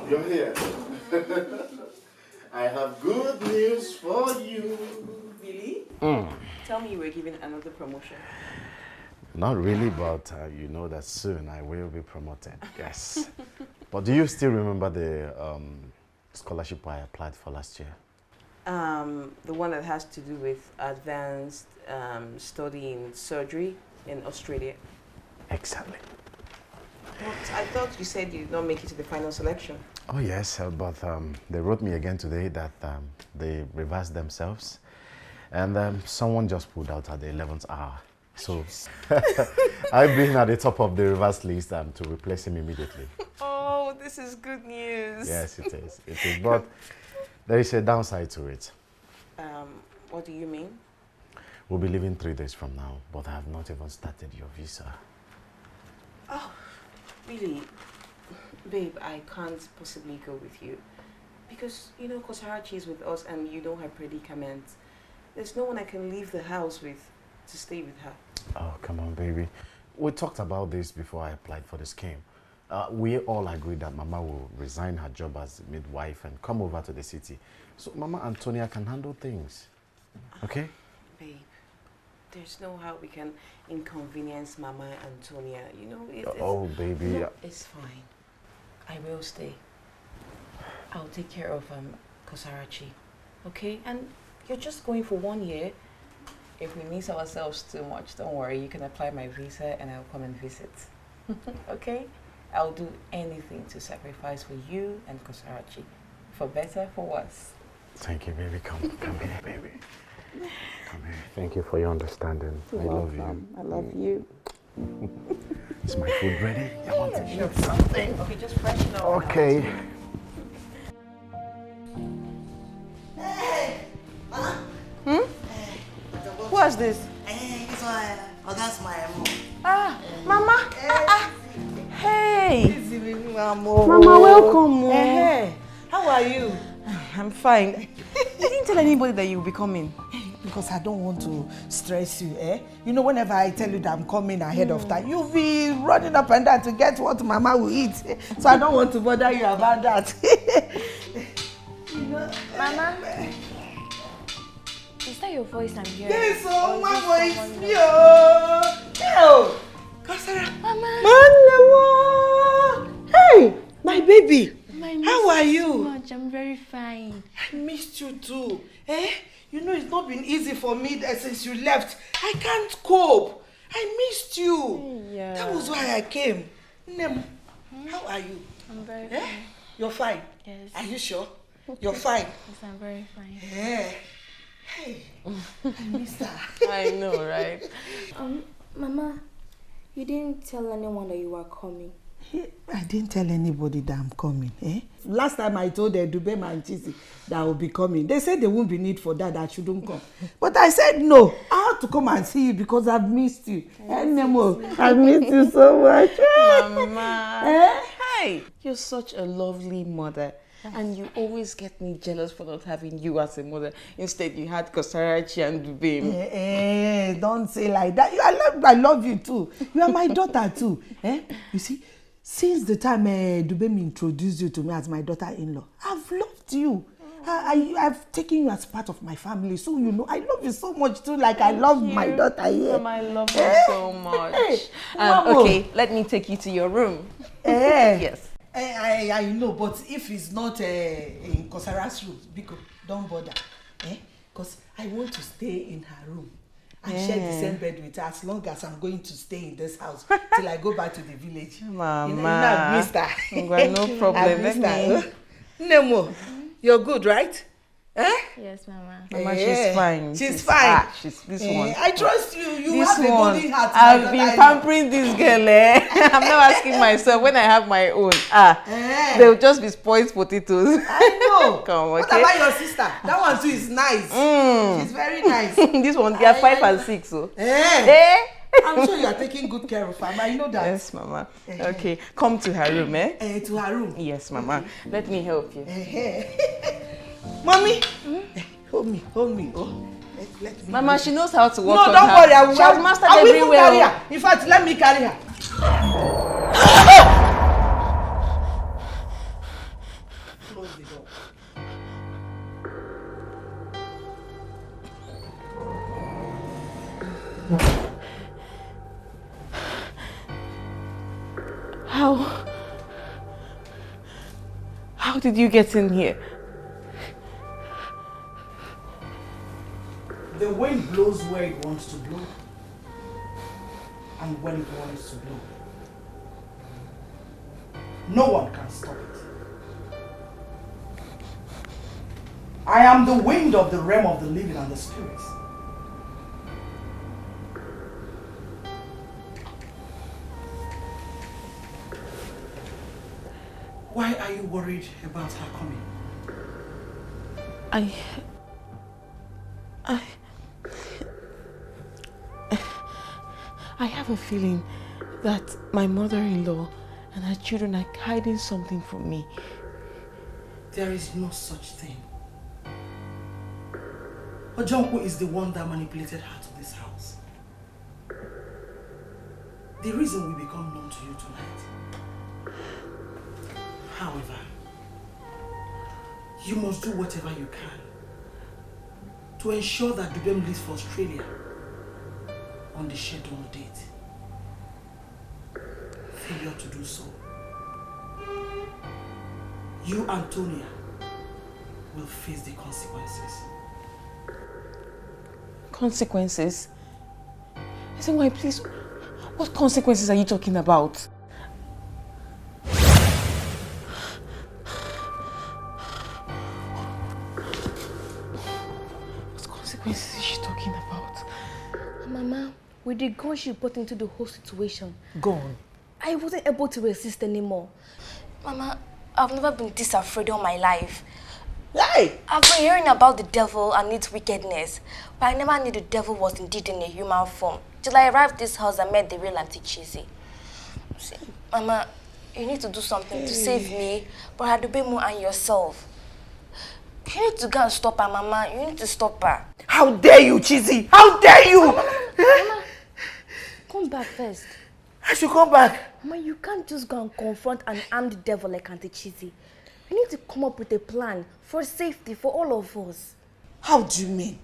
You're here. I have good news for you. Really? Tell me you were given another promotion. Not really, but you know that soon I will be promoted. Yes. But do you still remember the scholarship I applied for last year? The one that has to do with advanced study in surgery in Australia. Exactly. But I thought you said you did not make it to the final selection. Oh yes, but they wrote me again today that they reversed themselves, and someone just pulled out at the 11th hour. So I've been at the top of the reverse list to replace him immediately. Oh, this is good news. Yes, it is. It is. But there is a downside to it. What do you mean? We'll be leaving 3 days from now, but I have not even started your visa. Oh, really? Babe, I can't possibly go with you. Because, you know, Kosarachi is with us and you know her predicament. There's no one I can leave the house with to stay with her. Oh, come on, baby. We talked about this before I applied for the scheme. We all agreed that Mama will resign her job as midwife and come over to the city. So Mama Antonia can handle things. Okay? Babe, there's no how we can inconvenience Mama Antonia. You know, oh, baby. No, it's fine. I will stay. I'll take care of Kosarachi. Okay? And you're just going for 1 year. If we miss ourselves too much, don't worry. You can apply my visa and I'll come and visit. Okay? I'll do anything to sacrifice for you and Kosarachi. For better, for worse. Thank you, baby. Come here, baby. Come here. Thank you for your understanding. You're I love you. I love you. Is my food ready? I want to eat something. Okay, just freshen up. Okay. Hey! Mama? Who is this? This one. Oh, that's my mom. Ah, Mama. Hey. Mama, welcome. Hey. How are you? I'm fine. You didn't tell anybody that you'll be coming. Because I don't want to stress you, eh? You know, whenever I tell you that I'm coming ahead of time, you'll be running up and down to get what Mama will eat. So I don't want to bother you about that. Mama, is that your voice I'm hearing? Yes, oh, Or my is it voice. someone Yo! else? Yo! Kasara. Mama! Hey, my baby. My How are you? So much. I'm very fine. I missed you too. Eh? You know it's not been easy for me since you left. I can't cope. I missed you. Yeah. That was why I came. Nem, how are you? I'm very eh? fine. You're fine? Yes. Are you sure? You're fine? Yes, I'm very fine. Yeah. Hey, I missed her. I know, right? Mama, you didn't tell anyone that you were coming. I didn't tell anybody that I'm coming. Eh? Last time I told Dubem and Chisi that I will be coming. They said there won't be need for that I shouldn't come. But I said no. I have to come and see you because I've missed you. I've missed you so much. Mama. Eh? Hey, you're such a lovely mother. And you always get me jealous for not having you as a mother. Instead, you had Customary and Dubem. Don't say like that. I love you too. You are my daughter too. Eh? You see, since the time Dubem introduced you to me as my daughter-in-law, I've loved you. I've taken you as part of my family. So, you know, I love you so much too. Like I love my daughter here. Mama, I love you so much. Okay, let me take you to your room. Yes. I know, but if it's not in Kosara's room, because don't bother. Because I want to stay in her room and share the same bed with her as long as I'm going to stay in this house till I go back to the village. Mama. You know, I've missed her. No problem. Let me. Nemo, you're good, right? Eh? Yes, Mama. Mama, she's fine. She's fine. She's this one. I trust you. You This have a one, golden heart. I've been pampering this girl. I'm now asking myself when I have my own. They'll just be spoiled potatoes. I know. Come on, What okay? about your sister? That one too is nice. She's very nice. This one, they are 5 and 6. So. I'm sure you are taking good care of her. I know that. Yes, Mama. Okay, come to her room, eh? To her room? Yes, Mama. Let me help you. Mommy, hold me. Oh, let me. Mama, she knows how to walk on No, don't her. worry. I will. She has mastered I will even everywhere. carry her. In fact, let me carry her. Close the door. How did you get in here? The wind blows where it wants to blow and when it wants to blow. No one can stop it. I am the wind of the realm of the living and the spirits. Why are you worried about her coming? I have a feeling that my mother-in-law and her children are hiding something from me. There is no such thing. Ojonko is the one that manipulated her to this house. The reason we become known to you tonight. However, you must do whatever you can to ensure that Dubem leaves for Australia on the scheduled date. Failure to do so, you, Antonia, will face the consequences. Consequences? I said, why, please, what consequences are you talking about? What consequences is she talking about? Mama, with the gun she put into the whole situation, Gone. I wasn't able to resist anymore. Mama, I've never been this afraid all my life. Hey! I've been hearing about the devil and its wickedness, but I never knew the devil was indeed in a human form. Till I arrived at this house and met the real Auntie Chizzy. See, Mama, you need to do something to save me, Brother Dubemu and yourself. You need to go and stop her, Mama. You need to stop her. How dare you, Chizzy? How dare you? Mama, come back first. I should come back. Mama, you can't just go and confront an armed devil like Auntie Chizzy. You need to come up with a plan for safety for all of us. How do you mean?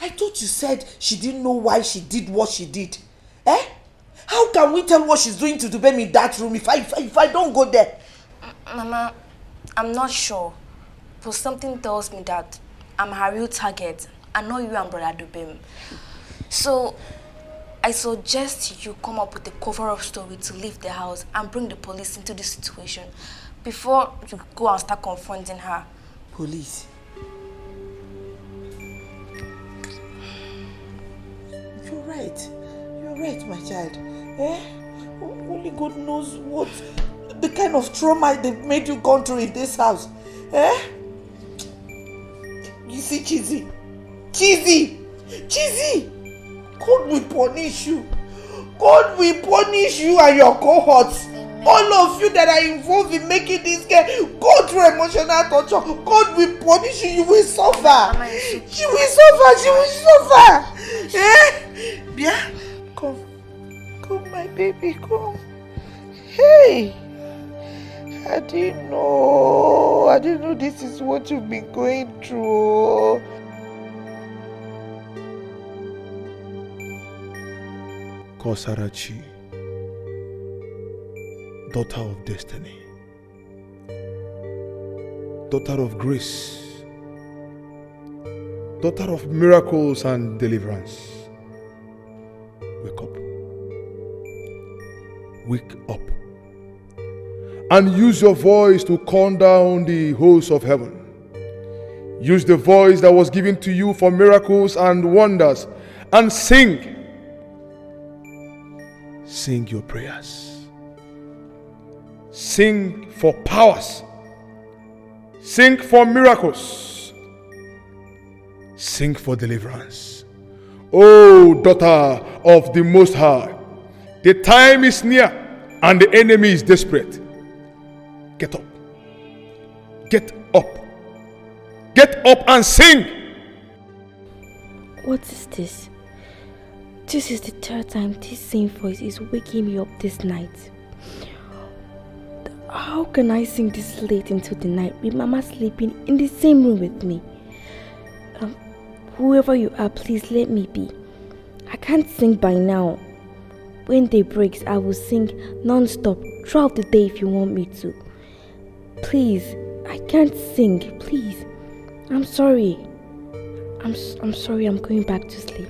I thought you said she didn't know why she did what she did. Eh? How can we tell what she's doing to Dubem in that room if I don't go there? Mama, I'm not sure. but something tells me that I'm her real target and not you and Brother Dubem. So I suggest you come up with a cover-up story to leave the house and bring the police into this situation before you go and start confronting her. Police? You're right, my child. Only God knows what the kind of trauma they've made you go through in this house. You see, Chizzy, God will punish you. God will punish you and your cohorts. Amen. All of you that are involved in making this girl go through emotional torture, God will punish you. You will suffer. She will suffer. Yeah? Come, my baby, come. Hey! I didn't know this is what you've been going through. Kosarachi, daughter of destiny, daughter of grace, daughter of miracles and deliverance. Wake up. Wake up. And use your voice to calm down the hosts of heaven. Use the voice that was given to you for miracles and wonders and sing. Sing your prayers. Sing for powers. Sing for miracles. Sing for deliverance. Oh, daughter of the Most High, the time is near and the enemy is desperate. Get up. Get up. Get up and sing. What is this? This is the third time this same voice is waking me up this night. How can I sing this late into the night with Mama sleeping in the same room with me? Whoever you are, please let me be. I can't sing by now. When day breaks, I will sing non-stop throughout the day if you want me to. Please, I can't sing, please. I'm sorry. I'm sorry, I'm going back to sleep.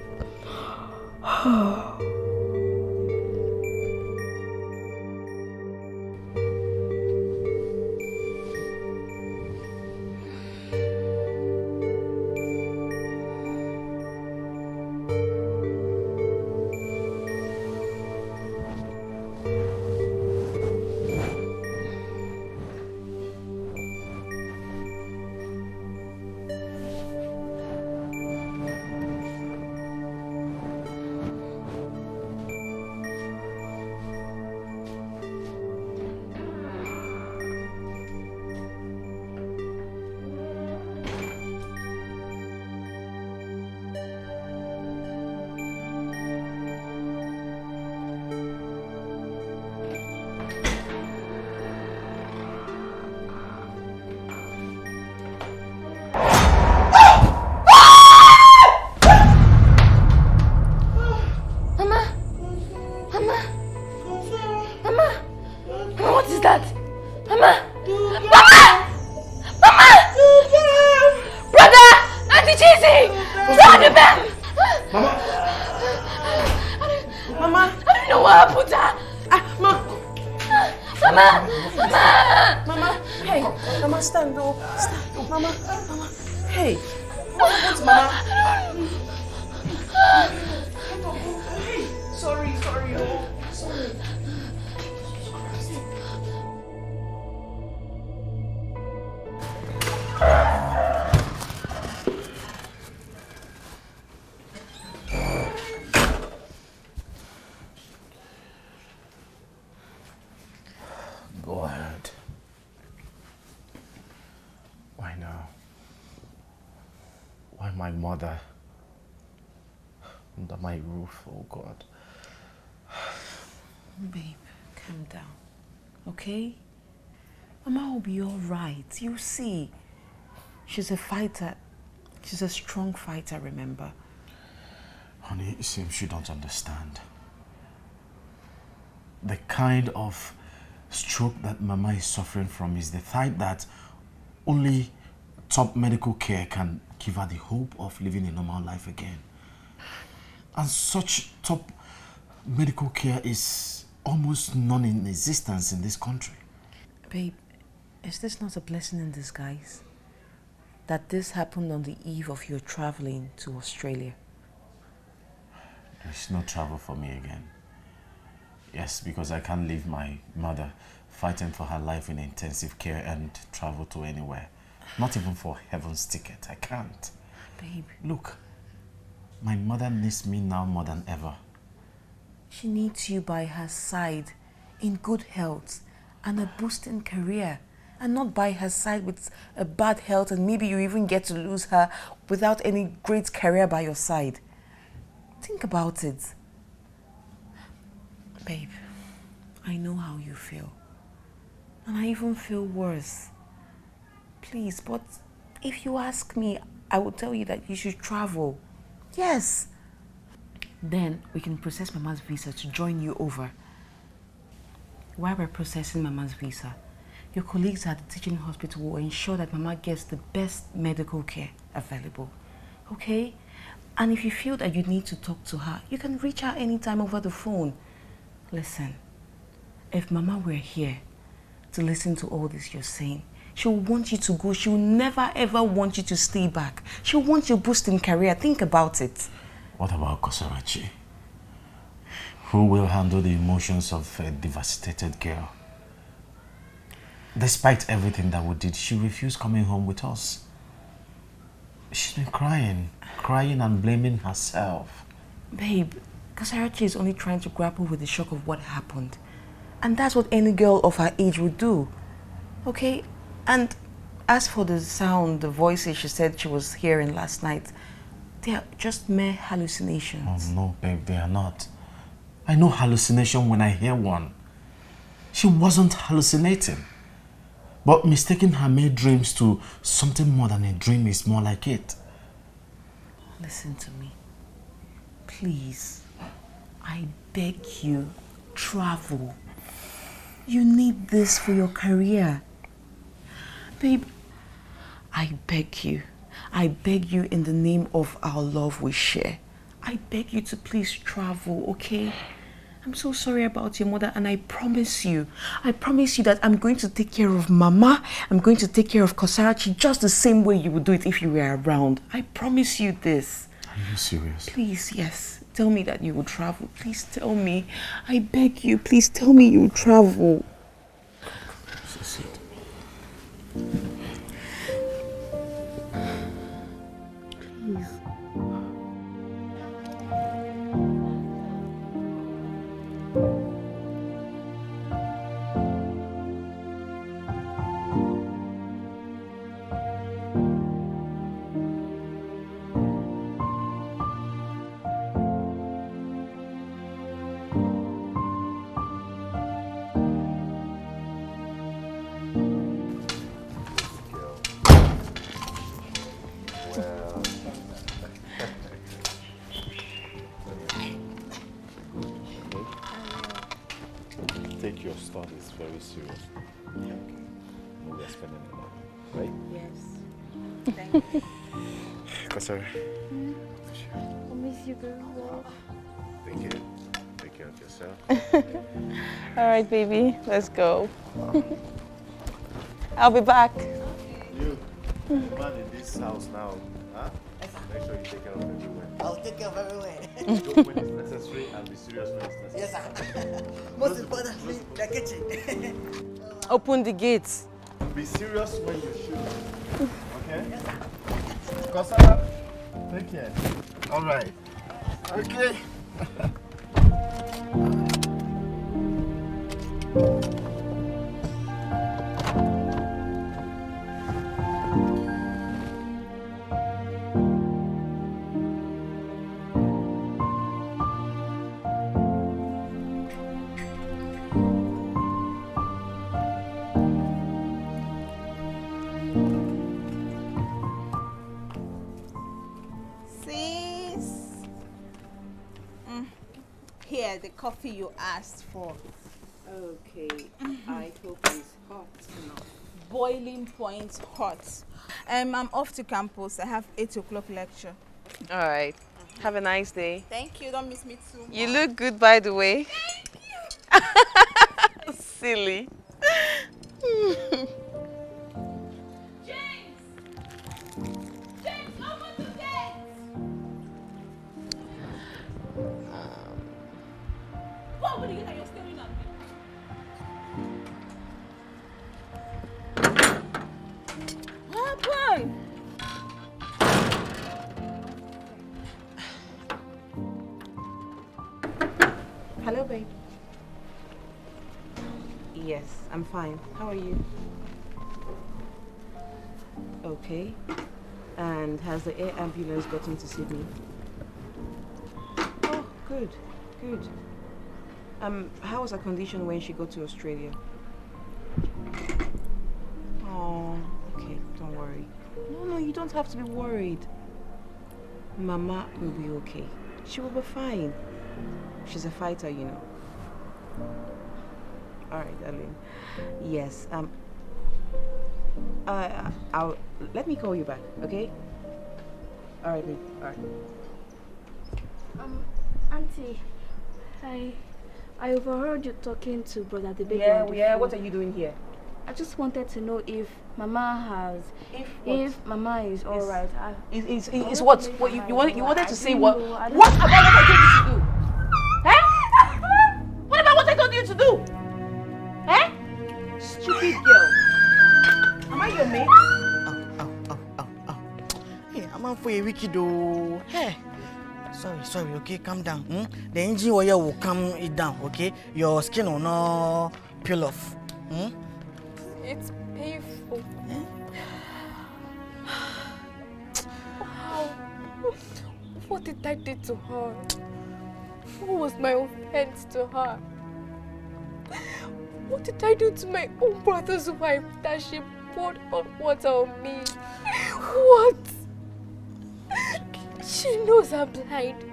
Go ahead. Why now? Why my mother? Under my roof, oh God. Babe, calm down, okay? Mama will be all right. You see, she's a fighter. She's a strong fighter, remember? Honey, it seems you don't understand. The kind of stroke that Mama is suffering from is the type that only top medical care can give her the hope of living a normal life again. And such top medical care is almost non-existent in this country. Babe, is this not a blessing in disguise? That this happened on the eve of your traveling to Australia? There's no travel for me again. Yes, because I can't leave my mother fighting for her life in intensive care and travel to anywhere. Not even for heaven's ticket. I can't. Babe. Look, my mother needs me now more than ever. She needs you by her side in good health and a boosting career, and not by her side with a bad health and maybe you even get to lose her without any great career by your side. Think about it. Babe, I know how you feel. And I even feel worse. Please, but if you ask me, I will tell you that you should travel. Yes. Then we can process Mama's visa to join you over. While we're processing Mama's visa, your colleagues at the teaching hospital will ensure that Mama gets the best medical care available. Okay? And if you feel that you need to talk to her, you can reach her anytime over the phone. Listen, if Mama were here to listen to all this you're saying, she'll want you to go. She'll never ever want you to stay back. She'll want you boosting career. Think about it. What about Kosarachi? Who will handle the emotions of a devastated girl? Despite everything that we did, she refused coming home with us. She's been crying and blaming herself. Babe, Kosarachi is only trying to grapple with the shock of what happened. And that's what any girl of her age would do. Okay? And as for the sound, the voices she said she was hearing last night, they are just mere hallucinations. Oh no, babe, they are not. I know hallucination when I hear one. She wasn't hallucinating. But mistaking her mere dreams to something more than a dream is more like it. Listen to me. Please, I beg you, travel. You need this for your career. Babe, I beg you in the name of our love we share. I beg you to please travel, okay? I'm so sorry about your mother, and I promise you that I'm going to take care of Mama. I'm going to take care of Kosarachi just the same way you would do it if you were around. I promise you this. Are you serious? Please, yes. Tell me that you will travel. Please tell me. I beg you, please tell me you will travel. So sweet. Please. Take your studies very seriously. Okay. No, we are spending a lot, right? Yes. Thank you. Customary. I miss you very well. Take care of yourself. All right, baby, let's go. I'll be back. You, the man in this house now, huh? Make sure you take care of everywhere. I'll take care of everywhere. Go when it's necessary and be serious when it's necessary. Yes, sir. Most importantly, the kitchen. Open the gates. Be serious when you shoot. Okay? Kosara, take care. All right. Okay. Here, the coffee you asked for. Okay, I hope it's hot enough. boiling point hot. I'm off to campus. I have 8 o'clock lecture. All right. Have a nice day. Thank you. Don't miss me too much. You look good, by the way. Silly. What would you get? You're staring at me. What happened? Hello, babe. Yes, I'm fine. How are you? Okay. And has the air ambulance gotten to Sydney? Oh, good, good. How was her condition when she got to Australia? Oh, okay, don't worry. No, you don't have to be worried. Mama will be okay. She will be fine. She's a fighter, you know. Alright, darling. Yes, I'll let me call you back, okay? Alright, babe. Alright. Auntie, I overheard you talking to Brother the Beggar. Yeah, what are you doing here? I just wanted to know if Mama has... If Mama is alright. Is what? What you wanted to say what? What about what I told you to do? What about what I told you to do? Stupid girl. Am I your mate? Hey, I'm on for a wiki though. Hey. Sorry, okay, calm down. The engine oil will calm it down, okay? Your skin will not peel off. It's painful. What did I do to her? What was my offense to her? What did I do to my own brother's wife that she poured hot water on me? What? She knows I'm blind.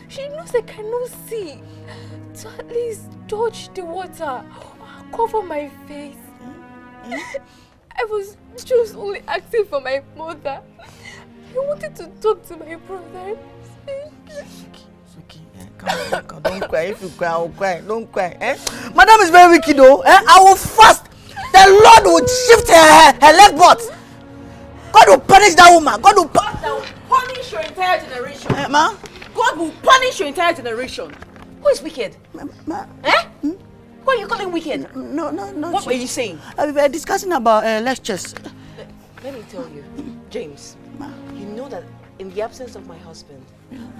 She knows I cannot see. To at least dodge the water, cover my face. I was just only asking for my mother. I wanted to talk to my brother. It's okay. Calm. Don't cry. If you cry, I'll cry. Don't cry. Madam is very wicked though. I will fast. The Lord will shift her leg butt. God will punish that woman. God will punish your entire generation. Ma? God will punish your entire generation. Who is wicked? Who are you calling wicked? No. What were you saying? We were discussing about lectures. Let me tell you, James. You know that in the absence of my husband,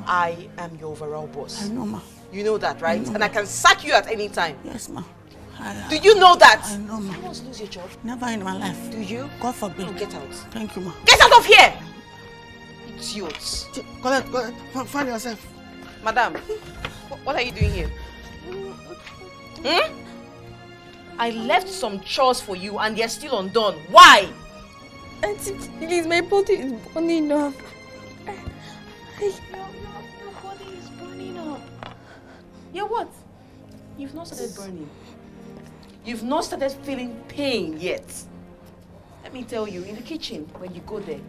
I am your overall boss. I know, ma. You know that, right? And I can sack you at any time. Yes, ma. Do you know that? I know, ma. You want to lose your job? Never in my life. Do you? God forbid. Oh, get out. Thank you, ma. Get out of here! Idiots. Collect. Find yourself. Madam, what are you doing here? I left some chores for you and they're still undone. Why? Auntie, please, my body is burning up. Your body is burning up. Yeah, what? You've not started burning. You've not started feeling pain yet. Let me tell you, in the kitchen, when you go there,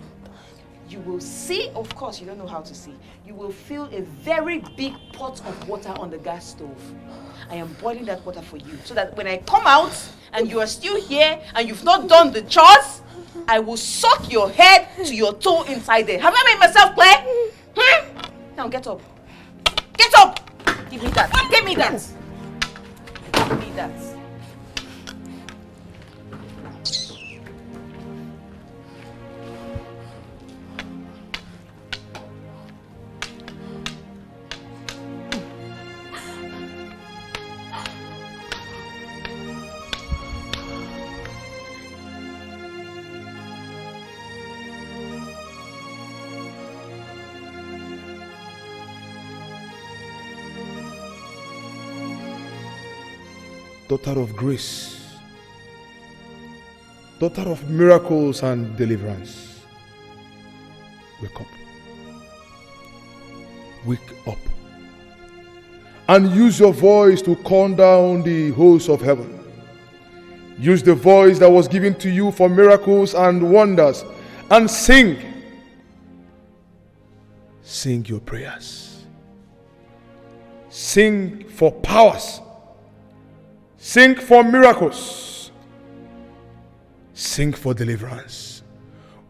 you will see, of course, you don't know how to see, you will feel a very big pot of water on the gas stove. I am boiling that water for you, so that when I come out and you are still here and you've not done the chores, I will suck your head to your toe inside there. Have I made myself clear? Now get up. Get up! Give me that. Give me that. Give me that. Daughter of grace, daughter of miracles and deliverance, wake up. Wake up. And use your voice to calm down the hosts of heaven. Use the voice that was given to you for miracles and wonders and sing. Sing your prayers. Sing for powers. Sing for miracles. Sing for deliverance.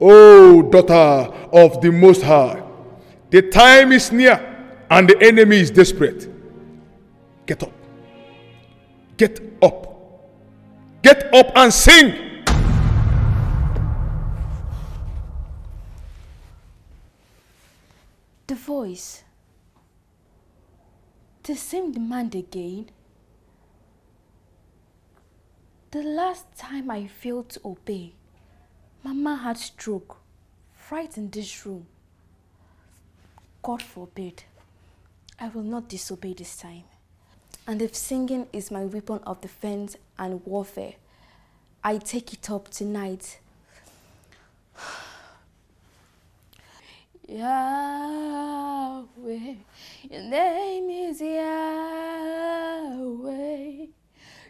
O daughter of the Most High, the time is near and the enemy is desperate. Get up. Get up. Get up and sing. The voice. The same demand again. The last time I failed to obey, Mama had stroke right in this room. God forbid, I will not disobey this time. And if singing is my weapon of defense and warfare, I take it up tonight. Yahweh, your name is Yahweh.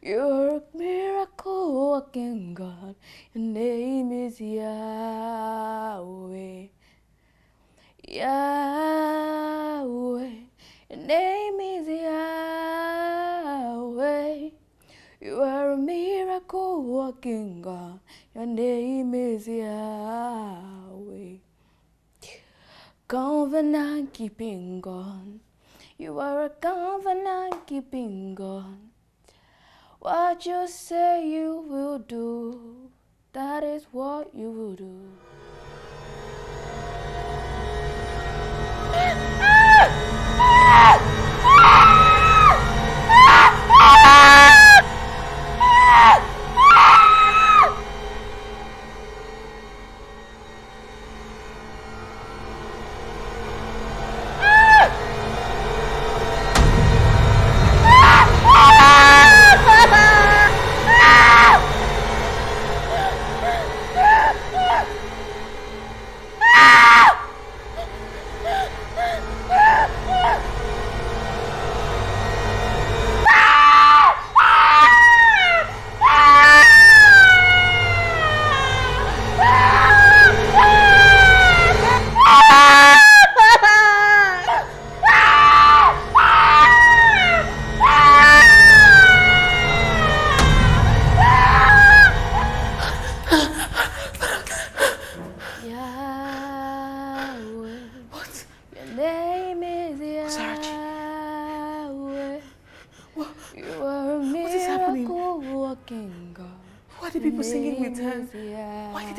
You're a miracle working God. Your name is Yahweh. Yahweh, your name is Yahweh. You are a miracle working God. Your name is Yahweh. Covenant keeping God. You are a covenant keeping God. What you say you will do, that is what you will do.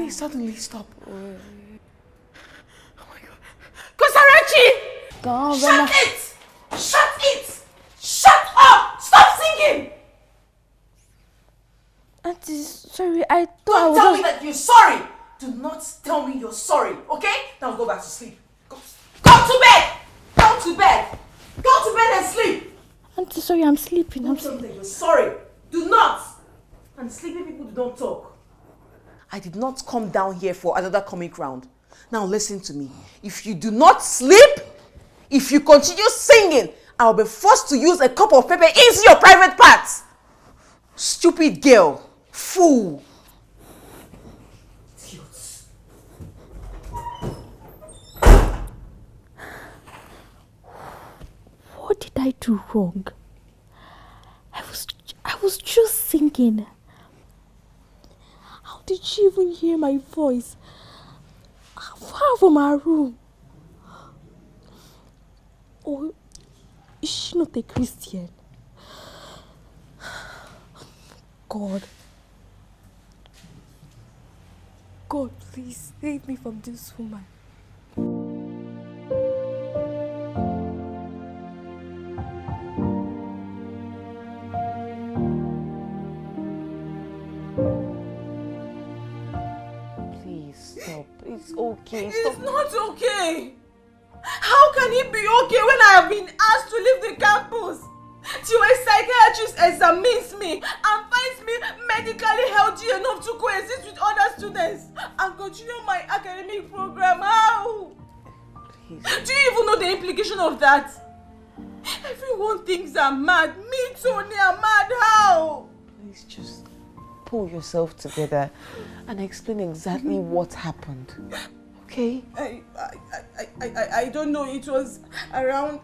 Suddenly stop. Oh my God. Customary! Shut it! Shut it! Shut up! Stop singing! Auntie, sorry, I thought Don't tell me that you're sorry! Do not tell me you're sorry, okay? Now go back to sleep. Go to bed! Go to bed! Go to bed and sleep! Auntie, sorry, I'm sleeping. Don't tell me that you're sorry. Do not! And sleepy people don't talk. I did not come down here for another comic round. Now listen to me. If you do not sleep, if you continue singing, I'll be forced to use a cup of pepper into your private parts. Stupid girl. Fool. Idiots. What did I do wrong? I was just singing. How did she even hear my voice? Far from our room. Or is she not a Christian? God. God, please save me from this woman. It's okay. It's not okay. How can it be okay when I have been asked to leave the campus? Till a psychiatrist examines me and finds me medically healthy enough to coexist with other students and continue my academic program. How? Please. Do you even know the implication of that? Everyone thinks I'm mad. Me, Tony, I'm mad. How? Please just pull yourself together and explain exactly what happened. Okay? I don't know. It was around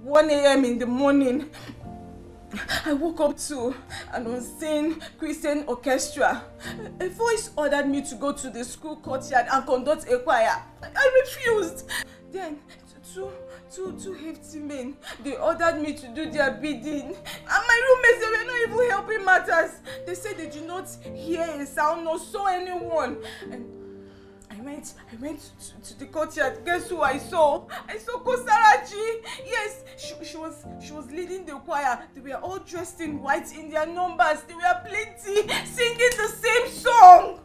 1 a.m. in the morning. I woke up to an unseen Christian orchestra. A voice ordered me to go to the school courtyard and conduct a choir. I refused. Then two hefty men, they ordered me to do their bidding. And my roommates, they were not even helping matters. They said they did not hear a sound nor saw anyone. And I went to the courtyard. Guess who I saw? I saw Customary. Yes, she was leading the choir. They were all dressed in white in their numbers. They were plenty, singing the same song.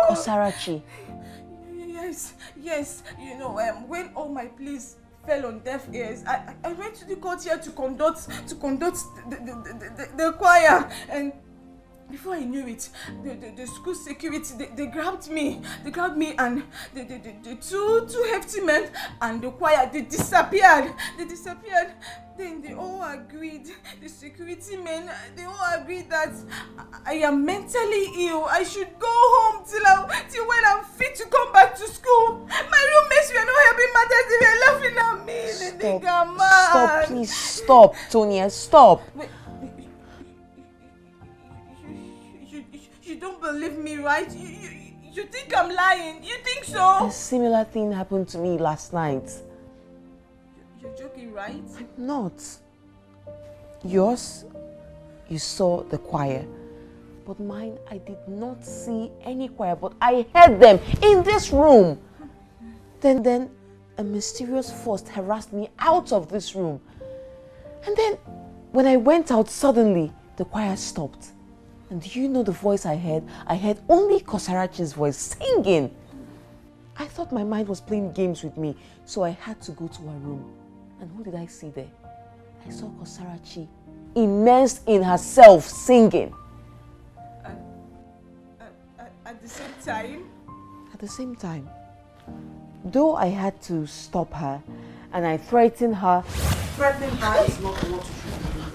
Customary. Yes. You know, when all my pleas fell on deaf ears, I went to the courtyard to conduct the choir. And before I knew it, the school security, they grabbed me. And the two hefty men and the choir, they disappeared. Then they all agreed, the security men, they all agreed that I am mentally ill. I should go home till when I'm fit to come back to school. My roommates were not helping matters. They were laughing at me. They think I'm mad. Stop, please stop, Tonya, stop. Wait. You don't believe me, right? You think I'm lying? You think so? A similar thing happened to me last night. You're joking, right? I'm not. Yours, you saw the choir. But mine, I did not see any choir, but I heard them in this room. Then a mysterious force harassed me out of this room. And then, when I went out, suddenly, the choir stopped. And do you know the voice I heard? I heard only Customari's voice singing. I thought my mind was playing games with me, so I had to go to her room. And who did I see there? I saw Customary, immersed in herself, singing. At the same time? At the same time. Though I had to stop her, and I threatened her. Threatening her is not what you should be doing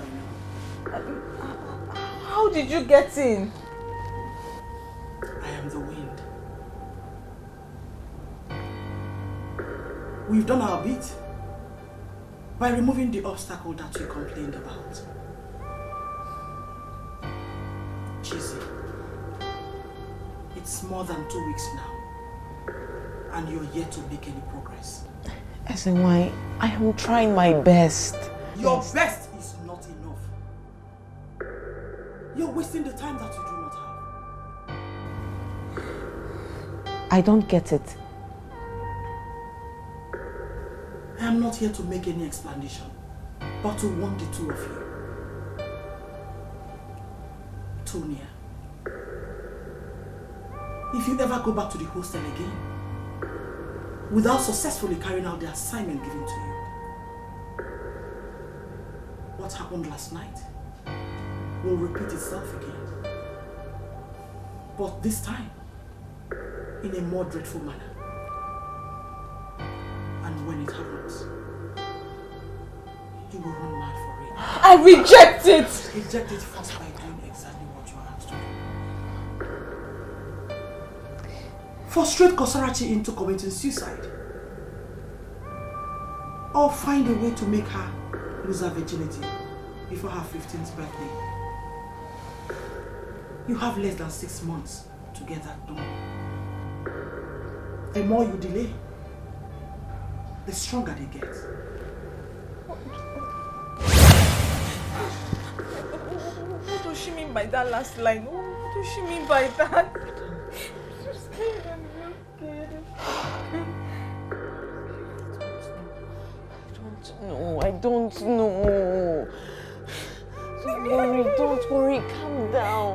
by now. How did you get in? I am the wind. We've done our bit by removing the obstacle that you complained about. Chizzy, it's more than 2 weeks now, and you're yet to make any progress. Ezenwai, I am trying my best. Your best is not enough. You're wasting the time that you do not have. I don't get it. I am not here to make any explanation, but to warn the two of you. Tonya, if you ever go back to the hostel again, without successfully carrying out the assignment given to you, what happened last night will repeat itself again. But this time, in a more dreadful manner. And when it happens, you will run mad for it. I reject it! Reject it first by doing exactly what you are asked to do. Frustrate Customary into committing suicide. Or find a way to make her lose her virginity before her 15th birthday. You have less than 6 months to get that done. The more you delay, the stronger they get. What does she mean by that last line? What does she mean by that? I'm so scared. I'm so scared. No, I don't know. Don't worry, calm down.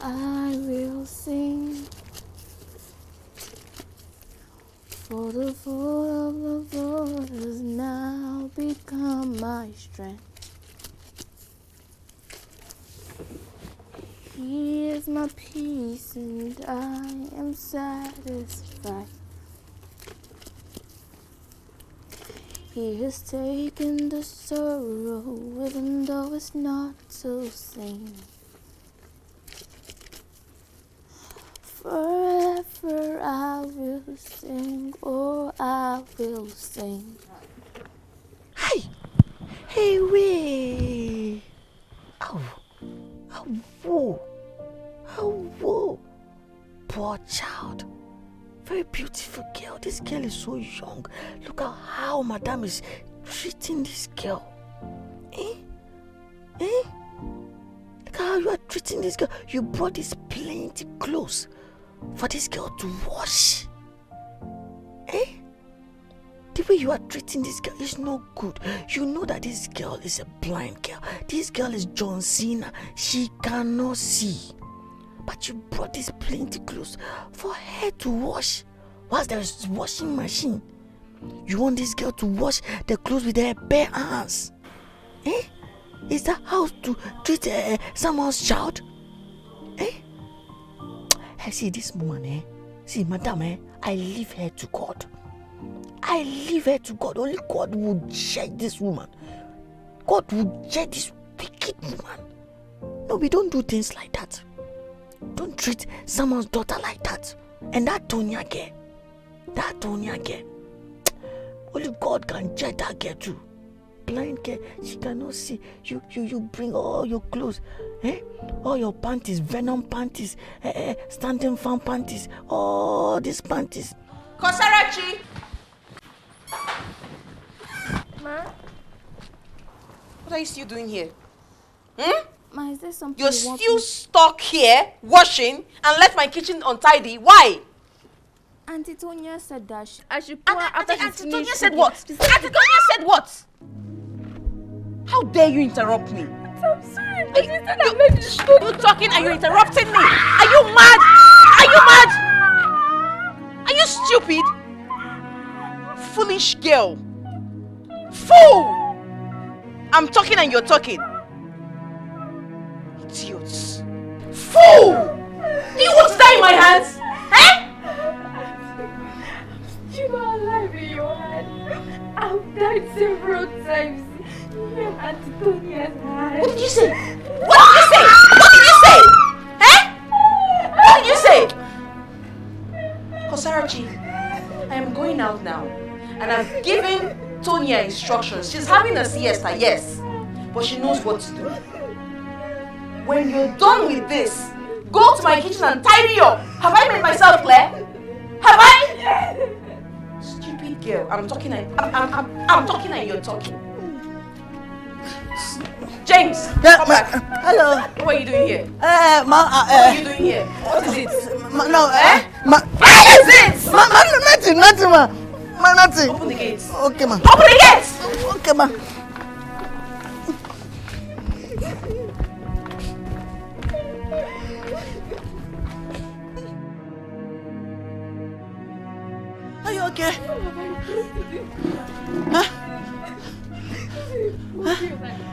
I will sing for the fall of the Lord has now become my strength. He is my peace and I am satisfied. He has taken the sorrow, even though it's not so same. Forever I will sing, oh, I will sing. Hey, wait. Whoa. Poor child. Very beautiful girl. This girl is so young. Look at how Madame is treating this girl. Look at how you are treating this girl. You brought this plenty clothes for this girl to wash. The way you are treating this girl is no good. You know that this girl is a blind girl. This girl is John Cena. She cannot see. But you brought this plenty clothes for her to wash. Whilst there is washing machine. You want this girl to wash the clothes with her bare hands. Is that how to treat someone's child? I see this woman, see, Madame, I leave her to God. I leave her to God. Only God will judge this woman. God will judge this wicked woman. No, we don't do things like that. Don't treat someone's daughter like that. And that Tonya girl, only God can judge that girl too. Blind girl, she cannot see. You bring all your clothes, all your panties, venom panties, standing fan panties, all these panties. Kosarachi! Ma? What are you still doing here? Ma, is there something You're you want still me- stuck here, washing, and left my kitchen untidy. Why? Auntie Tonya said that I should pour after she's Auntie finished Tonya said cooking. what? She Auntie Tonya said what? How dare you interrupt me? I'm sorry, but she said I'm ready to stop. You talking and you're interrupting me. Are you mad? Are you mad? Are you stupid? Foolish girl. Fool! I'm talking and you're talking. Idiots. Fool! Do you want to die in my hands? You are alive in your hand. I've died several times. You and Auntie Tonia's hand. What did you say? What did you say? What did you say? What did you say? Kosarachi, I am going out now. And I've given Tonya instructions. She's having a siesta, yes. But she knows what to do. When you're done with this, go to my kitchen and tidy up. Have I made myself clear? Have I? Stupid girl. I'm talking and you're talking. James, come back. Hello. What are you doing here? What are you doing here? What is it? What is it? Nothing, ma. Nothing. Open the gates. Okay, ma. Open the gates! Okay, ma. Are you okay? Huh?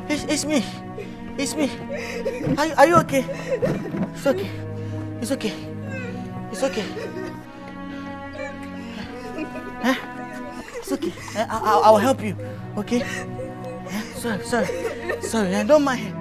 It's me. It's me. Are you okay? It's okay. It's okay. It's okay. Huh? It's okay. I'll help you. Okay? Sorry. Don't mind.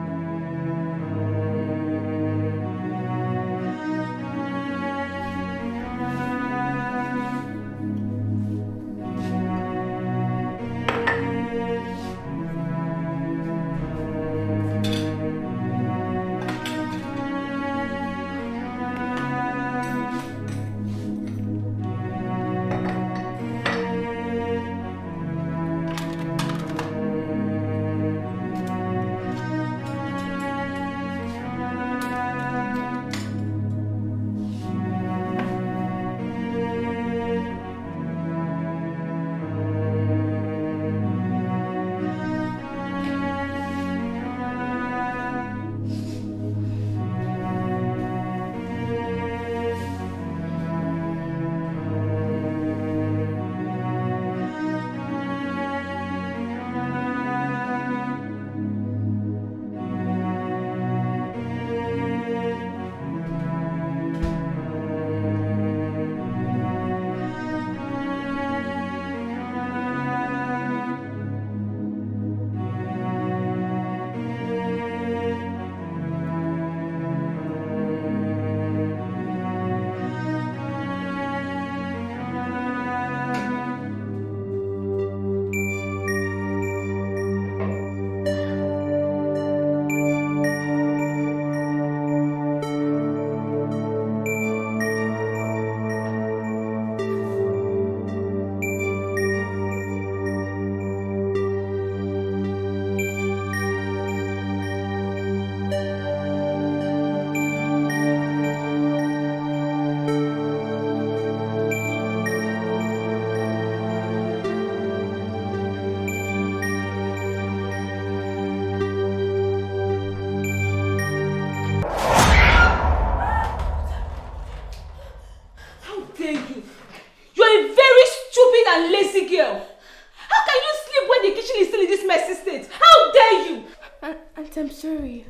I'm sorry.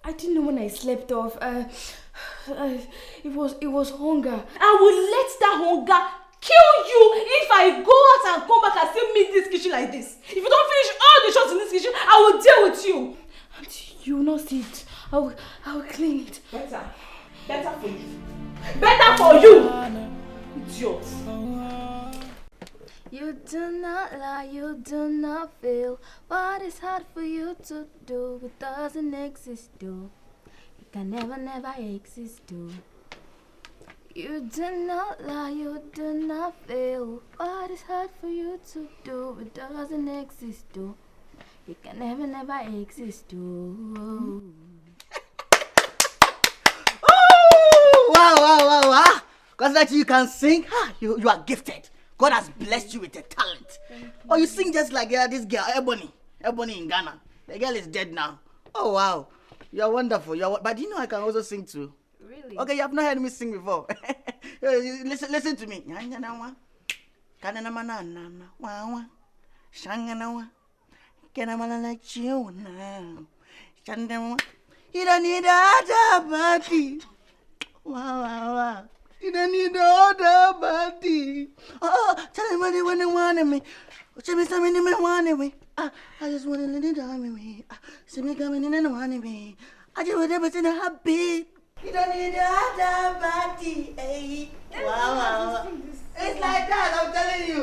I didn't know when I slept off. It was hunger. I will let that hunger kill you if I go out and come back and still meet this kitchen like this. If you don't finish all the shots in this kitchen, I will deal with you. Auntie, you will not see it. I will clean it. Better for you. Better for you. Idiot. You do not lie, you do not feel what is hard for you to do. It doesn't exist, though. It can never exist, though. You do not lie, you do not feel what is hard for you to do. It doesn't exist, though. It can never exist, though. Wow. Because that you can sing, you are gifted. God has blessed you with a talent. Oh, you sing just like this girl, Ebony in Ghana. The girl is dead now. Oh, wow. You are wonderful. But you know I can also sing too. Really? Okay, you have not heard me sing before. Listen to me. Can I like you now? You don't need other body. Wow. You don't need other body. Oh, tell me when they want me. Tell me something they want me. I just want to let it down with me. See me coming in and wanting me. I just want everything to happy. You don't need other body. Hey. Wow. It's like that, I'm telling you.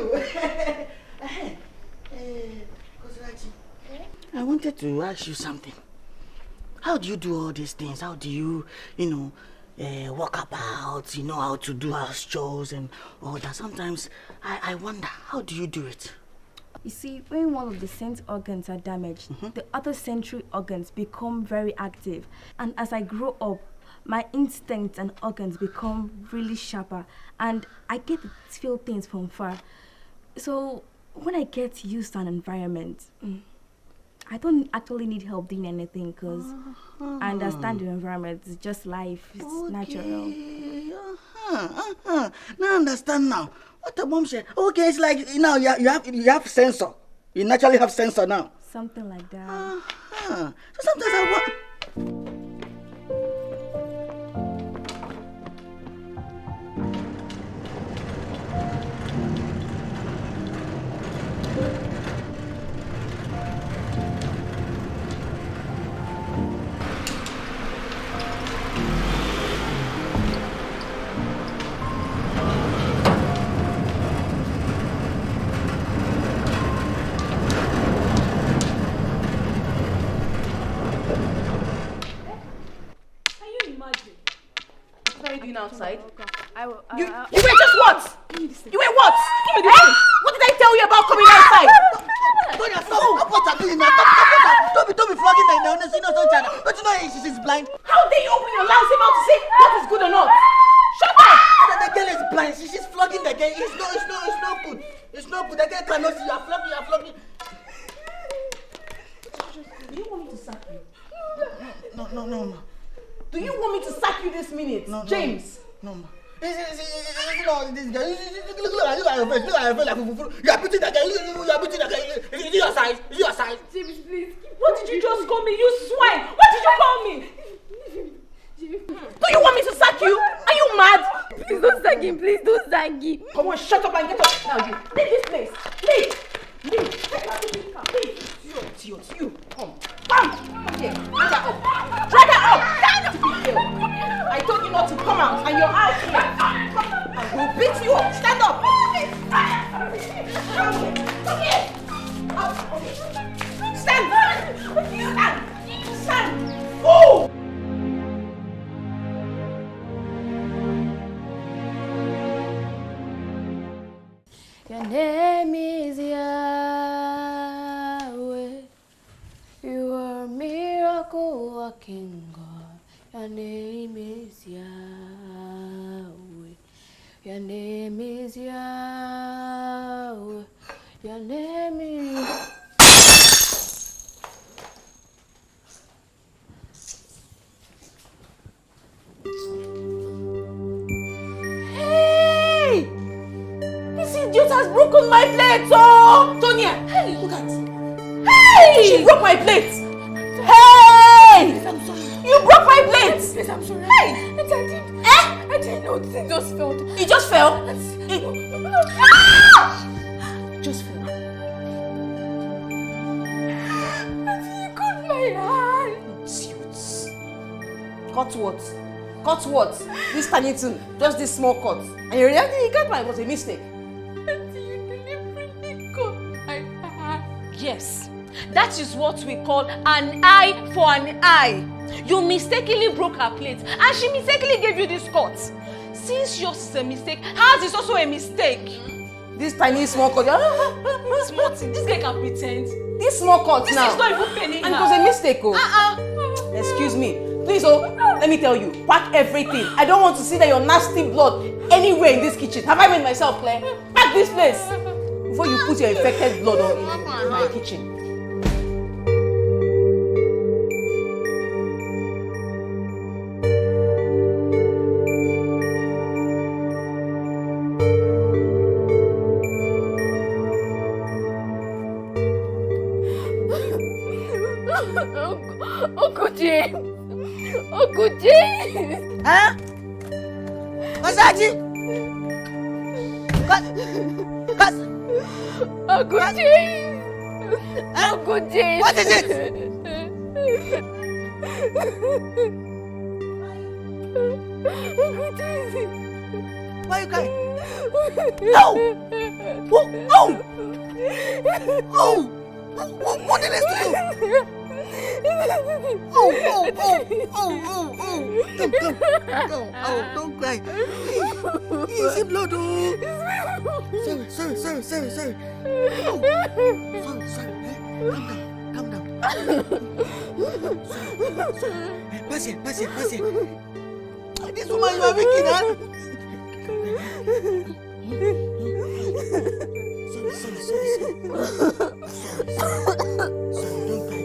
I wanted to ask you something. How do you do all these things? How do you, walk about, how to do house chores and all that? Sometimes I wonder, how do you do it? You see, when one of the sense organs are damaged, the other sensory organs become very active. And as I grow up, my instincts and organs become really sharper. And I get to feel things from far. So when I get used to an environment, I don't actually need help doing anything because I understand the environment. It's just life. It's natural. Now I understand now. What a bombshell. Okay, it's like now you have sensor. You naturally have sensor now. Something like that. So sometimes I want. Outside. You were just what? You were what? Give me this thing. What did I tell you about coming outside? Don't be flogging the honest innocent child. Don't you know she's blind? How dare you open your lousy mouth to say what is good or not? Shut up! The girl is blind. She's flogging the girl. It's not good. It's not good. The girl cannot see. You are flogging. Do you want me to sack you? No. Do you want me to sack you this minute? No, James? No. This guy. Look at your face. You are beating that guy. Is it your size? James, please. What did you just call me? You swine! What did you call me? Do you want me to sack you? Are you mad? Please don't sack him. Please don't sack him. Come on, shut up and get up. Now you leave this place. Leave. You. Come here. Drag her up. I told you not to come out, and you're out here. I will beat you up. Stand up. Come here. Stand. Oh! Your name is Yahweh. You are a miracle working God. Your name is Yahweh. Your name is Yahweh. Your name is... Hey! This idiot has broken my plate, oh! Tonya! Hey, look at it. Hey! She broke my plate! Hey! please, I'm sorry. Hey! I didn't know. It just fell. It just fell? Just fell. You cut my hand. Cut what? Cut what? This tiny thing. Just this small cut. And you're reacting, you cut mine. It was a mistake. Yes, that is what we call an eye for an eye. You mistakenly broke her plate and she mistakenly gave you this cut. Since yours is a mistake, hers is also a mistake. This tiny small cut. Small thing. This guy can pretend. This small cut this now. This is not even penny. And it was a mistake, oh. Excuse me. Please, oh, let me tell you, pack everything. I don't want to see that your nasty blood anywhere in this kitchen. Have I made myself clear? Pack this place before you put your infected blood in my kitchen. Uncle James! Uncle James! Huh? What's that? Uncle James! Uncle James! What is it? Uncle James! Why are you crying? No! Oh! Oh! What did I do? Oh! Don't cry. Easy blood, oh. Sorry. Sorry. Calm down. Pass here. This woman you are wicked, huh? Sorry.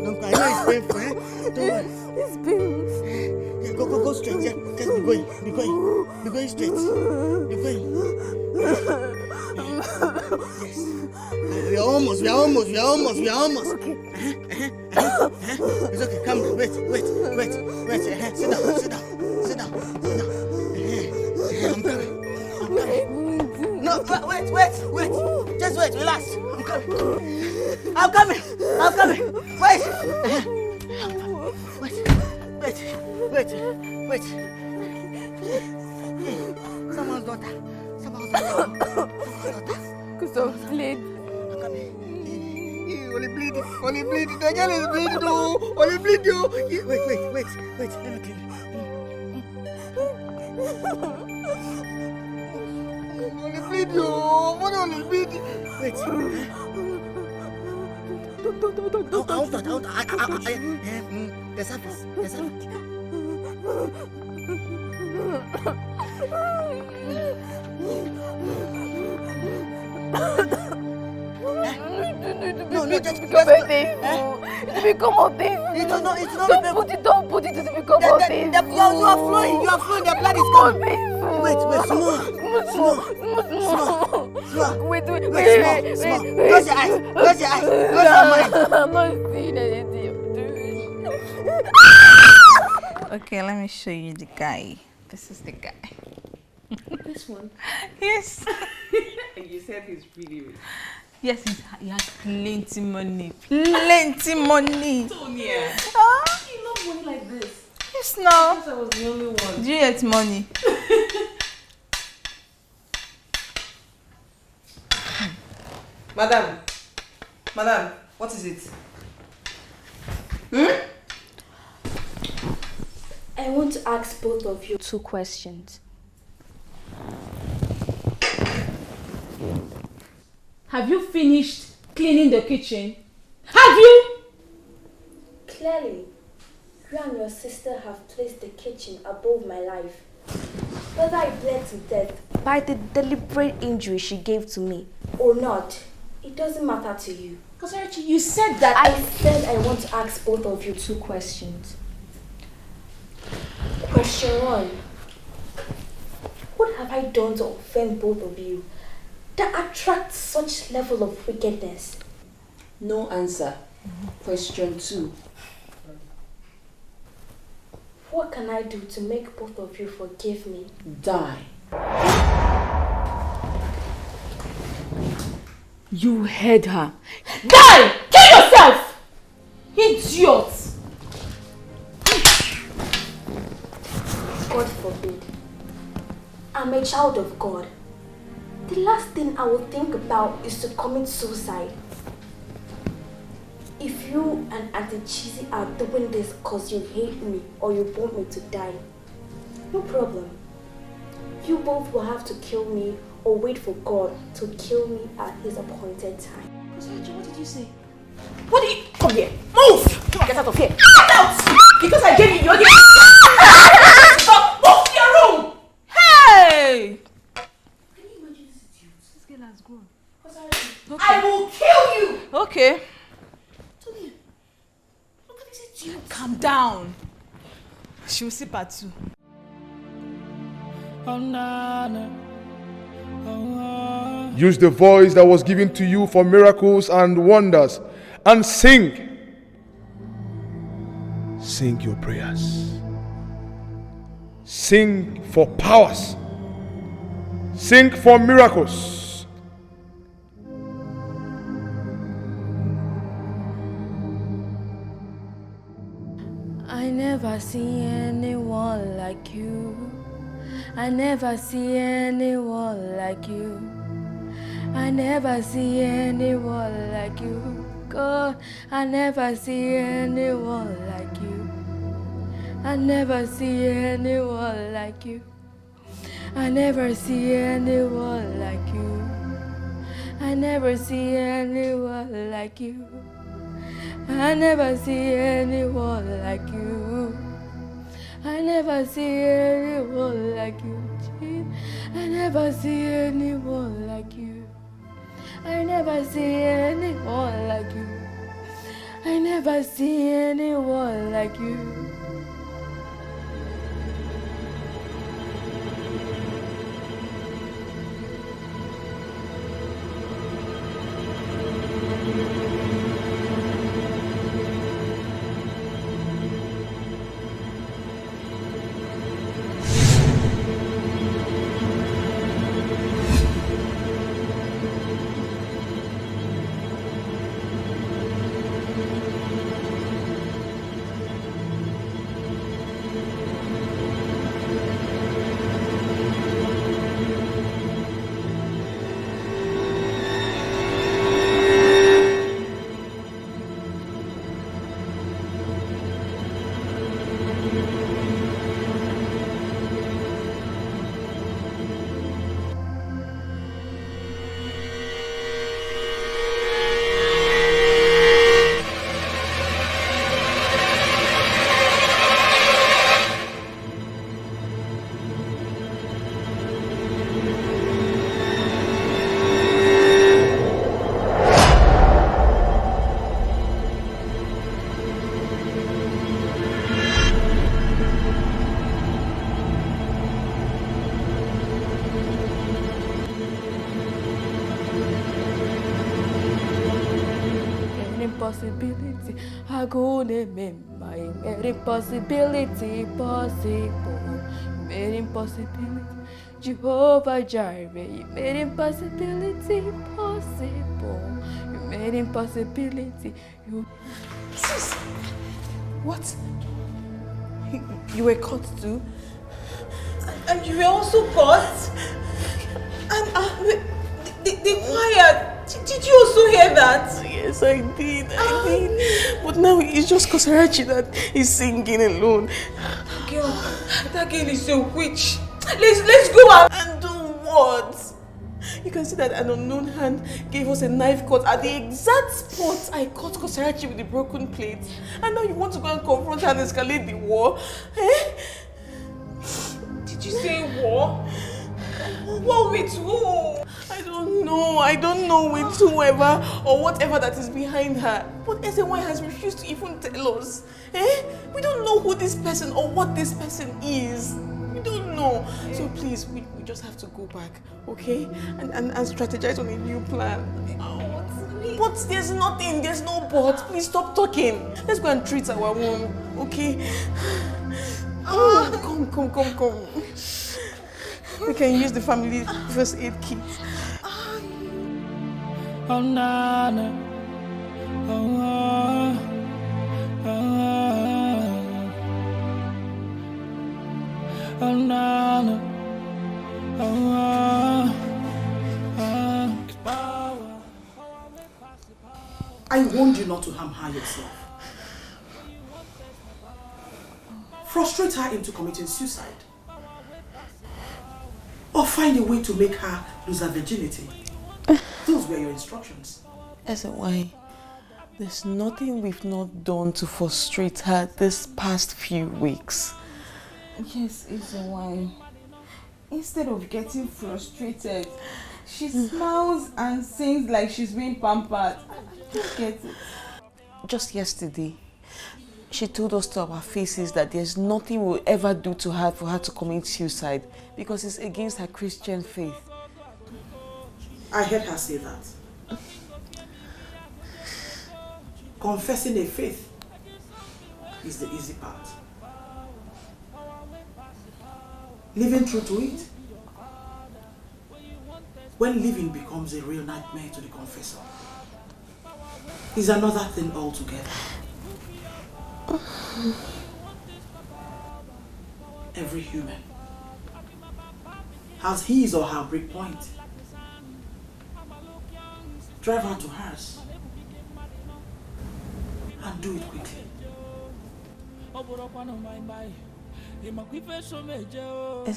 Don't cry. I know it's painful, eh? Don't worry. It's painful. Yeah, go straight. Yeah, just be going straight. Be going. Yes. We are almost. Okay. It's okay. Calm down. Wait. Sit down. I'm coming. No, wait. Just wait. Relax. I'm coming. Wait. Someone's daughter. Because of bleed. Only bleeding. The girl is bleeding. Only bleeding. Wait. Let me clean it. Only bleeding. Wait. Out. The surface. No, just become a thing. It's become a thing. It's not Don't put it to become a thing. You are flowing. The blood is coming. Wait, small. Wait. Small. Close your eyes. Close your mind. I'm not seeing anything you're doing. Okay, let me show you the guy. This is the guy. This one? Yes. And you said he's really rich. Yes, he has plenty money. Tonya. You love money like this. Yes, no. I thought I was the only one. Do you get money? Madam, what is it? I want to ask both of you 2 questions. Have you finished cleaning the kitchen? Have you? Clearly, you and your sister have placed the kitchen above my life. Whether I bled to death by the deliberate injury she gave to me or not, it doesn't matter to you. Customary, you said that. I said I want to ask both of you 2 questions. Question 1. What have I done to offend both of you that attracts such level of wickedness? No answer. Question 2. What can I do to make both of you forgive me? Die. You heard her. Die! Kill yourself! Idiot! God forbid. I'm a child of God. The last thing I will think about is to commit suicide. If you and Auntie Cheesy are doing this because you hate me or you want me to die, no problem. You both will have to kill me or wait for God to kill me at his appointed time. What did you say? What did you... Come here. Move! Get out of here. Get out! Because I gave you your... Stop! Move to your room! Hey! Can you imagine this idiot? This girl has grown. Okay. I will kill you! Okay. Tony, look at this idiot. Calm down. She will sip at you. Oh, Nana. Use the voice that was given to you for miracles and wonders and sing. Sing your prayers. Sing for powers. Sing for miracles. I never see anyone like you. I never see anyone like you. I never see anyone like you. God, I never see anyone like you. I never see anyone like you. I never see anyone like you. I never see anyone like you. I never see anyone like you. I never see anyone like you. I never see anyone like you. I never see anyone like you. I never see anyone like you. Impossibility, I go to make my impossibility possible. You made impossibility, Jehovah Jireh. You made impossibility possible. You made impossibility. You. Sis, what? You were caught too, and you were also caught. And the choir. Did you also hear that? Yes, I did. I did. But now it's just Customary that is singing alone. That girl is a witch. Let's go and do what? You can see that an unknown hand gave us a knife cut at the exact spot I cut Customary with the broken plate. And now you want to go and confront her and escalate the war? Eh? Did you say war? War with who? I don't know with whoever or whatever that is behind her. But SNY has refused to even tell us. Eh? We don't know who this person or what this person is. We don't know. So please, we just have to go back, okay? And strategize on a new plan. But there's nothing, there's no but. Please stop talking. Let's go and treat our wound, okay? Come. We can use the family first aid kit. Oh, Nana. Oh, Nana. I warned you not to harm her yourself. Frustrate her into committing suicide. Or find a way to make her lose her virginity. Those were your instructions. Why? There's nothing we've not done to frustrate her this past few weeks. Yes, why. Instead of getting frustrated, she smiles and sings like she's being pampered. I don't get it. Just yesterday, she told us to our faces that there's nothing we'll ever do to her for her to commit suicide because it's against her Christian faith. I heard her say that. Confessing a faith is the easy part. Living true to it, when living becomes a real nightmare to the confessor, is another thing altogether. Every human has his or her break point. Drive her to hers and do it quickly.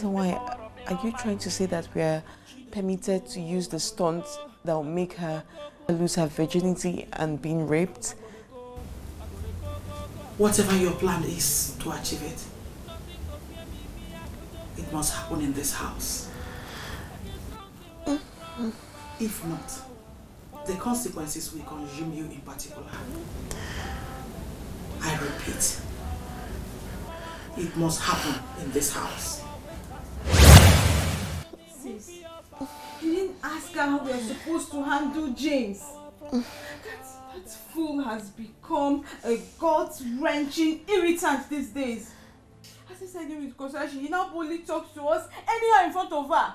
Why? Are you trying to say that we are permitted to use the stunt that will make her lose her virginity and being raped? Whatever your plan is to achieve it, it must happen in this house. If not, the consequences will consume you in particular. I repeat, it must happen in this house. Sis, you didn't ask her how we are supposed to handle James. That fool has become a gut-wrenching irritant these days. As I said with Customary, he now boldly talks to us anyhow in front of her.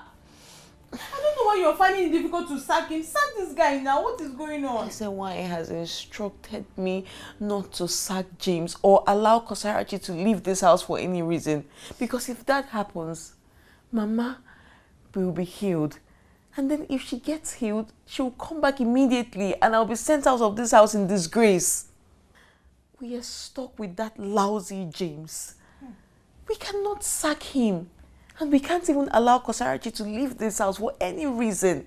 I don't know why you're finding it difficult to sack him. Sack this guy now. What is going on? I said why he has instructed me not to sack James or allow Customary to leave this house for any reason. Because if that happens, Mama will be healed. And then if she gets healed, she will come back immediately and I'll be sent out of this house in disgrace. We are stuck with that lousy James. We cannot sack him. And we can't even allow Customary to leave this house for any reason.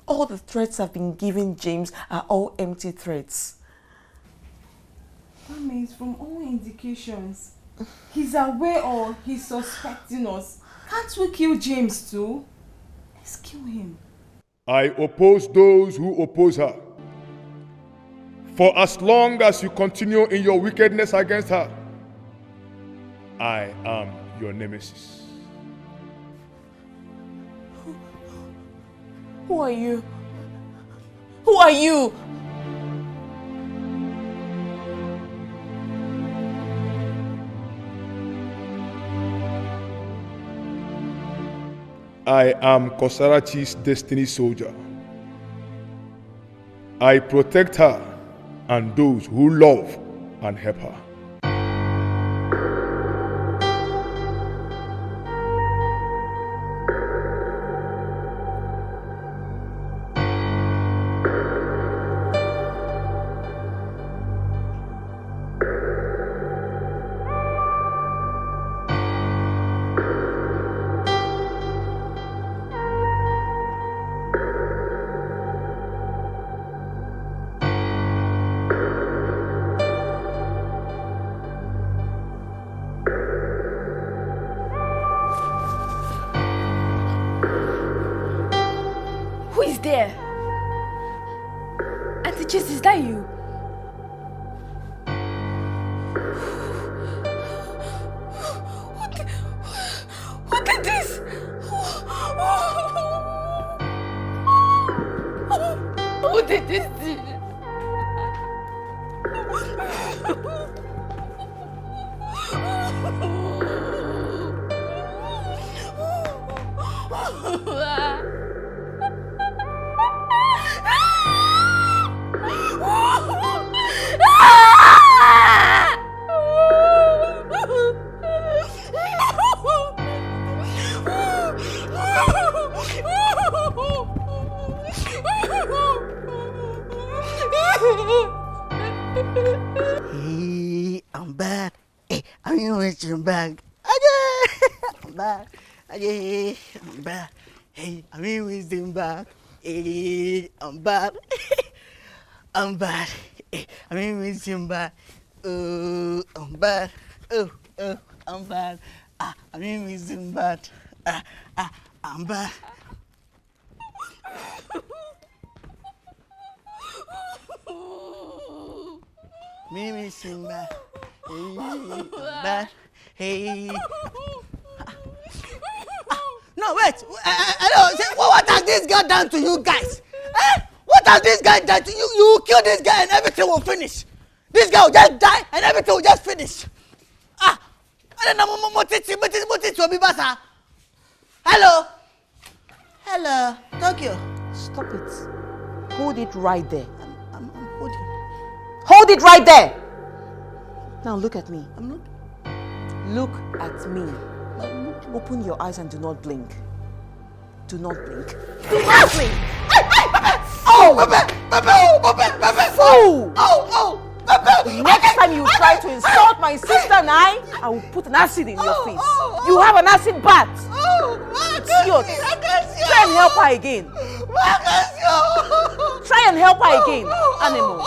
All the threats I've been giving James are all empty threats. That means from all indications, he's aware or he's suspecting us. Can't we kill James too? Let's kill him. I oppose those who oppose her. For as long as you continue in your wickedness against her, I am your nemesis. Who are you? Who are you? I am Customari's destiny soldier. I protect her and those who love and help her. There. Auntie Chase, is that you? Who did this? Who did this? Hey, I'm back. Hey, I'm in back. I'm back. I'm back. Hey, I'm in wisdom back. Hey, I'm back. I'm back. Hey, I'm in wisdom back. Oh, I'm back. Oh, I'm back. I'm in wisdom back. I'm back. Mimi Simba. Hey, I'm back. Hey. No, wait. What has this guy done to you guys? What has this guy done to you? You will kill this guy and everything will finish. This guy will just die and everything will just finish. I don't know. Hello? Hello? Tokyo? Stop it. Hold it right there. I'm holding. Hold it right there! Now look at me. I'm looking. Look at me. Open your eyes and do not blink. Do not blink. Do not blink! Oh, Pepe! Fool! Oh! Next time you try to insult my sister and I will put an acid in your face. You have an acid bath. Idiot. Try and help her again. Try and help her again, animal.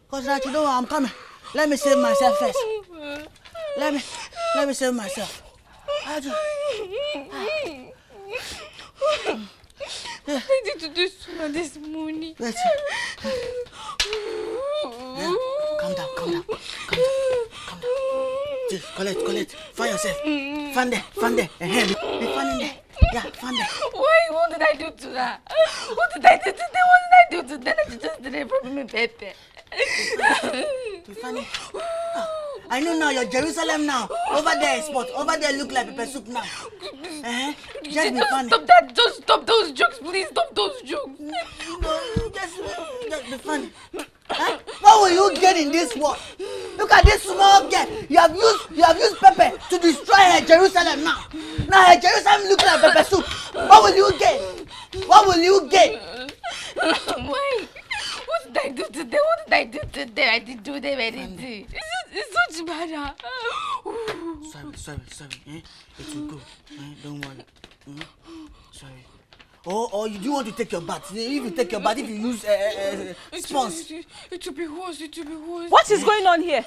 Cause you know I'm coming. Let me save myself first. Let me save myself. I need to do so this morning. Wait. Yeah. Calm down. Just collect. Find yourself. Find there. Be finding there. Yeah, find there. Why? What did I do to that? What did I do to that? I just didn't problem Pepe. Be funny. I know now you're Jerusalem now. Over there spot. Over there look like pepper soup now. Just be funny. Stop that. Just stop those jokes, please. Stop those jokes. Just be funny. What will you get in this war? Look at this small girl. You have used pepper to destroy her Jerusalem now. Now her Jerusalem look like pepper soup. What will you get? Wait. What did I do today? I didn't do anything. It's such bad. Sorry. It will go. Don't worry. Sorry. Or you do want to take your bath. If you take your bath, if you use sponge. It will be worse. What is going on here?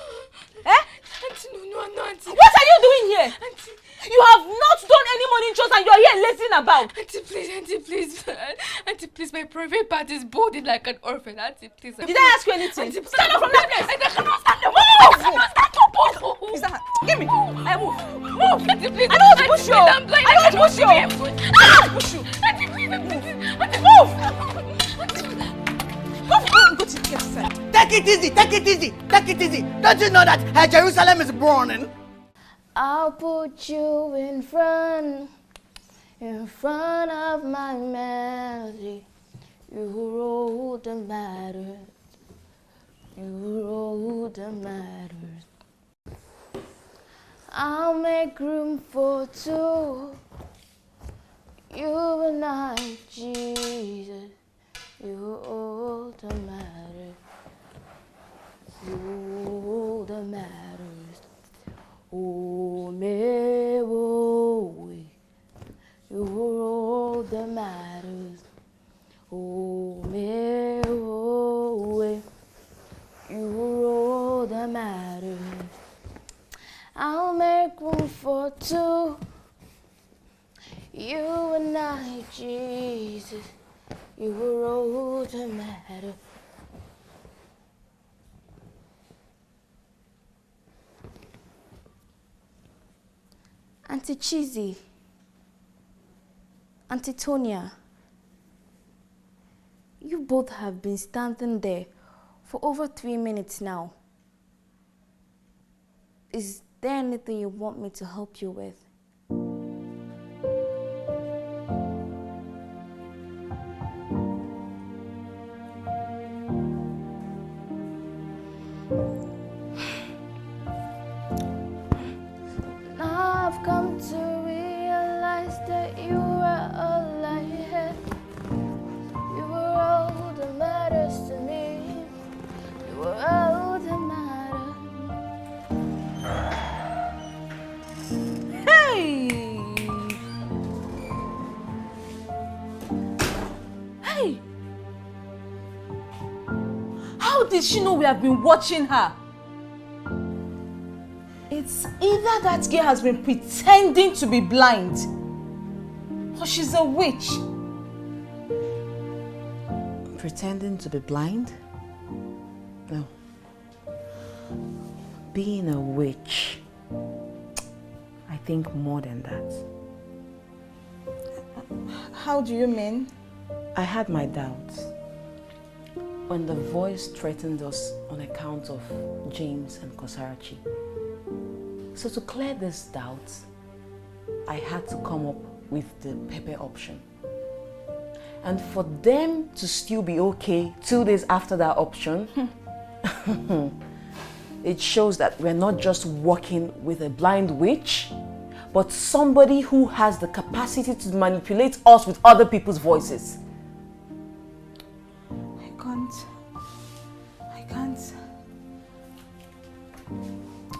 Auntie, no, Auntie. What are you doing here? Auntie. You have not done any morning chores and you are here lazing about. Auntie, please. My private part is boarded like an orphan. Auntie, please. Did I ask you anything? Auntie, stand up from that place. I cannot stand up. Move. Is that? Give me. I move. Auntie, please. I don't want to push you. I'm blind. I don't want to push you. I don't want to push you. Auntie, please. Move. Take it easy. Don't you know that Jerusalem is burning? I'll put you in front of my melody. You wrote the matters. I'll make room for two. You and I, Jesus. You hold the matter. Oh, me, oh, you hold the matters. Oh, me, oh, you hold the matters. I'll make room for two. You and I, Jesus. You hold the matter. Auntie Chizzy, Auntie Tonya, you both have been standing there for over 3 minutes now. Is there anything you want me to help you with? Now I've come to realize that you were all I had. You were all that matters to me. You were all that matters. Hey! Hey! How did she know we have been watching her? It's either that girl has been pretending to be blind, or she's a witch. Pretending to be blind? No. Being a witch. I think more than that. How do you mean? I had my doubts. When the voice threatened us on account of James and Customary. So to clear these doubts, I had to come up with the pepper option. And for them to still be okay 2 days after that option, it shows that we're not just working with a blind witch, but somebody who has the capacity to manipulate us with other people's voices.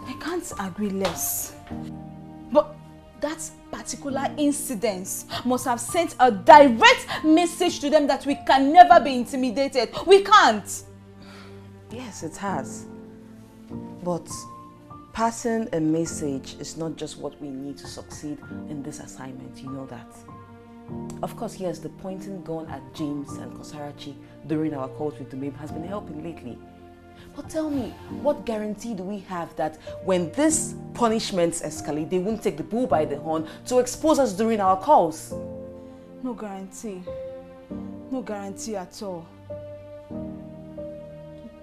I can't agree less. But that particular incident must have sent a direct message to them that we can never be intimidated. We can't. Yes, it has. But passing a message is not just what we need to succeed in this assignment, you know that. Of course, yes, the pointing gun at James and Customary during our calls with the babe has been helping lately. But tell me, what guarantee do we have that when these punishments escalate, they won't take the bull by the horn to expose us during our calls? No guarantee. No guarantee at all.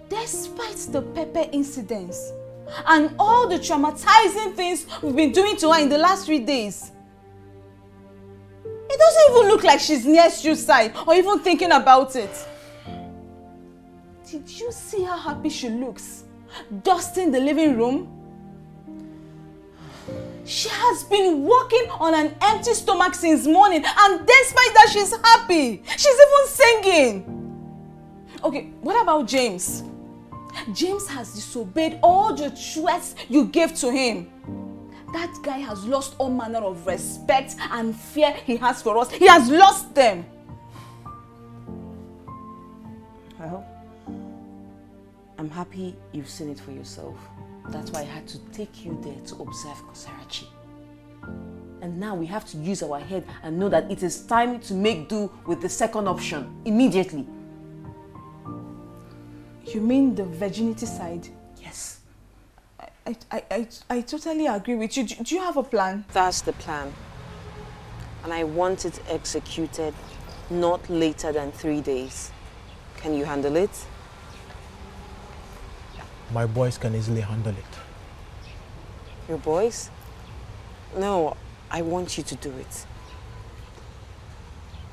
Despite the pepper incidents and all the traumatizing things we've been doing to her in the last 3 days, it doesn't even look like she's near suicide or even thinking about it. Did you see how happy she looks, dusting the living room? She has been walking on an empty stomach since morning, and despite that, she's happy. She's even singing. Okay, what about James? James has disobeyed all the threats you gave to him. That guy has lost all manner of respect and fear he has for us. He has lost them. Well, I'm happy you've seen it for yourself. That's why I had to take you there to observe Customary. And now we have to use our head and know that it is time to make do with the second option immediately. You mean the virginity side? Yes. I totally agree with you. Do you have a plan? That's the plan. And I want it executed not later than 3 days. Can you handle it? My boys can easily handle it. Your boys? No, I want you to do it.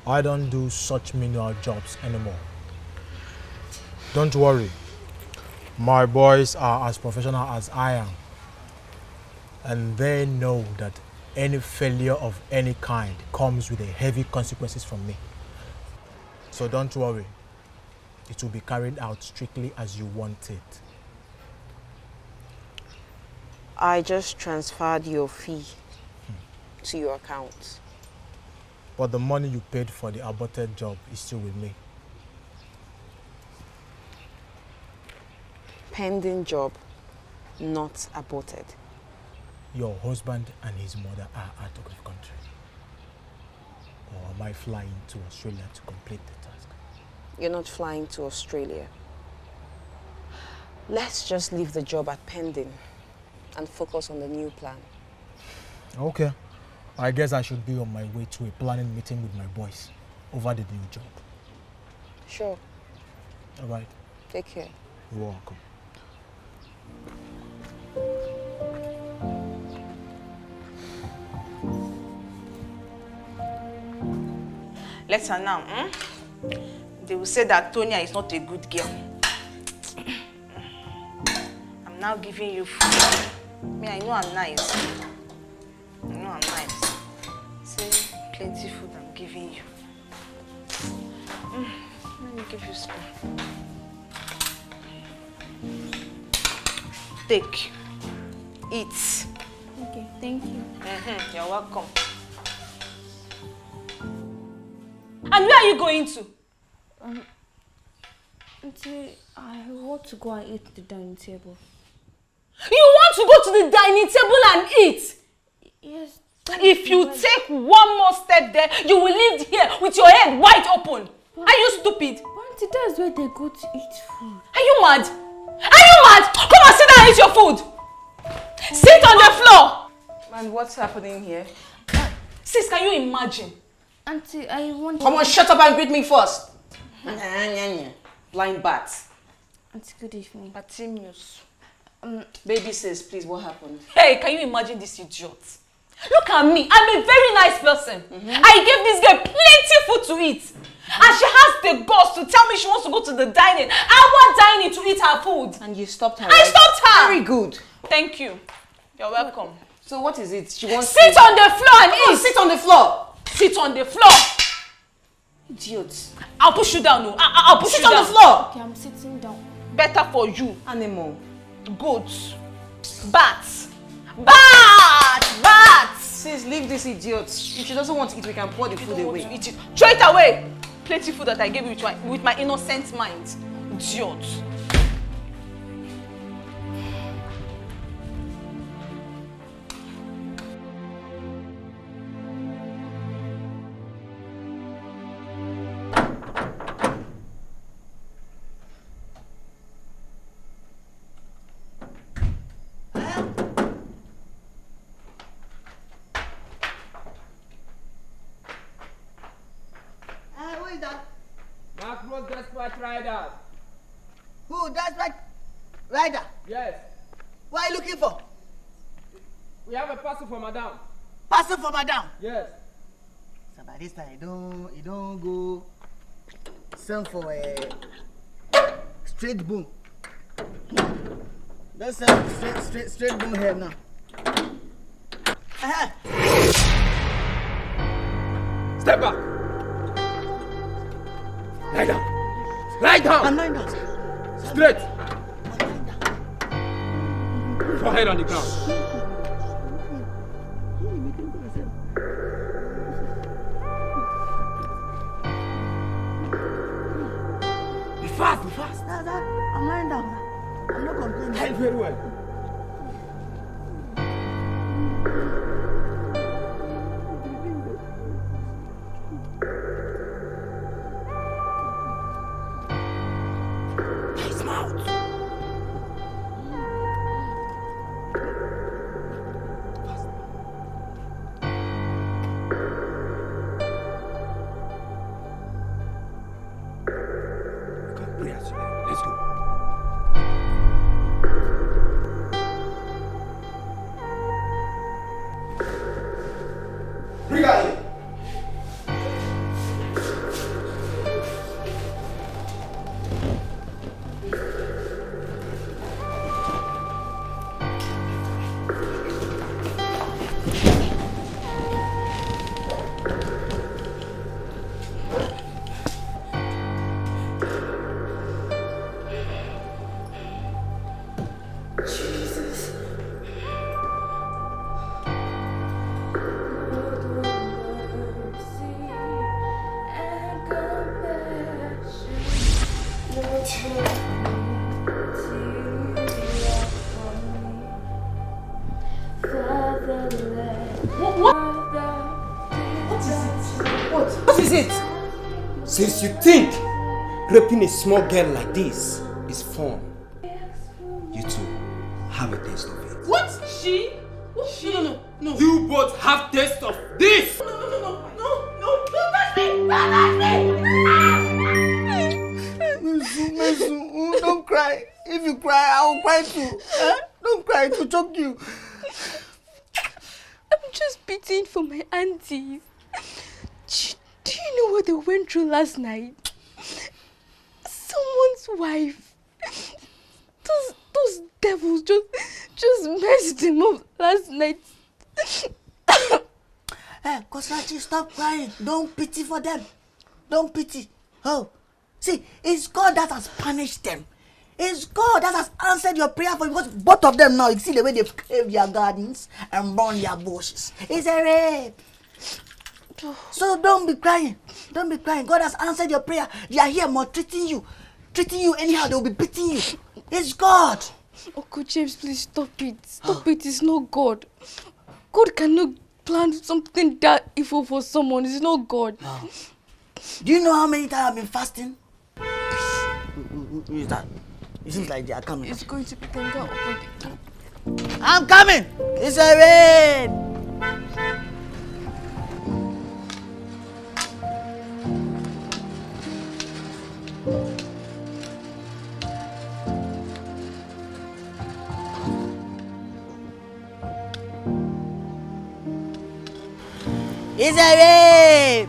I don't do such menial jobs anymore. Don't worry. My boys are as professional as I am. And they know that any failure of any kind comes with a heavy consequences from me. So don't worry. It will be carried out strictly as you want it. I just transferred your fee to your account. But the money you paid for the aborted job is still with me. Pending job, not aborted. Your husband and his mother are out of the country. Or am I flying to Australia to complete the task? You're not flying to Australia. Let's just leave the job at pending and focus on the new plan. Okay. I guess I should be on my way to a planning meeting with my boys over the new job. Sure. All right. Take care. You're welcome. Let her now. They will say that Tonya is not a good girl. I'm now giving you food. Me, I know I'm nice. I know I'm nice. See, plenty food I'm giving you. Let me give you spoon. Take. Eat. Okay, thank you. You're welcome. And where are you going to? Auntie, I want to go and eat at the dining table. You want to go to the dining table and eat? Yes. If you take one more step there, you will leave here with your head wide open. Are you stupid? Auntie, that's where they go to eat food. Are you mad? Are you mad? Come and sit down and eat your food. Sit on the floor. And what's happening here? Sis, can you imagine? Auntie, I want to... Come on, shut up and greet me first. Blind bat. Auntie, good evening. Batimius. Baby sis, please, what happened? Hey, can you imagine this idiot? Look at me. I'm a very nice person. I gave this girl plenty food to eat. And she has the guts to tell me she wants to go to the dining. Our dining to eat her food. And you stopped her, I stopped her. Very good. Thank you. You're welcome. So what is it? She wants Sit on the floor and eat. Sit on the floor. Sit on the floor. Idiot. I'll push you down. No. I'll push you down. Sit on the floor. Okay, I'm sitting down. Better for you. Animal. Goats. Bats. Bats. Bats. Sis, leave this idiot. If she doesn't want to eat, we can pour the food away. Eat it. Throw it away. Plenty food that I gave you with my innocent mind. Idiot. Who is that? Macros Dispatch Rider. Who? Dispatch Rider? Yes. What are you looking for? We have a parcel for Madame. Parcel for Madame? Yes. So by this time, you don't go send for a straight boom. Don't send straight boom here now. Step back. Lie down. Lie down. I'm lying down. Straight. Forehead on the ground. Be fast, be fast. I'm lying down. I'm not complaining. Lie very well. What is it? Since you think raping a small girl like this is fun, you two have a taste of it. What? She? No. No. You both have taste of this. No, don't touch me! Don't touch me! Mesu, don't cry. If you cry, I will cry too. Don't cry, to choke you. I'm just pitying for my aunties. Do you know what they went through last night? Someone's wife. Those devils just messed him up last night. Hey, Kosrachi, stop crying. Don't pity for them. Don't pity. Oh, see, it's God that has punished them. It's God that has answered your prayer for you, because both of them now, you see the way they've caved their gardens and burned their bushes. It's a rape. So don't be crying. Don't be crying. God has answered your prayer. They are here maltreating you. Treating you anyhow, they'll be beating you. It's God. Uncle James, please stop it. Stop it. It's not God. God cannot plan something that evil for someone. It's not God. No. Do you know how many times I've been fasting? Who is that? It seems like they are coming. It's going to be Ganga over the... I'm coming! It's a rain! It's a rain!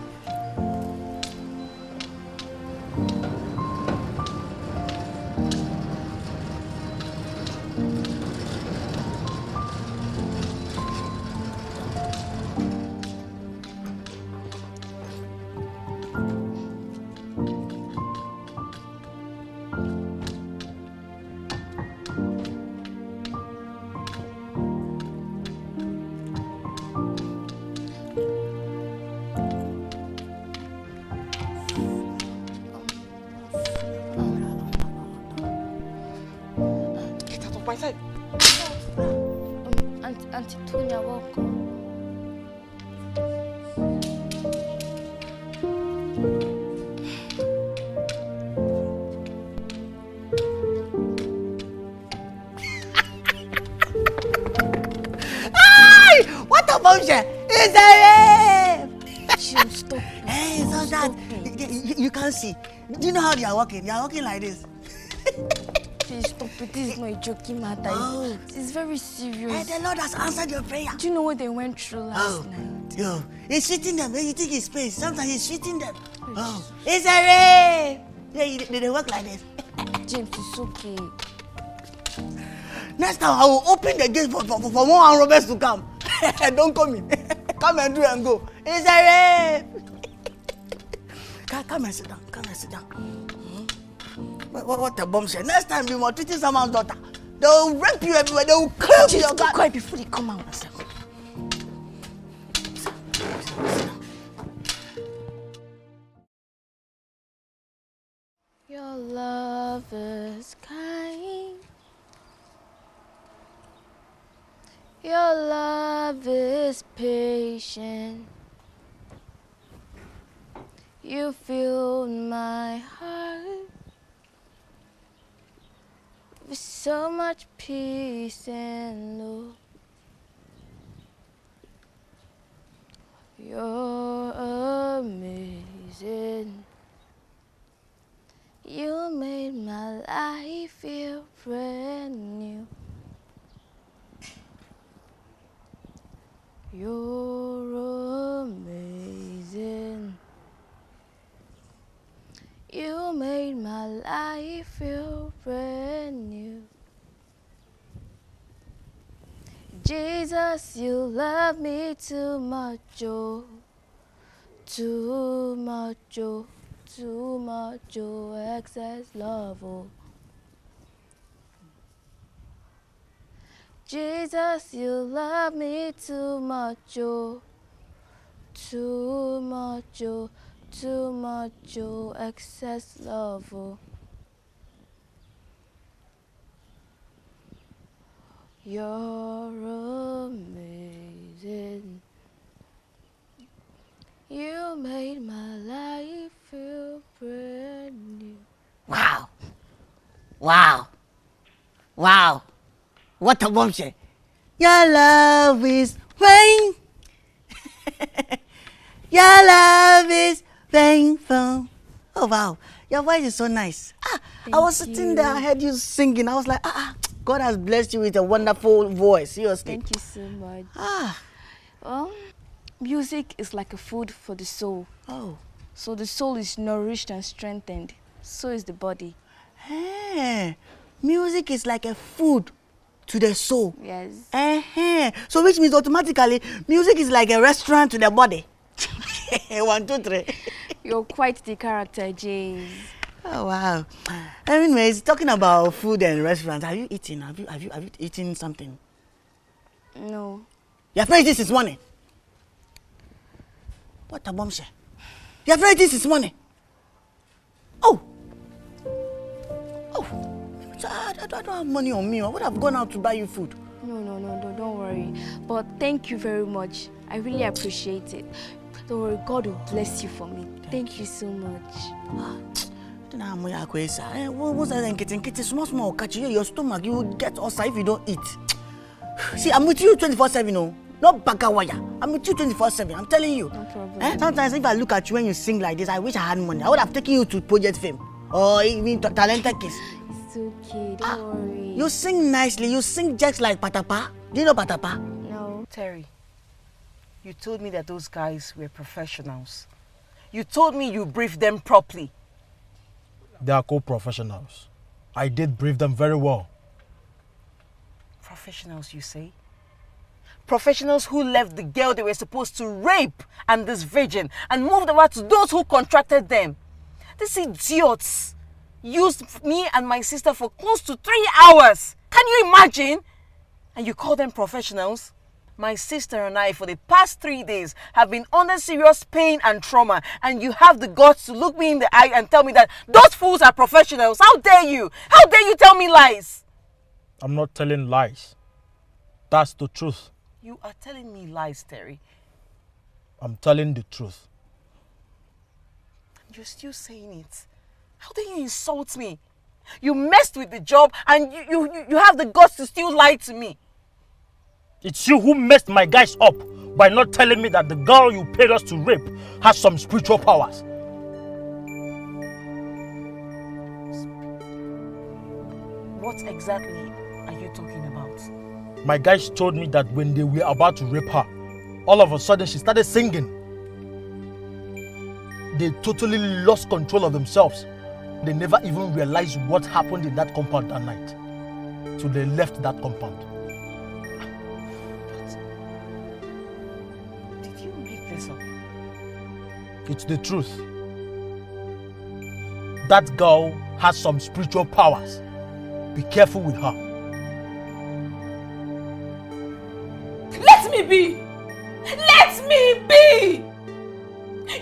Auntie Tonya, welcome. Ay! What a bullshit! It's a rape! Jim, stop. Hey, so that you can't see. Do you know how they are walking? They are walking like this. Please stop it. This is not a joking matter. Oh. It's very serious. Hey, the Lord has answered your prayer. Do you know what they went through last night? Yo, he's treating them. When you think he's space, sometimes he's treating them. Oh, it's a rape! Yeah, they work like this. James, it's okay. Next time I will open the gate for more armed robbers to come. Don't come in. Come and do and go. It's a rape! Come and sit down. Come and sit down. What a bombshell. Next time you are treating someone's daughter, they will rape you everywhere. They will kill you. Just keep quiet before they come out. Your love is kind. Your love is patient. You filled my heart with so much peace and love. You're amazing. You made my life feel brand new. You're amazing. You made my life feel brand new. Jesus, you love me too much, oh, too much, oh, too much, oh, excess love, oh. Jesus, you love me too much, oh, too much, oh, too much, oh, excess love, oh. You're amazing. You made my life feel brand new. Wow. Wow. Wow. What a bombshell. Your love is Pain. Your love is painful. Oh wow, your voice is so nice. I was sitting there, I heard you singing. I was like, God has blessed you with a wonderful voice. Seriously. Thank you so much. Well, music is like a food for the soul. Oh. So the soul is nourished and strengthened. So is the body. Hey, music is like a food to the soul. Yes. So which means automatically music is like a restaurant to the body. 1, 2, 3. You're quite the character, James. Oh wow. Anyways, talking about food and restaurants, have you eaten? Have you eaten something? No. You have not eaten since morning. What a bombshell. You have not eaten since morning. Oh. I don't have money on me. I would have gone out to buy you food. No, don't worry. But thank you very much. I really appreciate it. Don't worry, God will bless you for me. Thank you so much. Small catch you, your stomach, you will get ulcer if you don't eat. See, I'm with you 24/7, no? Not bagawaya. I'm with you 24/7, I'm telling you. No problem. Sometimes if I look at you when you sing like this, I wish I had money. I would have taken you to Project Fame or even to Talented Kiss. It's okay, don't worry. You sing nicely, you sing just like Patapa. Do you know Patapa? No. Terry, you told me that those guys were professionals. You told me you briefed them properly. They are co-professionals. I did brief them very well. Professionals, you say? Professionals who left the girl they were supposed to rape and this virgin and moved over to those who contracted them. These idiots used me and my sister for close to 3 hours. Can you imagine? And you call them professionals? My sister and I, for the past 3 days, have been under serious pain and trauma, and you have the guts to look me in the eye and tell me that those fools are professionals. How dare you? How dare you tell me lies? I'm not telling lies. That's the truth. You are telling me lies, Terry. I'm telling the truth. You're still saying it. How dare you insult me? You messed with the job and you have the guts to still lie to me. It's you who messed my guys up by not telling me that the girl you paid us to rape has some spiritual powers. What exactly are you talking about? My guys told me that when they were about to rape her, all of a sudden she started singing. They totally lost control of themselves. They never even realized what happened in that compound that night. So they left that compound. Did you make this up? It's the truth. That girl has some spiritual powers. Be careful with her. Let me be! Let me be!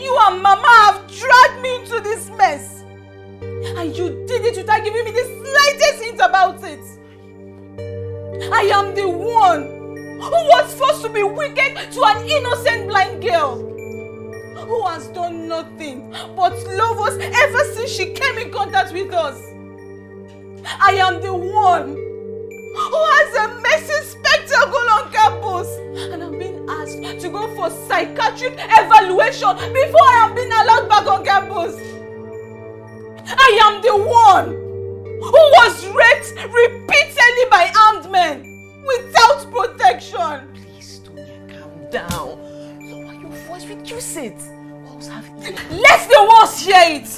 You and Mama have dragged me into this mess. And you did it without giving me the slightest hint about it. I am the one who was forced to be wicked to an innocent blind girl who has done nothing but love us ever since she came in contact with us. I am the one who has a messy spectacle on campus, and I'm being asked to go for psychiatric evaluation before I am being allowed back on campus. I am the one who was raped repeatedly by armed men without protection. Please, Tonya, calm down. Lower your voice, reduce it. Walls have ears. Let the walls hear it.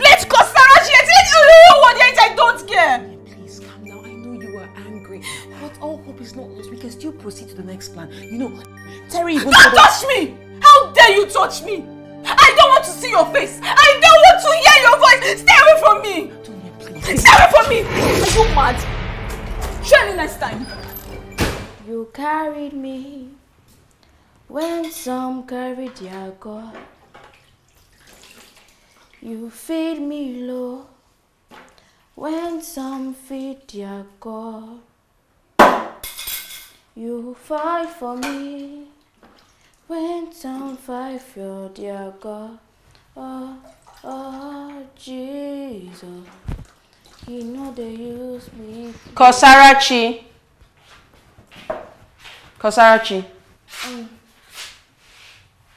Let Customary hear it. Let everyone hear it. I don't care. Please, calm down. I know you are angry, but all hope is not lost. We can still proceed to the next plan. You know, Terry even... Don't touch me! How dare you touch me? I don't want to see your face. I don't want to hear your voice. Stay away from me. Tonya, please. Stay away from me. Are you mad? Try me next time. You carried me when some carried their God. You feed me low when some feed their God. You fight for me when some fight for their God. Oh, Jesus, you know they use me. Kosarachi.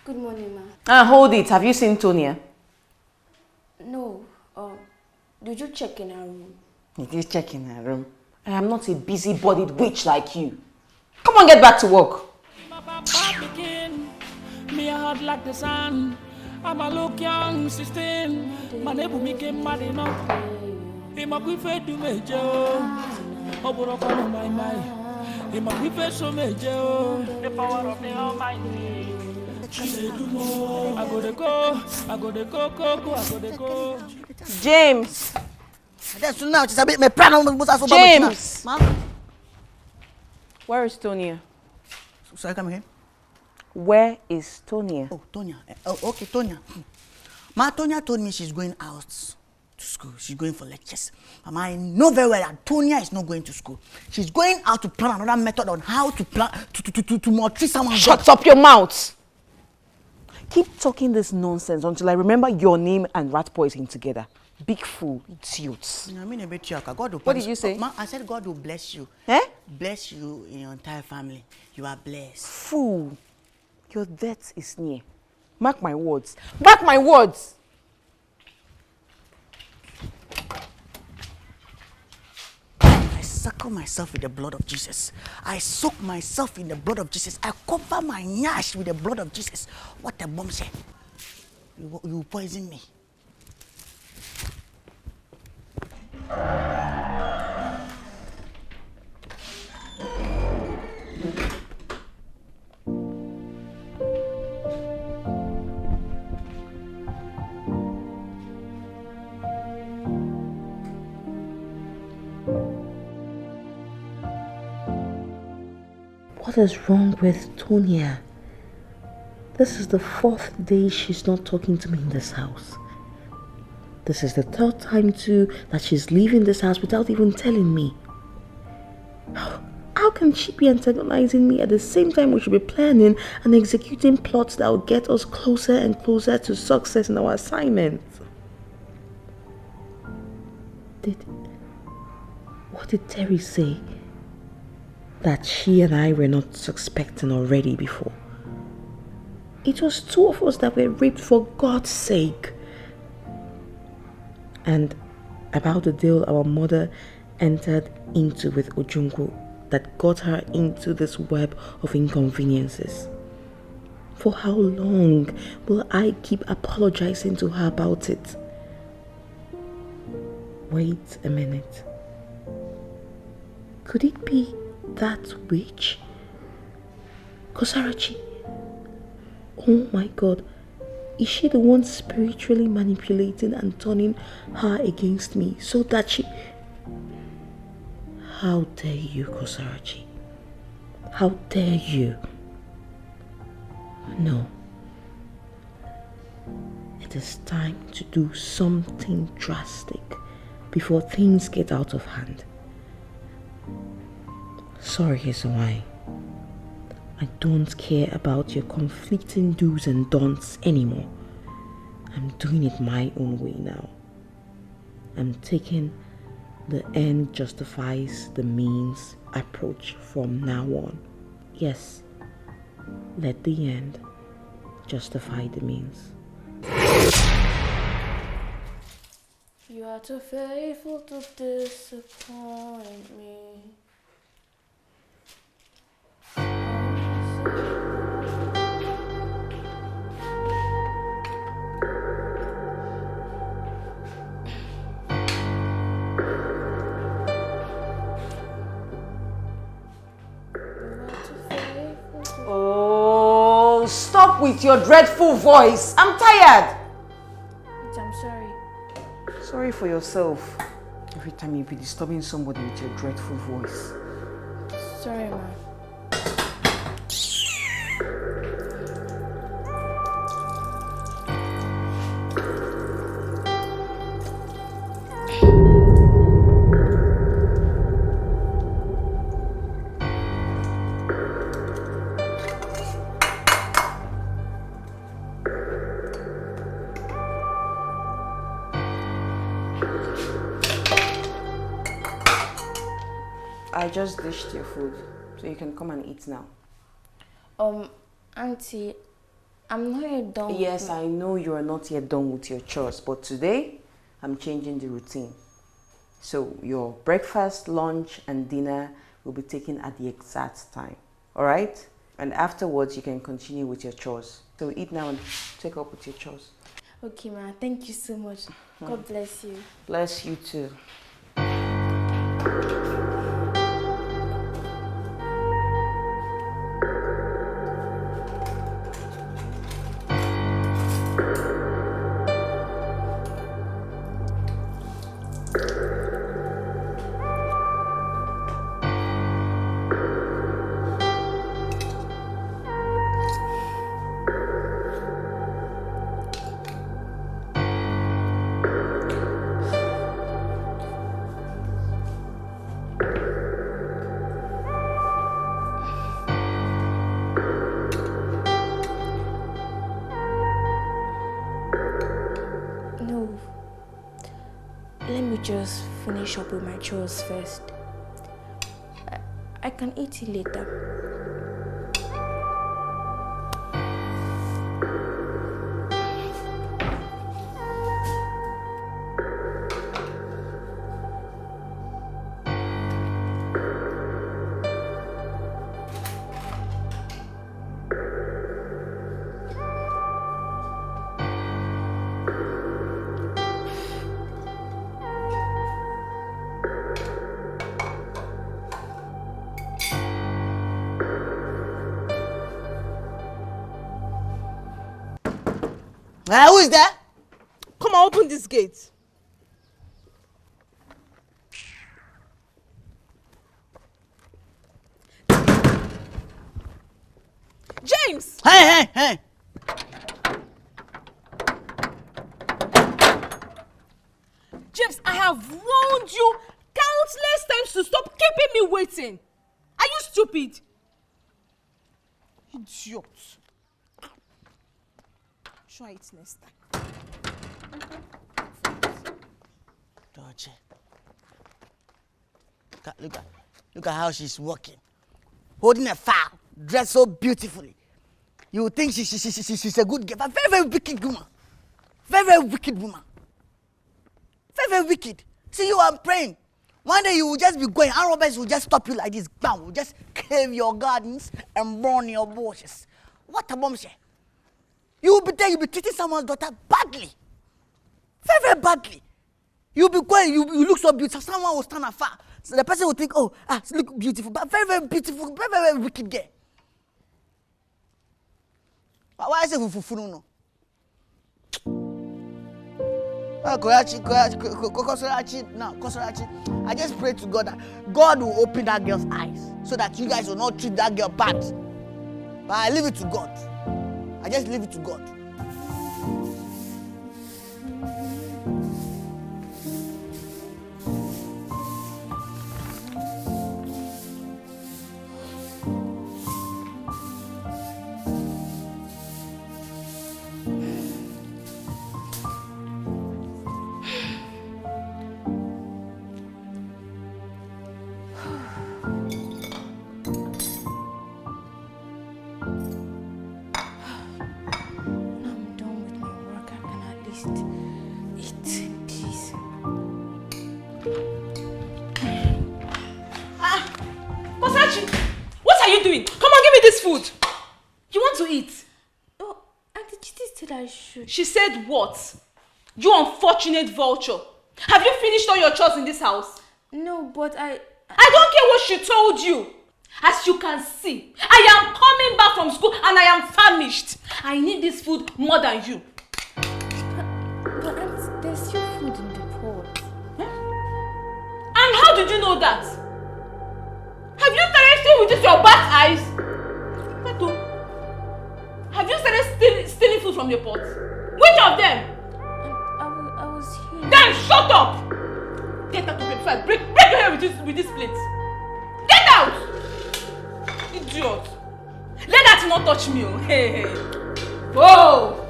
Good morning, ma. Hold it. Have you seen Tonya? No. Did you check in her room? Did you check in her room? I am not a busy-bodied witch like you. Come on, get back to work. Me hard like the sun. I'm a look young, 16. My neighbor me came mad enough. He ma be fed to me, Joe. Oboro come my mind. He ma be fed so me, Joe. The power of the Almighty. I go to go. I go. James. That's now. Just a bit me plan on James. Where is Tonya? Sorry, come again. Where is Tonya? Oh, Tonya. Oh, okay, Tonya. Ma, Tonya told me she's going out to school. She's going for lectures. Mama, I know very well that Tonya is not going to school. She's going out to plan another method on how to plan to maltreat someone. Shut up your mouth! Keep talking this nonsense until I remember your name and rat poison together. Big fool, idiots. I mean a bit, God will What did you say? Ma, I said God will bless you. Eh? Bless you in your entire family. You are blessed. Fool. Your death is near. Mark my words. Mark my words! I suckle myself with the blood of Jesus. I soak myself in the blood of Jesus. I cover my nyash with the blood of Jesus. What a bomb say. You poison me. What is wrong with Tonya? This is the 4th day she's not talking to me in this house. This is the 3rd time too that she's leaving this house without even telling me. How can she be antagonizing me at the same time we should be planning and executing plots that will get us closer and closer to success in our assignment? What did Terry say? That she and I were not suspecting already before. It was 2 of us that were raped for God's sake. And about the deal our mother entered into with Ojungo that got her into this web of inconveniences. For how long will I keep apologizing to her about it? Wait a minute. Could it be that witch? Kosarachi? Oh my God. Is she the one spiritually manipulating and turning her against me so that she... How dare you, Kosarachi? How dare you? No. It is time to do something drastic before things get out of hand. Sorry, Hezawai. I don't care about your conflicting do's and don'ts anymore. I'm doing it my own way now. I'm taking the end justifies the means approach from now on. Yes, let the end justify the means. You are too faithful to disappoint me. Oh, stop with your dreadful voice. I'm tired. I'm sorry. Sorry for yourself. Every time you be disturbing somebody with your dreadful voice. Sorry, ma. I just dished your food, so you can come and eat now. Auntie, I'm not yet done. Yes, I know you are not yet done with your chores, but today I'm changing the routine. So your breakfast, lunch, and dinner will be taken at the exact time. All right? And afterwards, you can continue with your chores. So eat now and take up with your chores. Okay, ma. Thank you so much. God bless you. Bless you too. Just finish up with my chores first. I can eat it later. Who is there? Come on, open this gate. James! Hey! James, I have warned you countless times to stop keeping me waiting. Are you stupid? Idiot. Try it next time. Dodge. Look at how she's walking. Holding a file, dressed so beautifully. You would think she's a good girl, but very wicked woman. Very wicked woman. Very wicked. See, you are praying. One day you will just be going, and robbers will just stop you like this. Bam, will just cave your gardens and burn your bushes. What a bombshell. You will be there, you'll be treating someone's daughter badly. Very, very badly. You'll be going, you look so beautiful, someone will stand afar. So the person will think, oh, she look beautiful, but very, very beautiful, very, very wicked girl. Why is it fufu no? I just pray to God that God will open that girl's eyes so that you guys will not treat that girl bad. But I leave it to God. I just leave it to God. She said what? You unfortunate vulture. Have you finished all your chores in this house? No, but I don't care what she told you. As you can see, I am coming back from school and I am famished. I need this food more than you. But Aunt, there's your food in the pot. And how did you know that? Have you started seeing with this your bad eyes? Have you started stealing food from your pot? Which of them? I was here. Then shut up! Get out of here before I break your hair with this plate. Get out! Idiot. Let that not touch me. Hey. Whoa!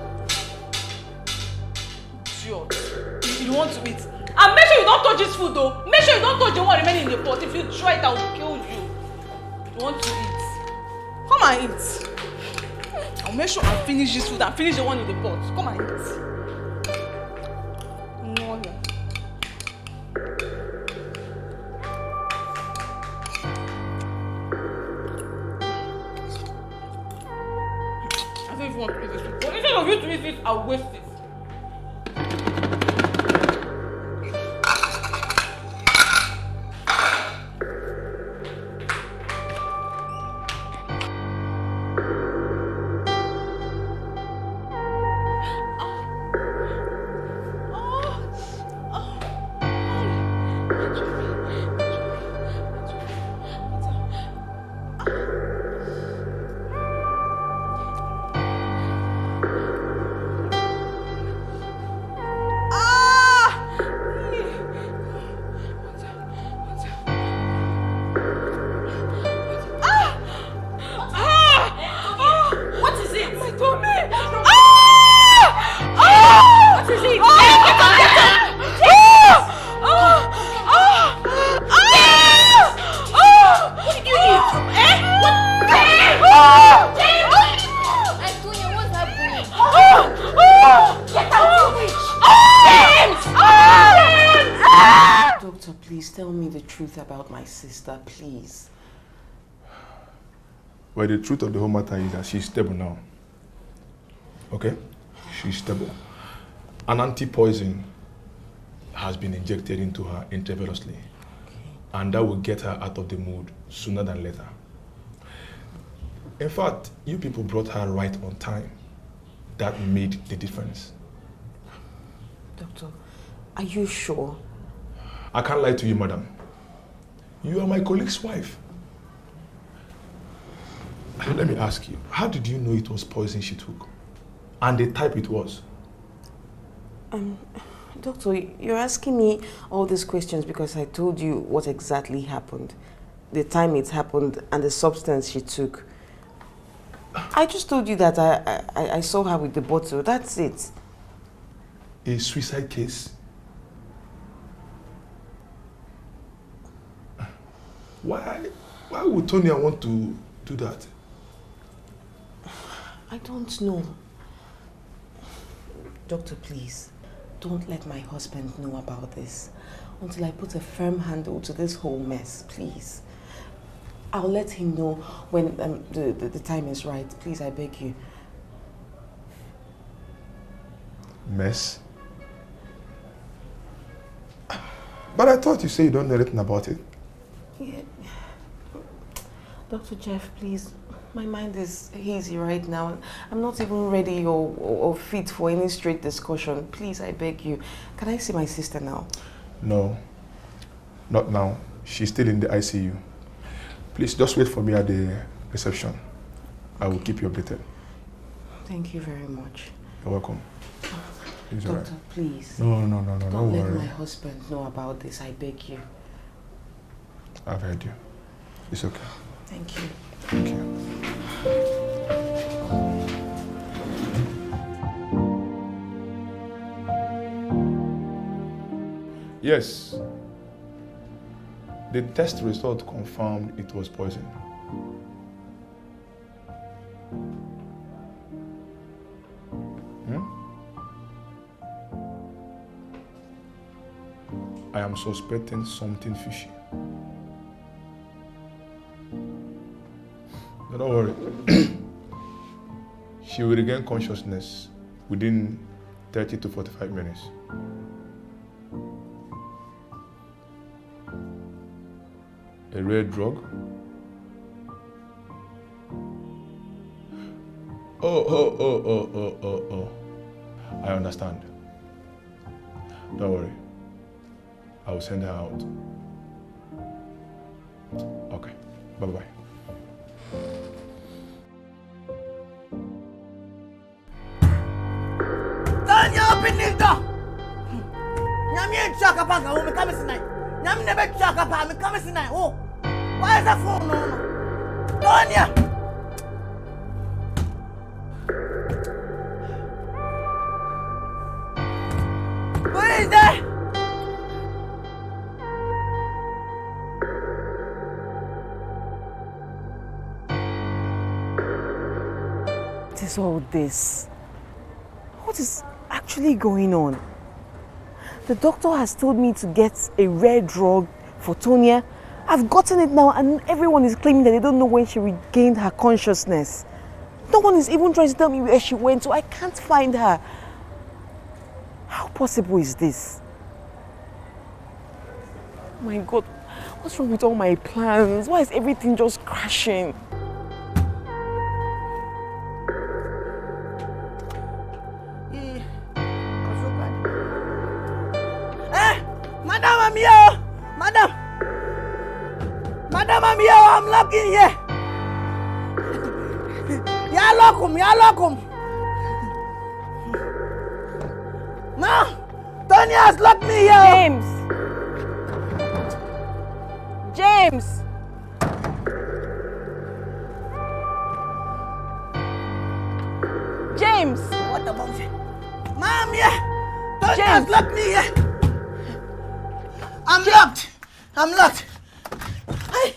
Idiot. You want to eat. And make sure you don't touch this food though. Make sure you don't touch the one remaining in the pot. If you try it, I will kill you. You want to eat. Come and eat. I'll make sure I finish this food and finish the one in the pot. Come and eat. No, yeah. I don't even want to eat this food. But instead of you to eat it, I'll waste it. About my sister, please. Well, the truth of the whole matter is that she's stable now. Okay? She's stable. An anti-poison has been injected into her intravenously. Okay. And that will get her out of the mood sooner than later. In fact, you people brought her right on time. That made the difference. Doctor, are you sure? I can't lie to you, madam. You are my colleague's wife. Let me ask you, how did you know it was poison she took? And the type it was? Doctor, you're asking me all these questions because I told you what exactly happened. The time it happened and the substance she took. I just told you that I saw her with the bottle. That's it. A suicide case? Why would Tonya want to do that? I don't know. Doctor, please, don't let my husband know about this until I put a firm handle to this whole mess, please. I'll let him know when the time is right. Please, I beg you. Mess? But I thought you said you don't know anything about it. Yeah. Dr. Jeff, please, my mind is hazy right now. I'm not even ready or fit for any straight discussion. Please, I beg you. Can I see my sister now? No, not now. She's still in the ICU. Please, just wait for me at the reception. I will keep you updated. Thank you very much. You're welcome. It's Doctor, right. please. No, Don't let worry. my husband know about this, I beg you. I've heard you. It's okay. Thank you. Thank you. Yes. The test result confirmed it was poison. I am suspecting something fishy. But don't worry. She will regain consciousness within 30 to 45 minutes. A rare drug? Oh. I understand. Don't worry. I will send her out. Okay. Bye-bye. Tanya, open this door! Nyami ain't chaka panga, oh, me come tonight. Nyami never chaka panga, me come tonight. Oh, why is that phone on? Tanya! Who is that? It is is all this? What is actually going on? The doctor has told me to get a rare drug for Tonya. I've gotten it now and everyone is claiming that they don't know when she regained her consciousness. No one is even trying to tell me where she went to. I can't find her. How possible is this? Oh my God, what's wrong with all my plans? Why is everything just crashing? Madam, I'm here! Madam! Madam, I'm here! I'm locked in here! Yeah, lock him! Yeah, lock him! No! Tony has locked me here! James! James! What the bullshit? Mom, yeah! Tony has locked me here! I'm locked! I'm locked! Hey!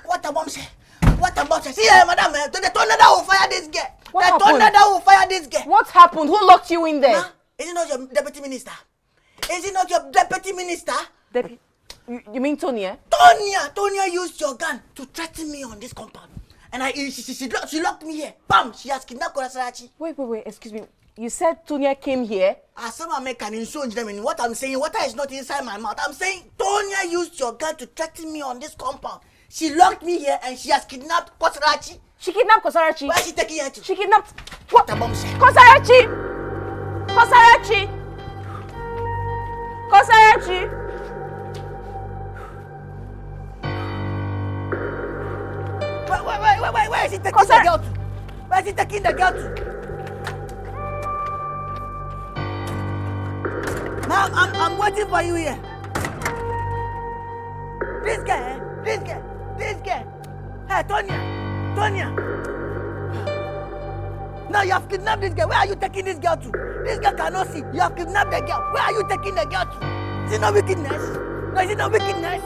What a bombshell! What a bombshell! See here, madam, the tornado will fire this girl! What happened? Tornado will fire this girl! What happened? Who locked you in there? Ma, is it not your deputy minister? Is it not your deputy minister? You mean Tonya? Tonya used your gun to threaten me on this compound. And she locked me here. Bam! She has kidnapped Kurasarachi. Wait, excuse me. You said Tonya came here? As someone make an insult them in what I'm saying, water is not inside my mouth. I'm saying Tonya used your gun to threaten me on this compound. She locked me here and she has kidnapped Kosarachi. She kidnapped Kosarachi? Where is she taking her to? She kidnapped... What a bombshell. Kosarachi! Kosarachi! Kosarachi! Wait, where is she taking the girl to? Where is she taking the girl to? Ma'am, I'm waiting for you here. This girl. Hey, Tonya. Now you have kidnapped this girl. Where are you taking this girl to? This girl cannot see. You have kidnapped the girl. Where are you taking the girl to? Is it not wickedness? No, is it not wickedness?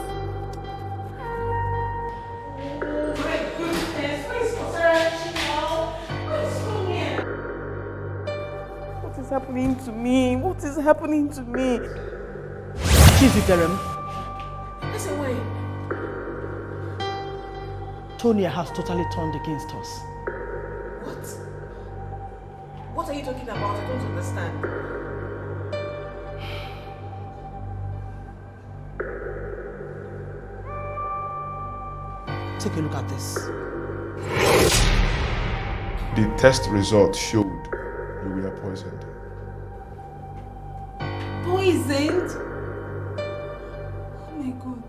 What is happening to me? What is happening to me? Chiziterem. Listen, wait. Tonya has totally turned against us. What? What are you talking about? I don't understand. Take a look at this. The test results showed you were poisoned. Poisoned? Oh my God.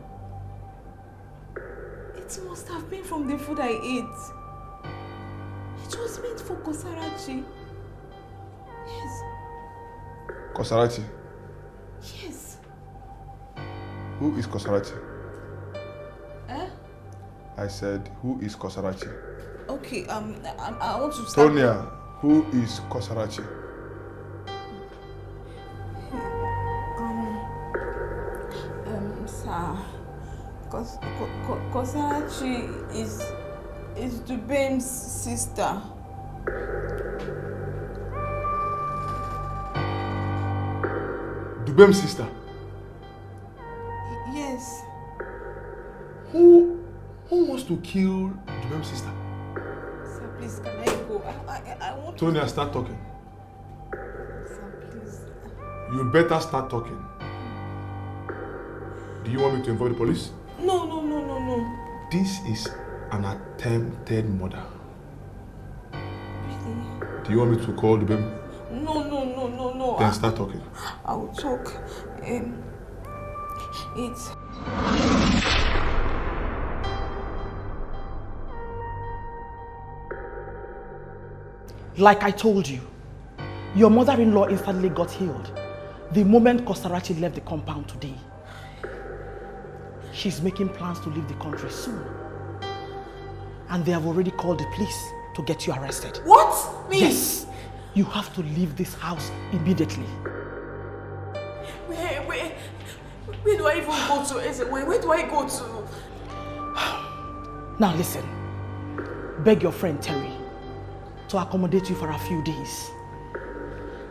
It must have been from the food I ate. It was meant for Kosarachi. Yes. Kosarachi? Yes. Who is Kosarachi? Eh? I said, who is Kosarachi? Okay, I want to start. Tonya, who is Kosarachi? Sir, Kosarachi is Dubem's sister. Dubem's sister? Yes. Who wants to kill Dubem's sister? Sir, please, can I go? I want to... Tonya, start talking. Sir, please. You better start talking. Do you want me to involve the police? No. This is an attempted murder. Really? Do you want me to call Dubem? No. Then start talking. I will talk. It's... Like I told you, your mother-in-law instantly got healed the moment Kosarachi left the compound today. She's making plans to leave the country soon. And they have already called the police to get you arrested. What? Me? Yes. You have to leave this house immediately. Where do I even go to? Where do I go to? Now listen. Beg your friend Terry to accommodate you for a few days.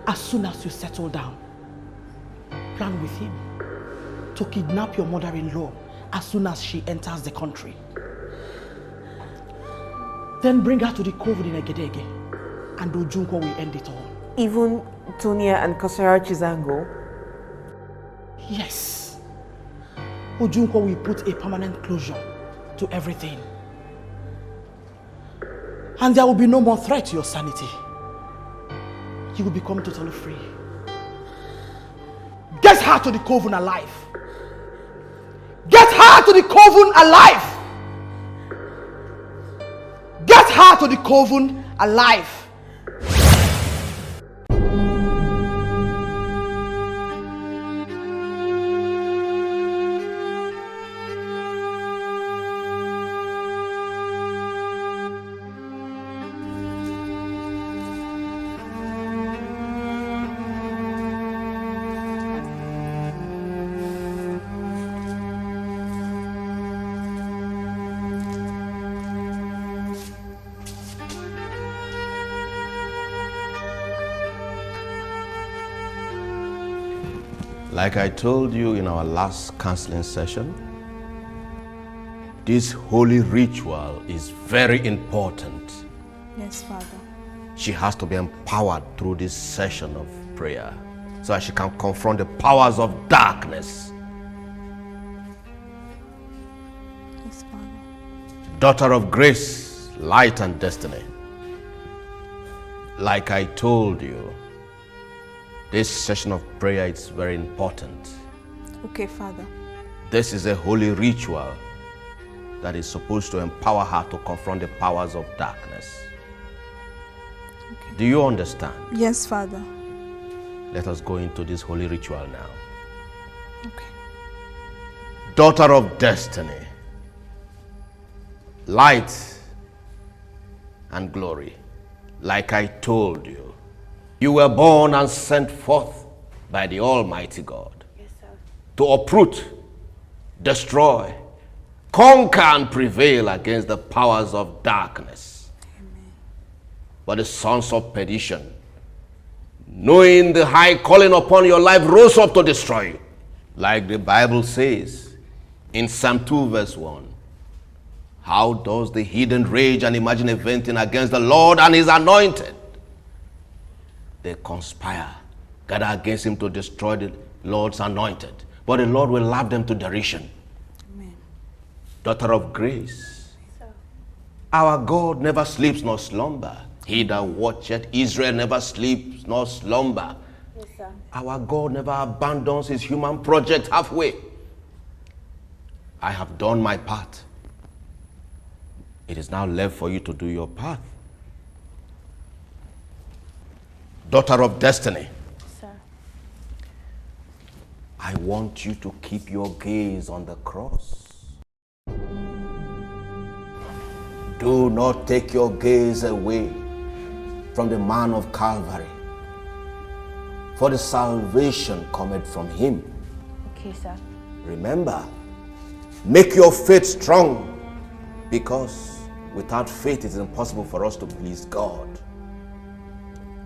As soon as you settle down, plan with him to kidnap your mother-in-law as soon as she enters the country. Then bring her to the cove in Egedege, and Ojunko will end it all. Even Tonya and Kosara Chizango? Yes. Ojunko will put a permanent closure to everything. And there will be no more threat to your sanity. You will become totally free. Get her to the coven alive. Get her to the coven alive. Get her to the coven alive. Like I told you in our last counseling session, this holy ritual is very important. Yes, Father. She has to be empowered through this session of prayer so that she can confront the powers of darkness. Yes, Father. Daughter of grace, light and destiny. Like I told you, this session of prayer is very important. Okay, Father. This is a holy ritual that is supposed to empower her to confront the powers of darkness. Okay. Do you understand? Yes, Father. Let us go into this holy ritual now. Okay. Daughter of destiny, light and glory. Like I told you, you were born and sent forth by the Almighty God. Yes, sir. To uproot, destroy, conquer and prevail against the powers of darkness. Amen. But the sons of perdition, knowing the high calling upon your life, rose up to destroy you. Like the Bible says in Psalm 2 verse 1, how does the heathen rage and imagine inventing against the Lord and his anointed? They conspire, gather against him to destroy the Lord's anointed. But the Lord will laugh them to derision. Amen. Daughter of grace, our God never sleeps nor slumber. He that watcheth Israel never sleeps nor slumber. Yes, sir. Our God never abandons his human project halfway. I have done my part. It is now left for you to do your part. Daughter of destiny, Sir. I want you to keep your gaze on the cross. Do not take your gaze away from the man of Calvary, for the salvation cometh from him. Okay, sir. Remember, make your faith strong, because without faith it is impossible for us to please God.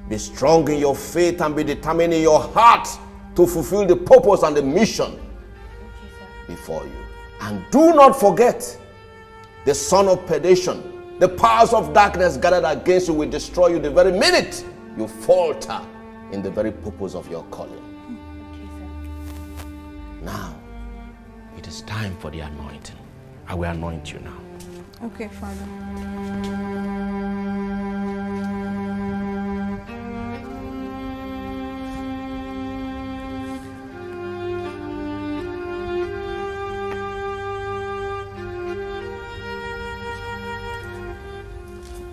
Be strong in your faith and be determined in your heart to fulfill the purpose and the mission before you. And do not forget, the son of perdition, the powers of darkness gathered against you will destroy you the very minute you falter in the very purpose of your calling. Now, it is time for the anointing. I will anoint you now. Okay, Father.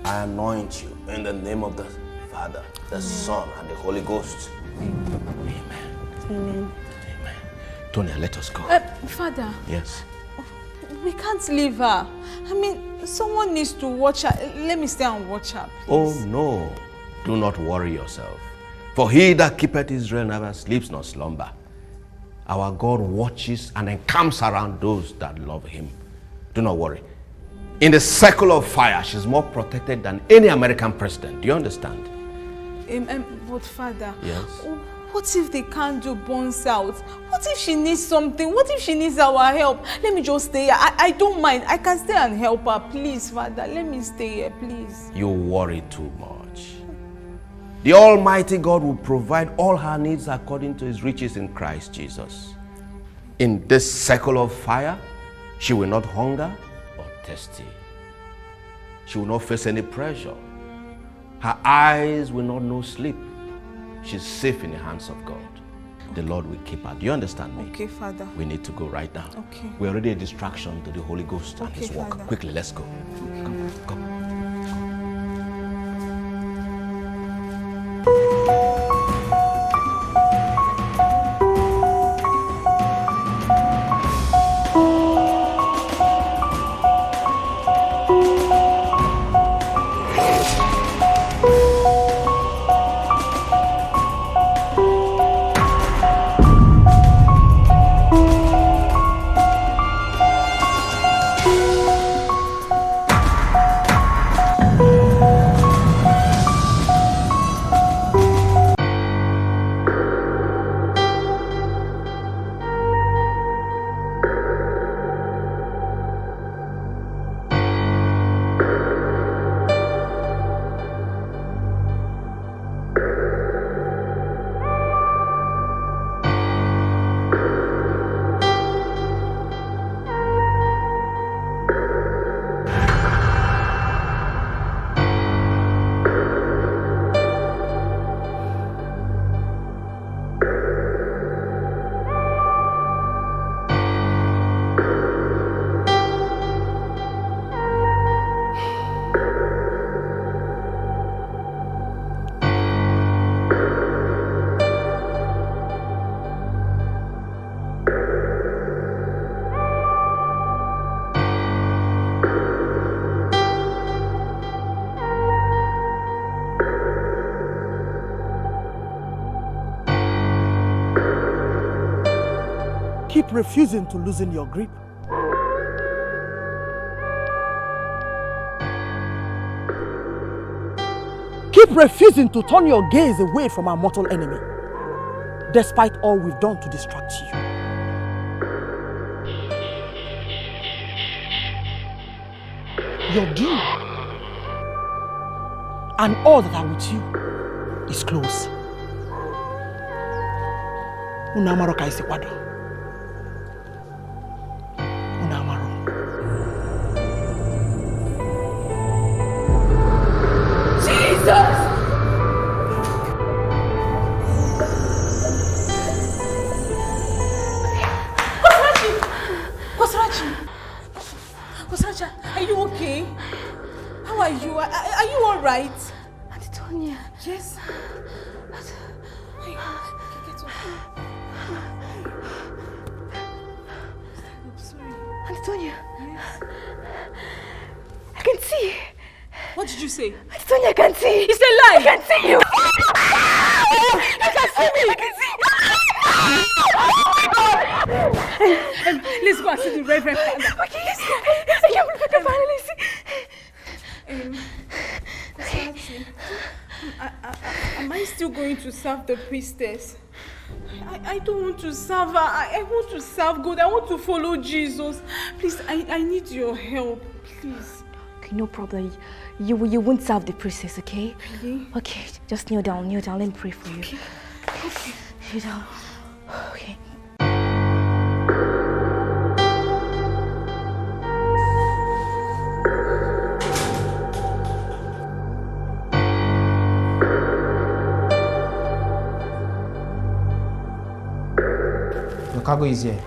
I anoint you in the name of the Father, the Son, and the Holy Ghost. Amen. Amen. Tonya, let us go. Father. Yes. We can't leave her. I mean, someone needs to watch her. Let me stay and watch her, please. Oh no, do not worry yourself. For he that keepeth Israel never sleeps nor slumber. Our God watches and encamps around those that love him. Do not worry. In the circle of fire, she's more protected than any American president. Do you understand? But Father, Yes. What if they can't do burns out? What if she needs something? What if she needs our help? Let me just stay here. I don't mind. I can stay and help her. Please, Father, let me stay here, please. You worry too much. The Almighty God will provide all her needs according to his riches in Christ Jesus. In this circle of fire, she will not hunger or thirsty. She will not face any pressure. Her eyes will not know sleep. She's safe in the hands of God. The Lord will keep her. Do you understand me? Okay, Father. We need to go right now. Okay. We're already a distraction to the Holy Ghost and his work. Father. Quickly, let's go. Come. Keep refusing to loosen your grip. Keep refusing to turn your gaze away from our mortal enemy, despite all we've done to distract you. Your due and all that are with you is close. Unamaro ka isi kwado. Are you okay? How are you? Are you all right? Auntie Tonya. Yes. Auntie Tonya. Yes. I can see. What did you say? Auntie Tonya, I can see. It's a lie. I can see you. You can see me. I can see Let's go and see the Reverend Father. Okay, let's go. I can't believe I can finally see. Am I still going to serve the priestess? I don't want to serve her. I want to serve God. I want to follow Jesus. Please, I need your help. Please. Okay, no problem. You won't serve the priestess, okay? Really? Okay, just kneel down. Let me pray for you. Okay. Kneel down. Okay. Your cargo is here.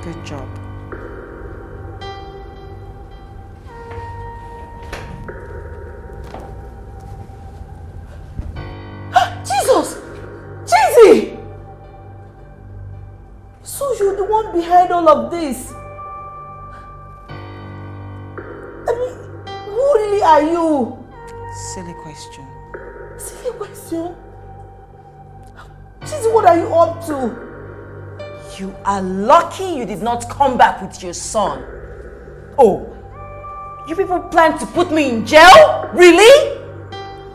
Good job. Jesus! Cheesy! So you're the one behind all of this? I mean, who really are you? Silly question. Silly question? Cheesy, what are you up to? You are lucky you did not come back with your son. Oh, you people plan to put me in jail? Really?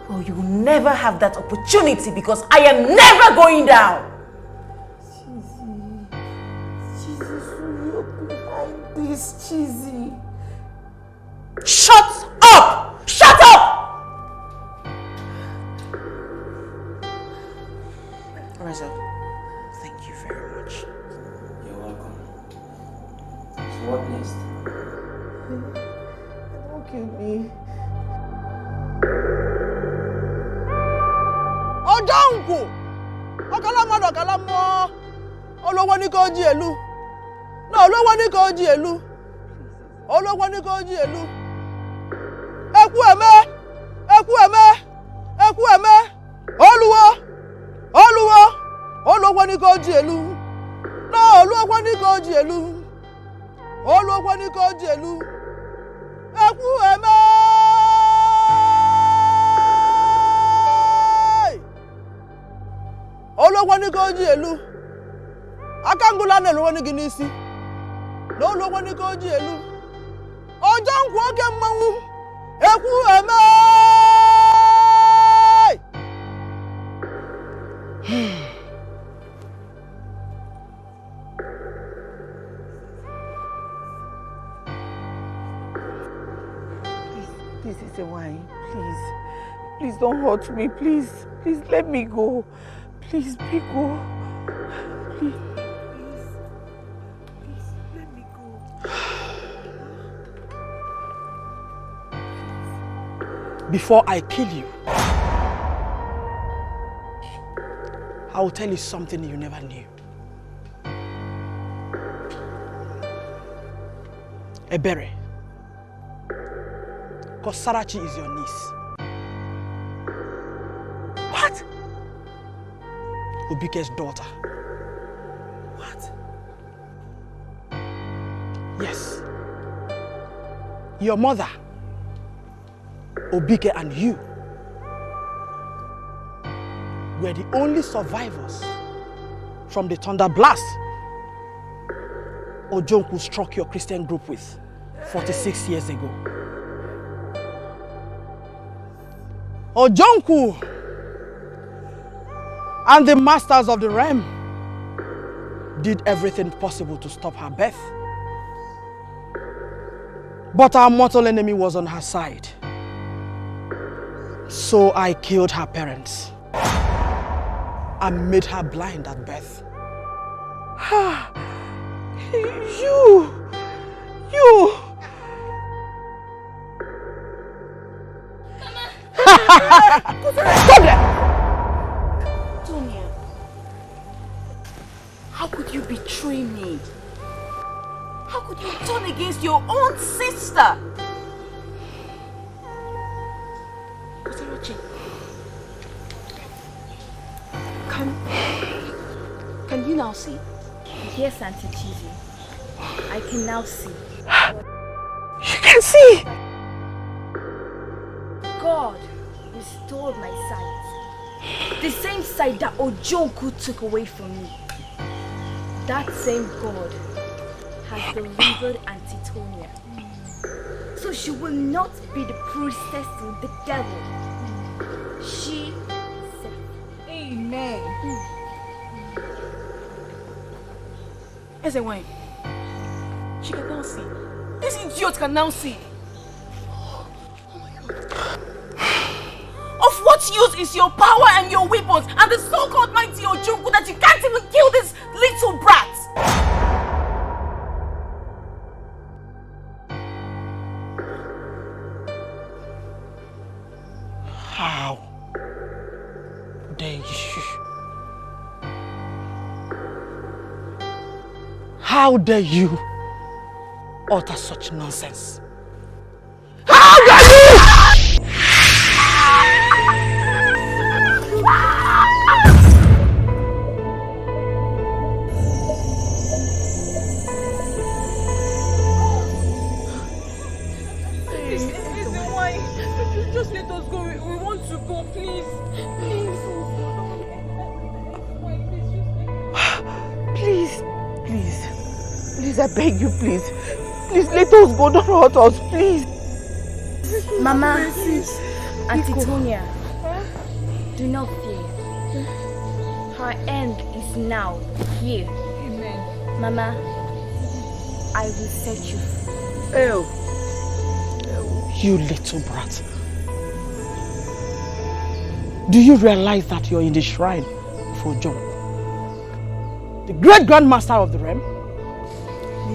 Well, you will never have that opportunity because I am never going down. This cheesy. Shut up! Shut up! Reza, thank you very much. You're welcome. So what next? Don't kill me. Ojonku! Okalamo okalamo. Olowo ni ko ji elu. No, olowo ni ko ji elu. Olowo ni ko ji elu. Eku eme. Eku eme. Eku eme. Oluwo. Oluwo. Olowo ni ko ji elu. No, olowo ni ko ji elu. Olowo ni ko ji elu. Eku eme. Olowo ni ko ji elu. Akangula na olowo ni ginisi. No olowo ni ko ji elu. Ojonku oke mmanwu. Eku eme. Please, is a wine. Please don't hurt me. Please let me go. Please, be go. Please, let me go. Before I kill you, I will tell you something you never knew. Ebere, Kosarachi is your niece. What? Obike's daughter. What? Yes. Your mother, Obike, and you were the only survivors from the thunder blast Ojonku struck your Christian group with 46 years ago. Ojonku and the masters of the realm did everything possible to stop her birth. But our mortal enemy was on her side. So I killed her parents and made her blind at birth. You! Stop there! Tonya, how could you betray me? How could you turn against your own sister? Can you now see? Yes, Auntie Chizzy. I can now see. You can see! God restored my sight. The same sight that Ojonku took away from me. That same God has delivered Auntie Tonya. So she will not be the priestess to the devil. She said, Amen. As a wine, she can now see. This idiot can now see. Of what use is your power and your weapons and the so-called mighty Ojonku that you can't even kill this little brat? How dare you? How dare you utter such nonsense? How dare you! Just let us go. We want to go, please. Please, I beg you, please. Please let us go, don't hurt us, please. Mama, Auntie Tonya, do not fear. Her end is now here. Amen. Mama, I will set you free. Oh, you little brat. Do you realize that you're in the shrine for John, the great grandmaster of the realm?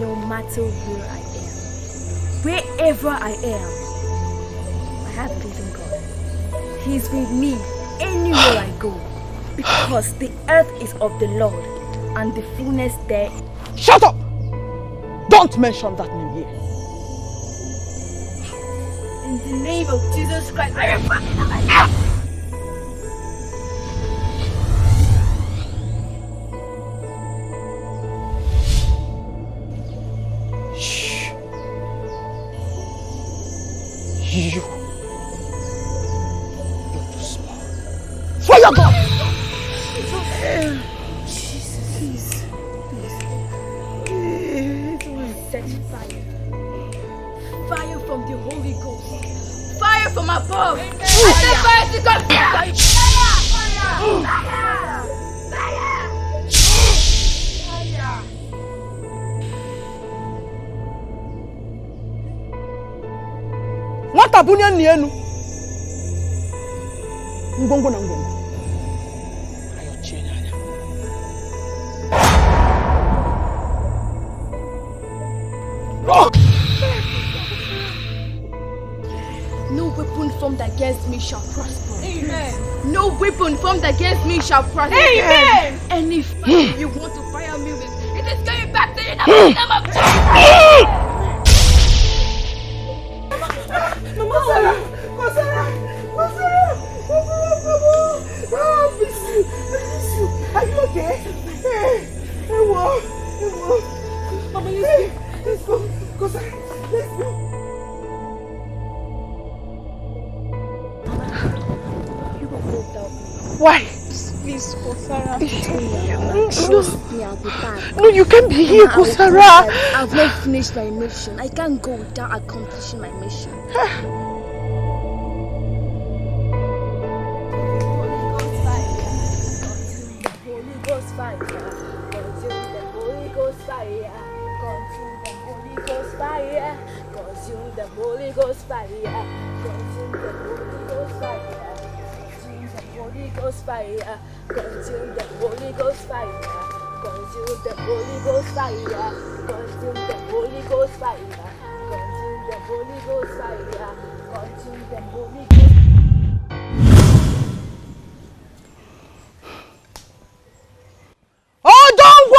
No matter where I am, wherever I am, I have faith in God. He's with me anywhere I go, because the earth is of the Lord and the fullness there. Shut up! Don't mention that name here. In the name of Jesus Christ, I am Shh. You're too small. For your God! Jesus, please. Set fire. Fire from the Holy Ghost. Fire from above. And the fire to God. Fire! Nwata bunye nni enu. Ngongo na ngongo. Ayo chenya anya. No weapon formed against me shall prosper. Amen. No weapon formed against me shall prosper. Amen. And if you want to fire me with, it is going back to you in the name of Jesus. Mama Sarah! Mama Sarah! Mama Sarah! Oh, I miss you. Are you okay? Hey, Mama, let's go. Go, Sarah. Let's go. You will go without me. Why? Please, Kosara. Trust me, I'll be back. No, you can't be here, Kosara. I've not finished my mission. I can't go without accomplishing my mission. Holy Ghost fire. Consume the Holy Ghost fire. Consume the Holy Ghost fire. Consume the Holy Ghost fire. Consume the Holy Ghost fire. Holy Ghost fire, consume the Holy Ghost fire, consume the Holy Ghost fire, consume the Holy Ghost fire, consume the Holy Ghost fire, consume the Holy Ghost. Oh, don't go!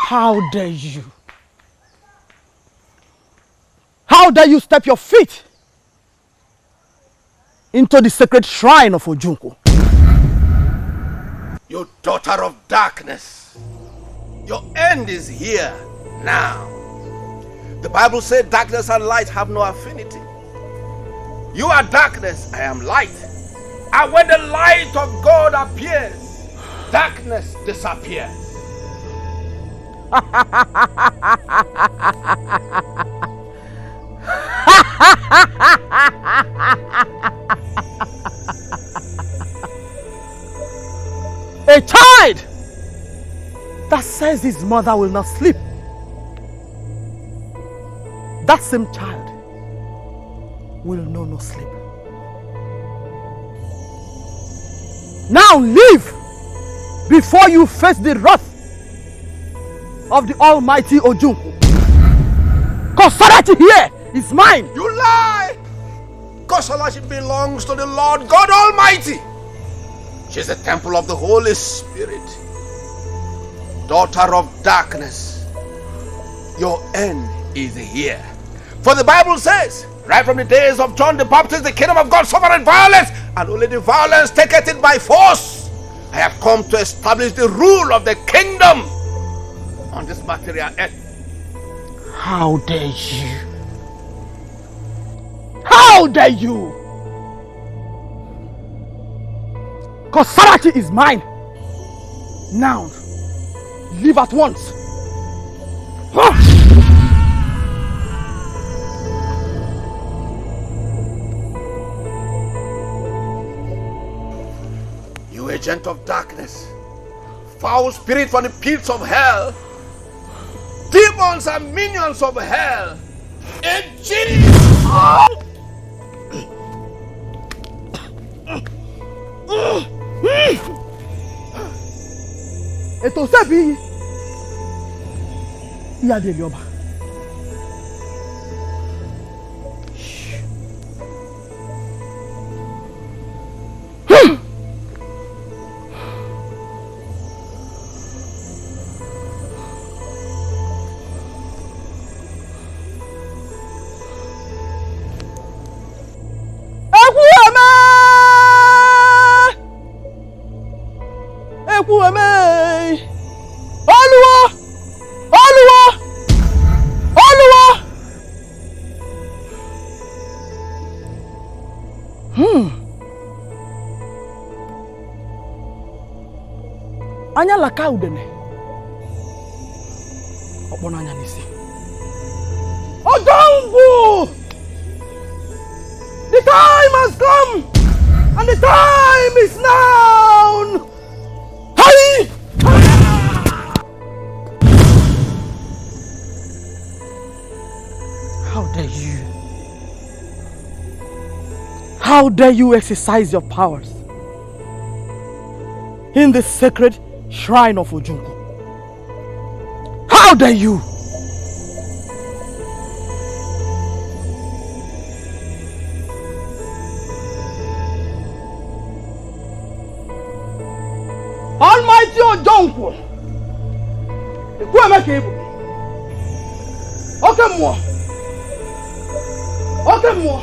How dare you? How dare you step your feet into the sacred shrine of Ojunko? You daughter of darkness, your end is here now. The Bible said darkness and light have no affinity. You are darkness, I am light. And when the light of God appears, darkness disappears. A child that says his mother will not sleep, that same child will know no sleep. Now leave before you face the wrath of the Almighty Ojunku. Causality here is mine. You lie! Causality belongs to the Lord God Almighty. She's the temple of the Holy Spirit. Daughter of darkness, your end is here. For the Bible says, right from the days of John the Baptist, the kingdom of God suffered violence, and only the violence taketh it by force. I have come to establish the rule of the kingdom on this material earth. How dare you? How dare you? Causality is mine. Now, leave at once. You agent of darkness, foul spirit from the pits of hell, demons and minions of hell, in Jesus! Ètò sẹ́fì yìí, ìyá délé ọba. Anya laka udene. Okpona anya nisi. Ojunku! The time has come, and the time is now. Hurry! How dare you? How dare you exercise your powers in the sacred shrine of Ojunku? How dare you? Almighty Ojunku, who am I capable? Okay, more. Okay, more.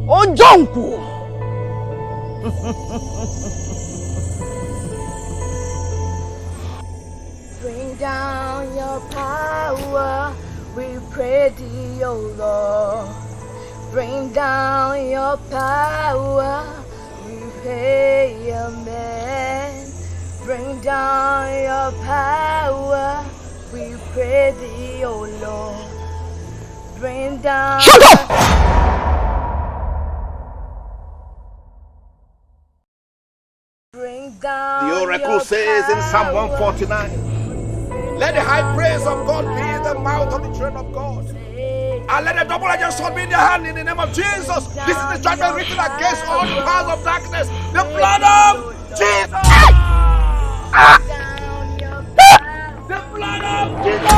Ojunku! Bring down your power, we pray thee, O Lord. Bring down your power, we pray, amen. Bring down your power, we pray thee, O Lord. Bring down. Shut up! The oracle says in Psalm 149, let the high praise of God be in the mouth of the children of God. And let the double-edged sword be in their hand in the name of Jesus. This is the judgment written against all the powers of darkness. The blood of Jesus! The blood of Jesus!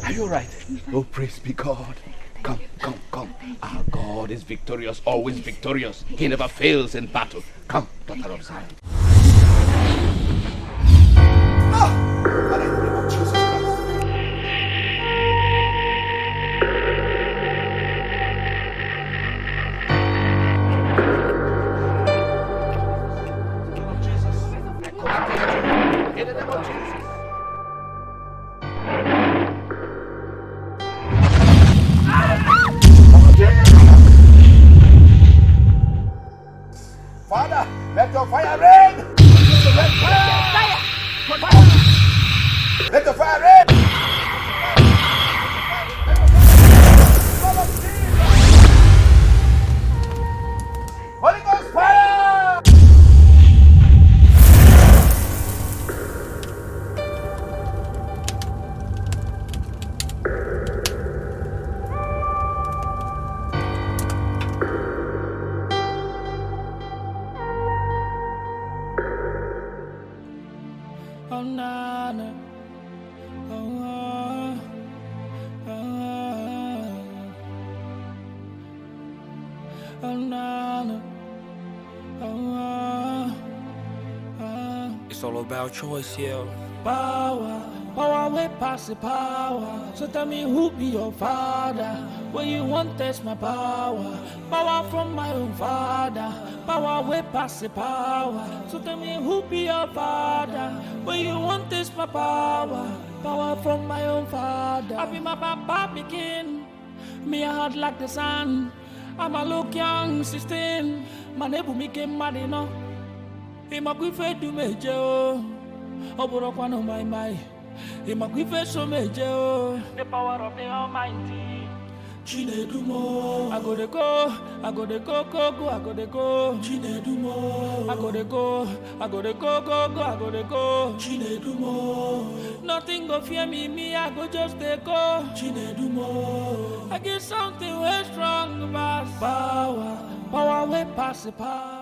Are you alright? Oh, praise be God. Come, come, come. Our God is victorious, always victorious. He never fails in battle. Come, daughter of Zion. Father, in the name of Jesus Christ. In the name of Jesus. Father, let your fire rain! Let fire! Let the fire rain! Holy Ghost fire! Oh, no. It's all about choice, yeah. Power way past the power. So tell me who be your father? When you want test my power. Power from my own father. Power way past the power. So tell me who be your father? When you want test my power. Power from my own father. I be my papa begin. Me a hard like the sun. I'm a look young, 16. My neighbor me came mad enough. He ma gwi fe du meje o. Oboro kwa no my. He ma gwi fe so meje o. The power of the Almighty. Chinedumo. I go de go, I go de go, I go de go. Chinedumo. I go de go, I go de go, I go de go. Chinedumo. Nothing go fear me, I go just de go. Chinedumo. I get something way strong, past power way past the power.